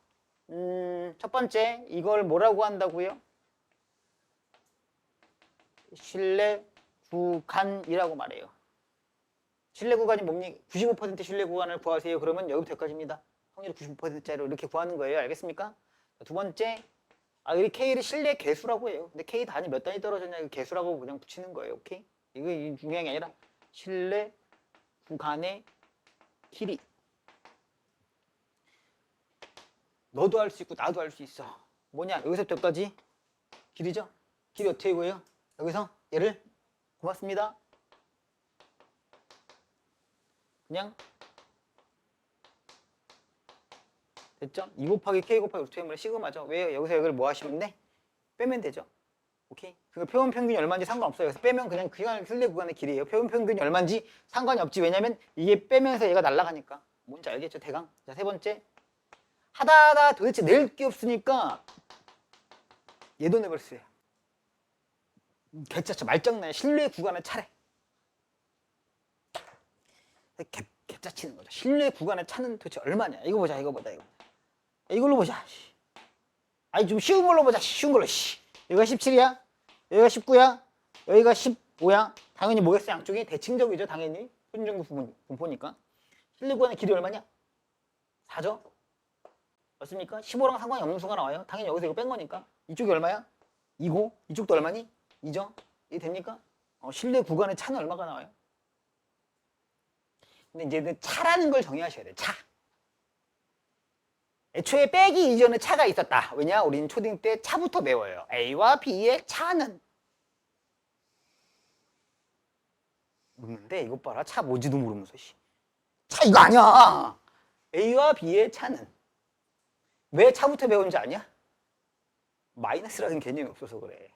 첫 번째 이걸 뭐라고 한다고요? 신뢰 구간이라고 말해요. 신뢰 구간이 뭡니까? 95% 신뢰 구간을 구하세요. 그러면 여기부터 여기까지입니다. 확률 95%짜리로 이렇게 구하는 거예요. 알겠습니까? 두 번째, 이 K를 신뢰 개수라고 해요. 근데 K 단위 몇 단위 떨어졌냐 그 개수라고 그냥 붙이는 거예요. 오케이? 이거 중요한 게 아니라 실내 구간의 길이. 너도 할 수 있고 나도 할 수 있어. 뭐냐? 여기서부터 여기까지 길이죠? 길이 어떻게 구해요? 여기서 얘를 고맙습니다. 그냥 됐죠? 2 곱하기 K 곱하기 루트 M을 시그마죠. 왜 여기서 여기를 뭐 하시면 돼? 빼면 되죠. 오케이? 그 표본 평균이 얼마인지 상관없어요. 그래서 빼면 그냥 그냥 실내 구간의 길이에요. 표본 평균이 얼마인지 상관이 없지. 왜냐면 이게 빼면서 얘가 날아가니까. 뭔지 알겠죠? 대강. 자, 세 번째. 하다 도대체 낼 게 없으니까 얘도 내버렸어요. 개짜쳐 말장난해. 실내 구간의 차례. 개짜치는 거죠. 실내 구간의 차는 도대체 얼마냐? 이거 보자. 이걸로 보자. 아니 좀 쉬운 걸로 보자. 쉬운 걸로. 여기가 17이야. 여기가 19야. 여기가 15야. 당연히 뭐겠어? 양쪽이 대칭적이죠. 당연히. 표준정보 분포니까. 실내 구간의 길이 얼마냐? 4죠. 맞습니까? 15랑 상관이 없는 수가 나와요. 당연히 여기서 이거 뺀 거니까. 이쪽이 얼마야? 2고 이쪽도 얼마니? 2죠. 이게 됩니까? 실내 구간의 차는 얼마가 나와요? 근데 이제 차라는 걸 정의하셔야 돼. 차. 애초에 빼기 이전에 차가 있었다. 왜냐? 우리는 초딩 때 차부터 배워요. A와 B의 차는. 묻는데 이것 봐라. 차 뭐지도 모르면서. 차 이거 아니야. A와 B의 차는. 왜 차부터 배운지 아냐? 마이너스라는 개념이 없어서 그래.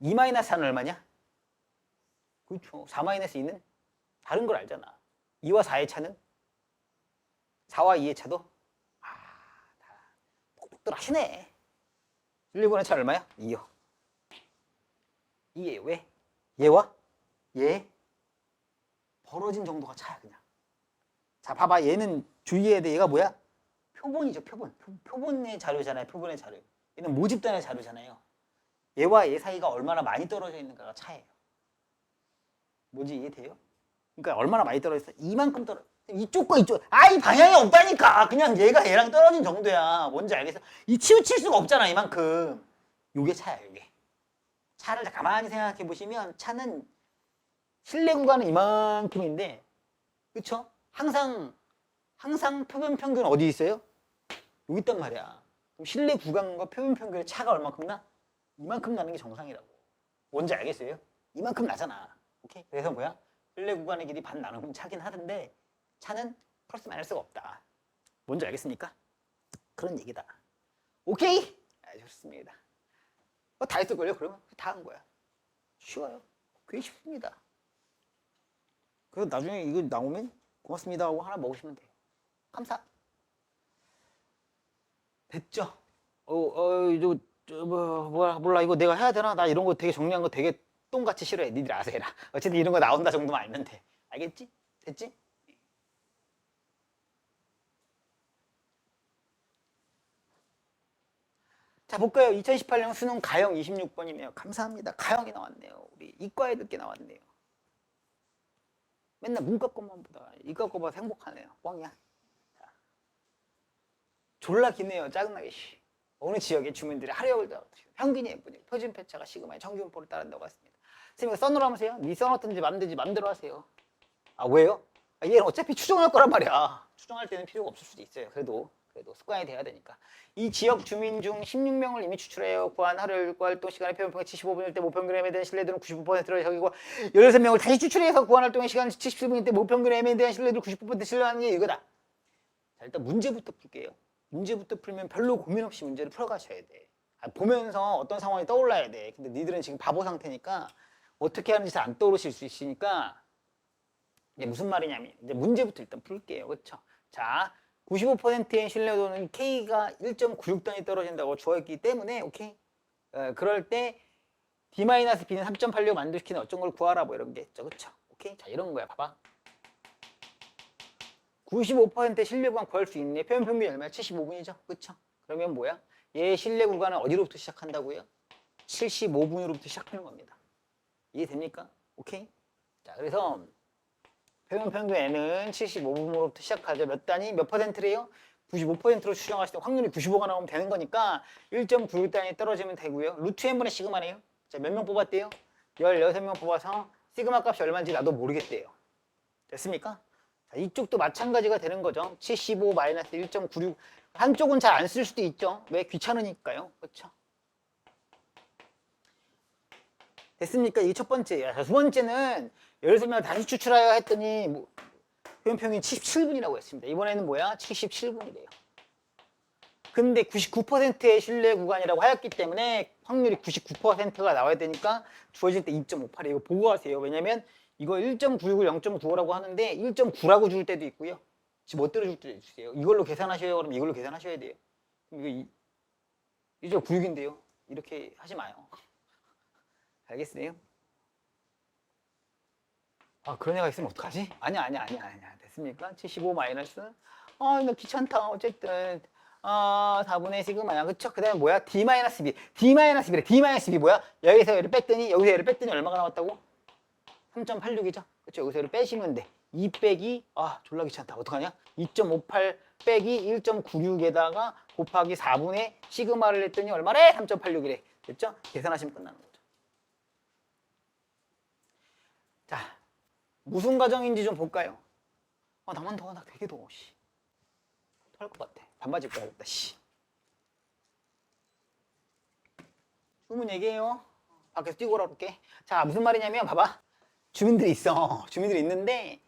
2-4는 얼마냐? 그렇죠. 4-2는 다른 걸 알잖아. 2와 4의 차는? 4와 2의 차도? 똑똑들 하시네. 119의 차 얼마야? 2요. 2예요. 왜? 얘와 얘 벌어진 정도가 차야 그냥. 자 봐봐. 얘는 주의해야 돼. 얘가 뭐야? 표본이죠. 표본의 자료잖아요. 표본의 자료. 얘는 모집단의 자료잖아요. 얘와 얘 사이가 얼마나 많이 떨어져 있는가가 차예요. 뭔지 이해돼요? 그러니까 얼마나 많이 떨어져 있어? 이만큼 떨어져. 이쪽과 이쪽. 이 방향이 없다니까. 그냥 얘가 얘랑 떨어진 정도야. 뭔지 알겠어? 이 치우칠 수가 없잖아. 이만큼. 요게 차야. 요게. 차를 가만히 생각해 보시면 차는 실내 구간은 이만큼인데 그쵸? 항상 표본 평균 어디 있어요? 여기 있단 말이야. 그럼 실내 구간과 표본 평균의 차가 얼마큼 나? 이만큼 나는 게 정상이라고. 뭔지 알겠어요? 이만큼 나잖아. 오케이? 그래서 뭐야? 실내 구간의 길이 반 나누면 차긴 하던데 차는 플러스 마이너스가 없다. 뭔지 알겠습니까? 그런 얘기다. 오케이? 좋습니다. 다 했을걸요? 그러면 다 한 거야. 쉬워요. 그게 쉽습니다. 그래서 나중에 이거 나오면 고맙습니다 하고 하나 먹으시면 돼요. 감사. 됐죠? 몰라. 이거 내가 해야 되나? 나 이런 거 되게 정리한 거 되게 똥같이 싫어해. 니들 아세요? 어쨌든 이런 거 나온다 정도만 알면 돼. 알겠지? 됐지? 자, 볼까요? 2018년 수능 가형 26번이네요. 감사합니다. 가형이 나왔네요. 우리 이과 애들께 나왔네요. 맨날 문과 것만 보다가 이과 거 봐서 행복하네요. 뻥이야. 자. 졸라 기네요. 짜증나게. 어느 지역의 주민들이 하려고 평균이 예쁘죠. 표준 편차가 시그마의 정규분포를 따른다고 했습니다. 선생님 써놓으라면서요? 니 써놨든지 맘대로 하세요. 왜요? 얘는 어차피 추정할 거란 말이야. 추정할 때는 필요가 없을 수도 있어요. 그래도 습관이 돼야 되니까. 이 지역 주민 중 16명을 이미 추출해요. 구한 하루 일과 활동 시간의 표본평균 75분일 때 모평균 M에 대한 신뢰도는 95%를 적이고 13명을 다시 추출해서 구한 활동의 시간 77분일 때 모평균 M에 대한 신뢰도를 99% 신뢰하는 게 이거다. 자, 일단 문제부터 풀게요. 문제부터 풀면 별로 고민 없이 문제를 풀어가셔야 돼. 보면서 어떤 상황이 떠올라야 돼. 근데 니들은 지금 바보 상태니까 어떻게 하는지 잘 안 떠오르실 수 있으니까 이게 무슨 말이냐면 이제 문제부터 일단 풀게요. 그렇죠? 자, 95%의 신뢰도는 K가 1.96단위 떨어진다고 주어있기 때문에 오케이? 그럴 때 D-B는 3.86 만족시키는 어쩐 걸 구하라 뭐 이런 게 있죠. 그렇죠? 오케이? 자, 이런 거야. 봐봐. 95%의 신뢰 구간 구할 수 있네. 표본 평균이 얼마야? 75분이죠. 그렇죠? 그러면 뭐야? 얘 신뢰 구간은 어디로부터 시작한다고요? 75분으로부터 시작하는 겁니다. 이해됩니까? 오케이? 자, 그래서 표본 평균 N은 75분으로부터 시작하죠. 몇 단위? 몇 퍼센트래요? 95%로 추정하실 때 확률이 95가 나오면 되는 거니까 1.96단위 떨어지면 되고요. 루트 n분의 시그마네요. 자, 몇 명 뽑았대요? 16명 뽑아서 시그마 값이 얼마인지 나도 모르겠대요. 됐습니까? 자, 이쪽도 마찬가지가 되는 거죠. 75 마이너스 1.96. 한쪽은 잘 안 쓸 수도 있죠. 왜? 귀찮으니까요. 그렇죠? 됐습니까? 이게 첫 번째예요. 자, 두 번째는 예를 들면 다시 추출하여 했더니 뭐, 표현평균 77분이라고 했습니다. 이번에는 뭐야? 77분이래요. 근데 99%의 신뢰 구간이라고 하였기 때문에 확률이 99%가 나와야 되니까 주어질 때 2.58. 이거 보고 하세요. 왜냐면 이거 1.96을 0.95라고 하는데 1.9라고 줄 때도 있고요. 지금 멋대로 줄 때도 있어요. 이걸로 계산하셔요. 그러면 이걸로 계산하셔야 돼요. 이거 1.96인데요. 이렇게 하지 마요. 알겠어요? 아, 그런 애가 있으면 어떡하지? 아니야. 됐습니까? 75 마이너스. 아, 나 귀찮다. 어쨌든. 4분의 시그마야. 그쵸? 그 다음에 뭐야? D-B. D-B래. D-B 뭐야? 여기서 얘를 뺐더니, 여기서 얘를 뺐더니 얼마가 나왔다고? 3.86이죠? 그쵸? 여기서 얘를 빼시면 돼. 2 빼기, 졸라 귀찮다. 어떡하냐? 2.58 빼기 1.96에다가 곱하기 4분의 시그마를 했더니 얼마래? 3.86이래. 됐죠? 계산하시면 끝나는 거죠. 자, 무슨 과정인지 좀 볼까요? 나만 더워. 나 되게 더워. 씨. 토할 것 같아. 반바지 입고 야겠다. 씨. 주문 얘기해요. 밖에서 뛰고 오라볼게. 자, 무슨 말이냐면 봐봐. 주민들이 있어. 주민들이 있는데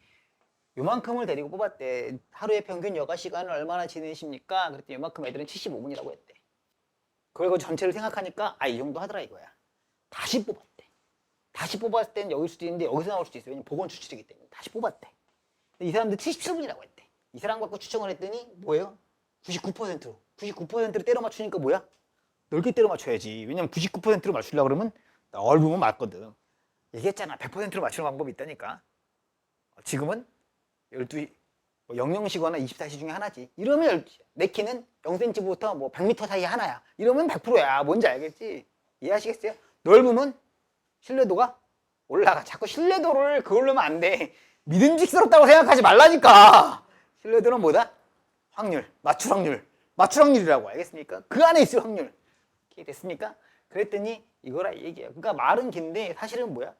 요만큼을 데리고 뽑았대. 하루에 평균 여가 시간을 얼마나 지내십니까? 그랬더니 요만큼 애들은 75분이라고 했대. 그리고 전체를 생각하니까 이 정도 하더라 이거야. 다시 뽑았대. 다시 뽑았을 때는 여길 수도 있는데 여기서 나올 수도 있어요. 왜냐면 보건 추출이기 때문에. 다시 뽑았대. 근데 이 사람들 77분이라고 했대. 이 사람 갖고 추정을 했더니 뭐예요? 99%로. 99%를 때려 맞추니까 뭐야? 넓게 때려 맞춰야지. 왜냐면 99%로 맞추려고 그러면 넓으면 맞거든. 얘기했잖아. 100%로 맞추는 방법이 있다니까. 지금은 12, 00시거나 24시 중에 하나지. 이러면 12시야. 내 키는 0cm부터 뭐 100m 사이 하나야. 이러면 100%야. 뭔지 알겠지? 이해하시겠어요? 넓으면 신뢰도가 올라가. 자꾸 신뢰도를 그걸로 하면 안 돼. 믿음직스럽다고 생각하지 말라니까. 신뢰도는 뭐다? 확률, 맞출 확률. 맞출 확률이라고. 알겠습니까? 그 안에 있을 확률. 이렇게 됐습니까? 그랬더니 이거라 얘기예요. 그러니까 말은 긴데 사실은 뭐야?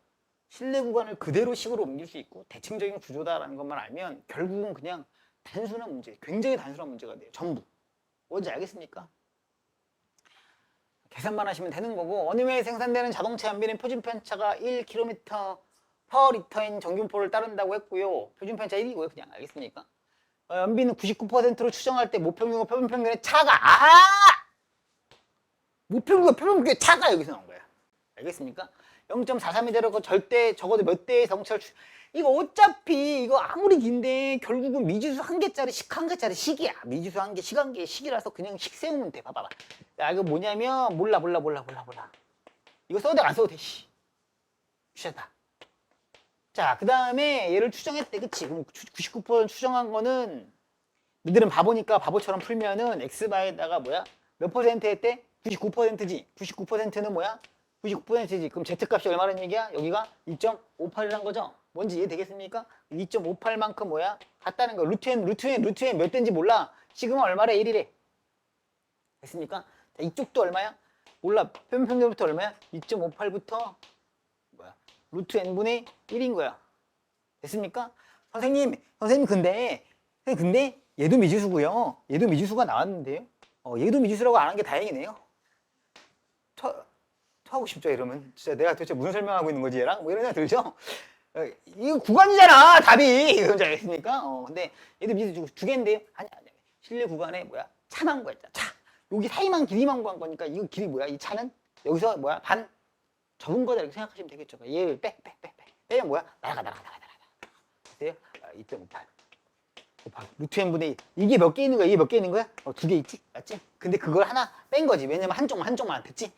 신뢰 구간을 그대로 식으로 옮길 수 있고 대칭적인 구조다라는 것만 알면 결국은 그냥 단순한 문제, 굉장히 단순한 문제가 돼요. 전부. 뭔지 알겠습니까? 계산만 하시면 되는 거고 어느 면에 생산되는 자동차 연비는 표준 편차가 1km per 리터인 정균포를 따른다고 했고요. 표준 편차 1이고요. 그냥 알겠습니까? 연비는 99%로 추정할 때 모평균과 표준평균의 차가 모평균과 표준평균의 차가 여기서 나온 거야. 알겠습니까? 0.43이 되고 절대 적어도 몇 대의 자동차를 이거 어차피 이거 아무리 긴데 결국은 미지수 한 개짜리 한 개짜리 식이야. 미지수 한 개, 식 한 개, 식이라서 그냥 식 세우면 돼. 봐봐봐. 야 이거 뭐냐면 몰라. 이거 써도 돼 안 써도 돼. 씨. 귀찮다. 자, 그 다음에 얘를 추정했대. 그치? 그럼 99% 추정한 거는 너희들은 바보니까 바보처럼 풀면은 x바에다가 뭐야? 몇 퍼센트 했대? 99%지. 99%는 뭐야? 99%지. 그럼 z값이 얼마라는 얘기야? 여기가 2.58이란 거죠? 뭔지 이해되겠습니까? 2.58만큼 뭐야? 같다는 거. 루트n 몇 대인지 몰라. 시그마 얼마래? 1이래. 됐습니까? 자, 이쪽도 얼마야? 몰라. 표준평균부터 얼마야? 2.58부터 뭐야? 루트 n분의 1인 거야. 됐습니까? 선생님 근데 얘도 미지수고요. 얘도 미지수가 나왔는데요. 얘도 미지수라고 안 한 게 다행이네요. 토하고 싶죠 이러면. 진짜 내가 도대체 무슨 설명하고 있는 거지 얘랑? 뭐 이런 생각 들죠? 이거 구간이잖아 답이. 그런지 알겠습니까? 근데 얘도 미지수 두 개인데요. 아니. 실내 구간에 뭐야? 차만 구했잖아. 차. 여기 사이만 길이만 구한 거니까 이거 길이 뭐야? 이 차는 여기서 뭐야? 반 적은 거다 이렇게 생각하시면 되겠죠. 얘를 빼면 뭐야? 날아가. 됐어요? 2.58 곱하기 루트 n분의 1. 이게 몇 개 있는 거야? 이게 몇 개 있는 거야? 두 개 있지? 맞지? 근데 그걸 하나 뺀 거지. 왜냐면 한쪽만 됐지?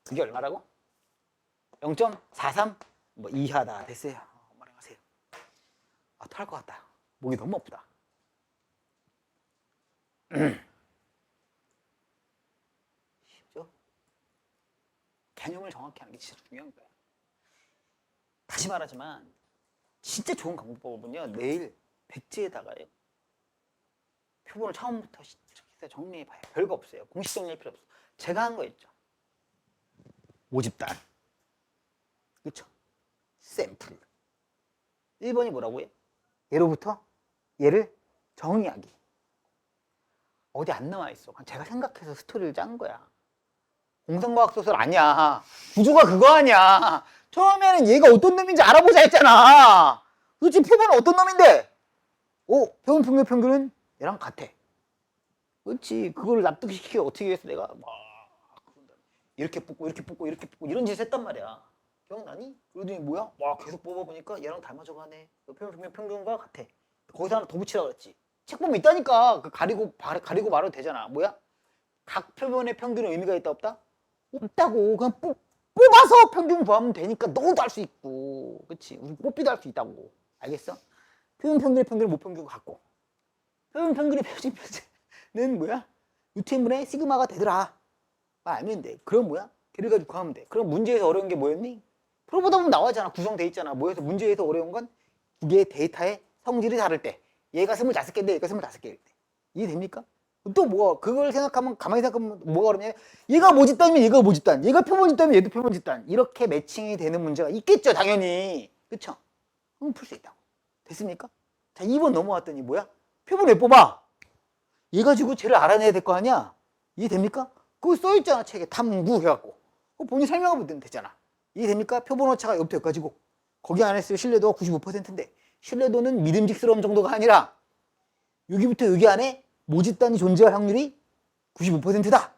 그게 얼마라고? 0.43 뭐 이하다. 됐어요. 말하세요. 토할 것 같다. 목이 너무 아프다. 쉽죠? 개념을 정확히 하는 게 진짜 중요한 거야. 다시 말하지만 진짜 좋은 강법은요. 내일 백지에다가요. 표본을 처음부터 정리해봐요. 별거 없어요. 공식 정리할 필요 없어. 제가 한 거 있죠. 모집단. 그쵸? 샘플. 1번이 뭐라고요? 예로부터 얘를 정의하기. 어디 안 나와 있어. 제가 생각해서 스토리를 짠 거야. 공상과학 소설 아니야. 구조가 그거 아니야. 처음에는 얘가 어떤 놈인지 알아보자 했잖아. 도대체 표본은 어떤 놈인데? 오, 표본 평균 평균은 얘랑 같아. 그렇지. 그걸 납득시키기 어떻게 했어 내가 막 이렇게 뽑고 이렇게 뽑고 이렇게 뽑고 이런 짓을 했단 말이야. 기억나니? 그러더니 뭐야? 와 계속 뽑아보니까 얘랑 닮아져가네. 표본 평균 평균과 같아. 거기서 하나 더 붙이라 그랬지. 책 보면 있다니까. 그 가리고 말아도 되잖아. 뭐야? 각 표본의 평균은 의미가 있다 없다? 없다고. 그냥 뽑아서 평균 구하면 되니까 너도 할 수 있고, 그렇지? 우리 뽀삐도 할 수 있다고. 알겠어? 표본 평균의 평균을 못 평균 갖고 표본 평균의 표준 표준은 뭐야? UTM분의 시그마가 되더라. 알면 돼. 그럼 뭐야? 걔를 가지고 구하면 돼. 그럼 문제에서 어려운 게 뭐였니? 풀어보다 보면 나와잖아. 구성돼 있잖아. 뭐에서 문제에서 어려운 건 두 개의 데이터의 성질이 다를 때. 얘가 25개인데 얘가 25개일 때. 이해됩니까? 또 뭐가 그걸 생각하면 가만히 생각하면 뭐가 그러냐? 얘가 모집단이면 얘가 모집단, 얘가 표본 집단이면 얘도 표본 집단. 이렇게 매칭이 되는 문제가 있겠죠, 당연히. 그렇죠? 그럼 풀 수 있다고. 됐습니까? 자, 2번 넘어왔더니 뭐야? 표본 왜 뽑아? 얘 가지고 쟤를 알아내야 될 거 아니야? 이해됩니까? 그거 써있잖아, 책에. 탐구 해갖고. 그거 본인이 설명하면 되잖아. 이해됩니까? 표본 오차가 여기부터 여기까지고. 거기 안에 쓸 신뢰도가 95%인데 신뢰도는 믿음직스러운 정도가 아니라 여기부터 여기 안에 모집단이 존재할 확률이 95%다.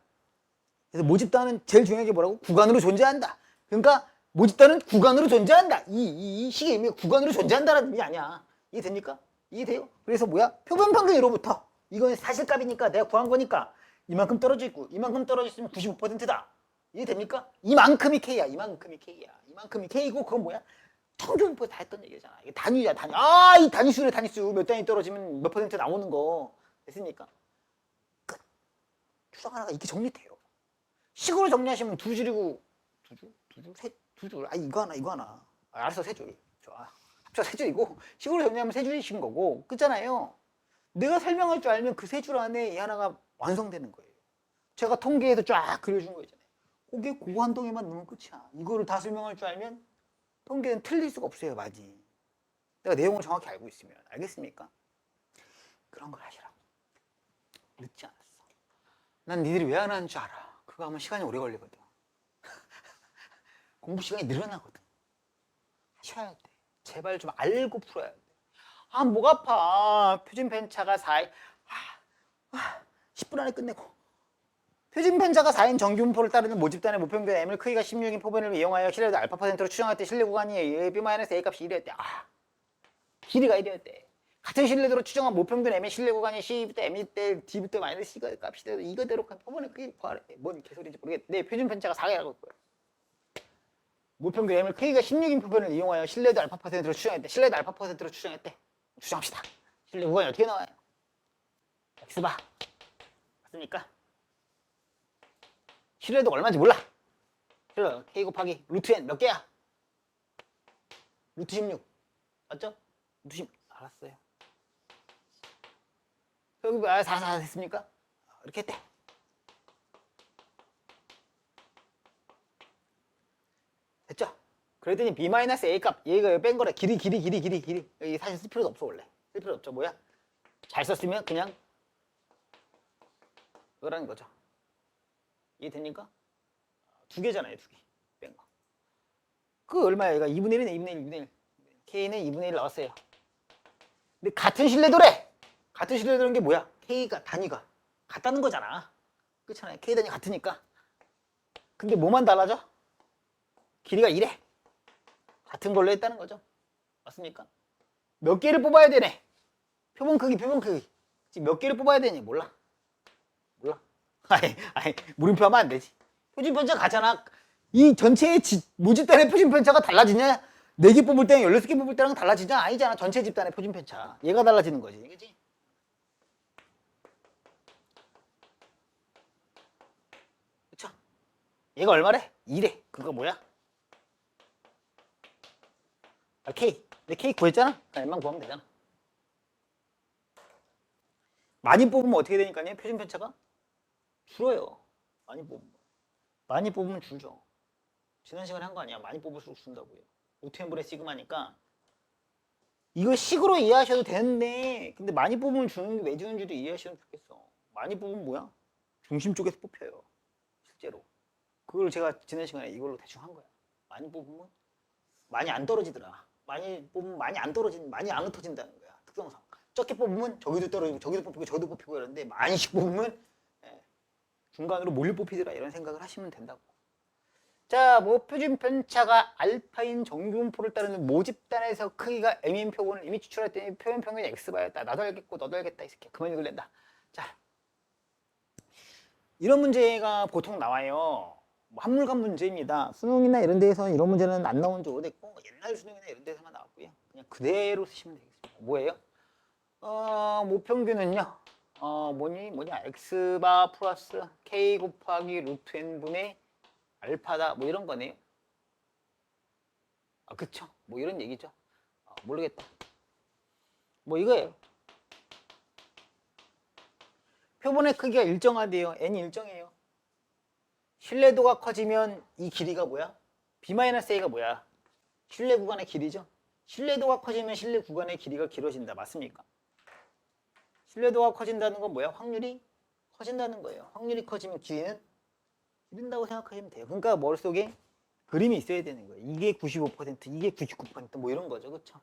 그래서 모집단은 제일 중요한 게 뭐라고? 구간으로 존재한다. 그러니까 모집단은 구간으로 존재한다. 이 식의 의미가 구간으로 존재한다라는 의미 아니야. 이해됩니까? 이해돼요? 그래서 뭐야? 표본 평균 예로부터 이건 사실값이니까 내가 구한 거니까 이만큼 떨어져 있고 이만큼 떨어져 있으면 95%다. 이해됩니까? 이만큼이 K야. 이만큼이 K야. 이만큼이 K고 그건 뭐야? 평균표 다 했던 얘기잖아. 이게 단위야, 단위. 아, 이 단위수래, 단위수. 몇 단위 떨어지면 몇 퍼센트 나오는 거. 됐습니까? 끝. 추정 하나가 이렇게 정리돼요. 식으로 정리하시면 두 줄이고, 두 줄? 두 줄? 두 줄. 아, 이거 하나, 이거 하나. 아, 알았어, 세 줄. 좋아. 합쳐 세 줄이고, 식으로 정리하면 세 줄이신 거고, 끝잖아요. 내가 설명할 줄 알면 그 세 줄 안에 이 하나가 완성되는 거예요. 제가 통계에서 쫙 그려준 거 있잖아요. 그게 그거 한 덩이만 넣으면 끝이야. 이거를 다 설명할 줄 알면 통계는 틀릴 수가 없어요, 많이. 내가 내용을 정확히 알고 있으면. 알겠습니까? 그런 걸 하시라고. 늦지 않았어. 난 니들이 왜 안 하는 줄 알아. 그거 하면 시간이 오래 걸리거든. 공부 시간이 늘어나거든. 하셔야 돼. 제발 좀 알고 풀어야 돼. 아, 목 아파. 표준 편차가 4인. 10분 안에 끝내고. 표준 편차가 4인 정규분포를 따르는 모집단의 모평균 M을 크기가 16인 표본을 이용하여 신뢰도 알파 퍼센트로 추정할 때 신뢰 구간이 B-A 값이 1이었대. 길이가 1이었대. 같은 신뢰도로 추정한 모평균 M의 신뢰 구간이 C부터 M일 때 D부터 마이너스 C가 값이 돼도 이거대로 표본의 크기 구하래. 뭔 개소리인지 모르겠는데 표준 편차가 4라고 했고요. 모평균 M을 크기가 16인 표본을 이용하여 신뢰도 알파 퍼센트로 추정했대. 신뢰도 알파 퍼센트로 추정했대. 추정합시다. 신뢰 구간이 어떻게 나와요? X바. 맞습니까? 신뢰도가 얼마인지 몰라. 신뢰도 K 곱하기 루트 N 몇 개야? 루트 16. 맞죠? 루트 16. 알았어요. 여기 4 됐습니까? 이렇게 했대. 됐죠? 그랬더니 B-A 값 얘가 뺀 거래. 길이. 여기 사실 쓸 필요도 없어 원래. 쓸 필요 없죠. 뭐야? 잘 썼으면 그냥 이거라는 거죠. 이해됩니까? 두 개잖아요, 두 개. 뺀 거. 그 얼마야, 얘가? 2분의 1이네, 2분의 1, 2분의 1. K는 2분의 1 나왔어요. 근데 같은 신뢰도래! 같은 신뢰도라는 게 뭐야? K가, 단위가. 같다는 거잖아. 그렇잖아요. K 단위 같으니까. 근데 뭐만 달라져? 길이가 1에. 같은 걸로 했다는 거죠. 맞습니까? 몇 개를 뽑아야 되네? 표본 크기. 지금 몇 개를 뽑아야 되니? 몰라. 아니, 물음표 하면 안 되지. 표준 편차 가잖아. 이 전체의 모집단의 표준 편차가 달라지냐? 4개 뽑을 때랑 16개 뽑을 때랑 달라지냐? 아니잖아. 전체 집단의 표준 편차. 얘가 달라지는 거지. 그치? 그쵸? 얘가 얼마래? 2래. 그거 뭐야? K. 내 K 구했잖아? M만 구하면 되잖아. 많이 뽑으면 어떻게 되니까요? 표준 편차가? 줄어요. 많이 뽑으면 줄죠. 지난 시간에 한 거 아니야. 많이 뽑을수록 준다고요. 루트 n분의 시그마니까 이거 식으로 이해하셔도 되는데 근데 많이 뽑으면 주는 게 왜 주는지도 이해하시면 좋겠어. 많이 뽑으면 뭐야? 중심 쪽에서 뽑혀요. 실제로. 그걸 제가 지난 시간에 이걸로 대충 한 거야. 많이 뽑으면 많이 안 떨어지더라. 많이 뽑으면 많이 안 흩어진다는 거야. 특성상. 적게 뽑으면 저기도 떨어지고 저기도 뽑히고 저기도 뽑히고 이러는데 많이씩 뽑으면 중간으로 몰려 뽑히더라 이런 생각을 하시면 된다고. 자, 뭐 표준 편차가 알파인 정규분포를 따르는 모집단에서 크기가 m인 표본을 이미 추출했더니 표현 평균이 x바였다. 나도 알겠고 너도 알겠다 이 새끼야. 그만 읽을랜다. 자, 이런 문제가 보통 나와요. 뭐 한물간 문제입니다. 수능이나 이런 데에서는 이런 문제는 안 나온 지 오래됐고 옛날 수능이나 이런 데서만 나왔고요. 그냥 그대로 쓰시면 되겠습니다. 뭐예요? 모평균은요. 뭐냐 x바 플러스 k 곱하기 루트 n분의 알파다 뭐 이런 거네요. 그쵸? 뭐 이런 얘기죠. 모르겠다. 뭐 이거예요. 표본의 크기가 일정하대요. n이 일정해요. 신뢰도가 커지면 이 길이가 뭐야? b-a가 뭐야? 신뢰 구간의 길이죠. 신뢰도가 커지면 신뢰 구간의 길이가 길어진다. 맞습니까? 신뢰도가 커진다는 건 뭐야? 확률이 커진다는 거예요. 확률이 커지면 길이는 길인다고 생각하시면 돼요. 그러니까 머릿속에 그림이 있어야 되는 거예요. 이게 95%, 이게 99%뭐 이런 거죠. 그렇죠?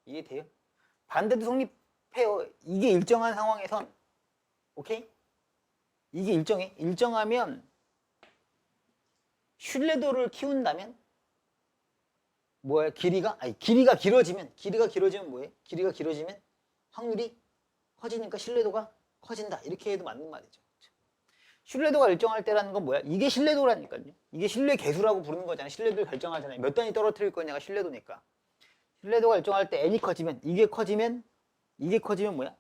이게 돼요? 반대도 성립해요. 이게 일정한 상황에선 오케이? 이게 일정해. 일정하면 신뢰도를 키운다면 뭐야? 길이가 길어지면 뭐예요? 길이가 길어지면 확률이 커지니까 신뢰도가 커진다. 이렇게 해도 맞는 말이죠. 신뢰도가 일정할 때라는 건 뭐야? 이게 신뢰도라니까요. 이게 신뢰 계수라고 부르는 거잖아요. 신뢰도를 결정하잖아요. 몇 단위 떨어뜨릴 거냐가 신뢰도니까. 신뢰도가 일정할 때 n이 커지면 이게 커지면 뭐야?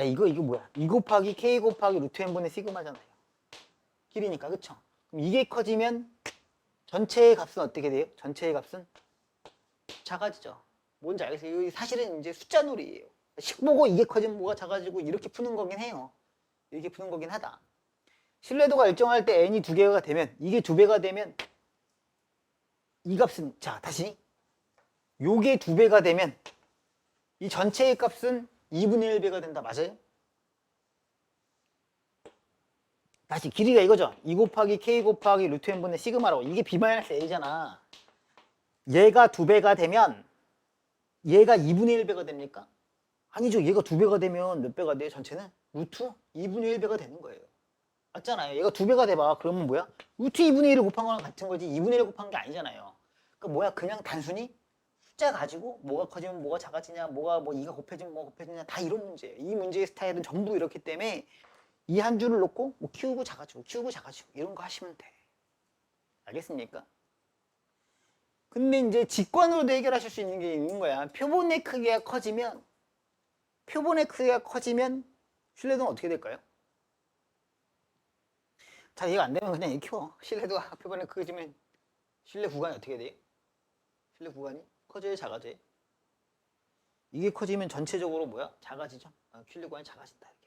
이거 뭐야? 2 곱하기 k 곱하기 루트 n분의 시그마잖아요. 길이니까 그쵸? 그럼 이게 커지면 전체의 값은 어떻게 돼요? 전체의 값은 작아지죠. 뭔지 알겠어요? 이거 사실은 이제 숫자 놀이에요. 식 보고 이게 커지면 뭐가 작아지고 이렇게 푸는 거긴 해요. 이렇게 푸는 거긴 하다. 신뢰도가 일정할 때 n이 2개가 되면 이게 2배가 되면 이 값은 자 다시 요게 2배가 되면 이 전체의 값은 2분의 1배가 된다. 맞아요? 다시 길이가 이거죠. 2 곱하기 k 곱하기 루트 n분의 시그마라고. 이게 b-a잖아. 얘가 2배가 되면 얘가 2분의 1배가 됩니까? 아니죠. 얘가 2배가 되면 몇 배가 돼요? 전체는? 루트 2분의 1배가 되는 거예요. 맞잖아요. 얘가 2배가 돼봐. 그러면 뭐야? 루트 2분의 1을 곱한 거랑 같은 거지 2분의 1을 곱한 게 아니잖아요. 그러니까 뭐야? 그냥 단순히 숫자 가지고 뭐가 커지면 뭐가 작아지냐, 뭐가 뭐 2가 곱해지면 뭐가 곱해지냐 다 이런 문제예요. 이 문제의 스타일은 전부 이렇기 때문에 이 한 줄을 놓고 뭐 키우고 작아지고 이런 거 하시면 돼. 알겠습니까? 근데 이제 직관으로도 해결하실 수 있는 게 있는 거야. 표본의 크기가 커지면 신뢰도는 어떻게 될까요? 자, 이해가 안 되면 그냥 이렇게 키워. 신뢰도가 표본의 크기지면 신뢰 구간이 어떻게 돼요? 신뢰 구간이 커져요, 작아져요? 이게 커지면 전체적으로 뭐야? 작아지죠? 신뢰 구간이 작아진다. 이렇게.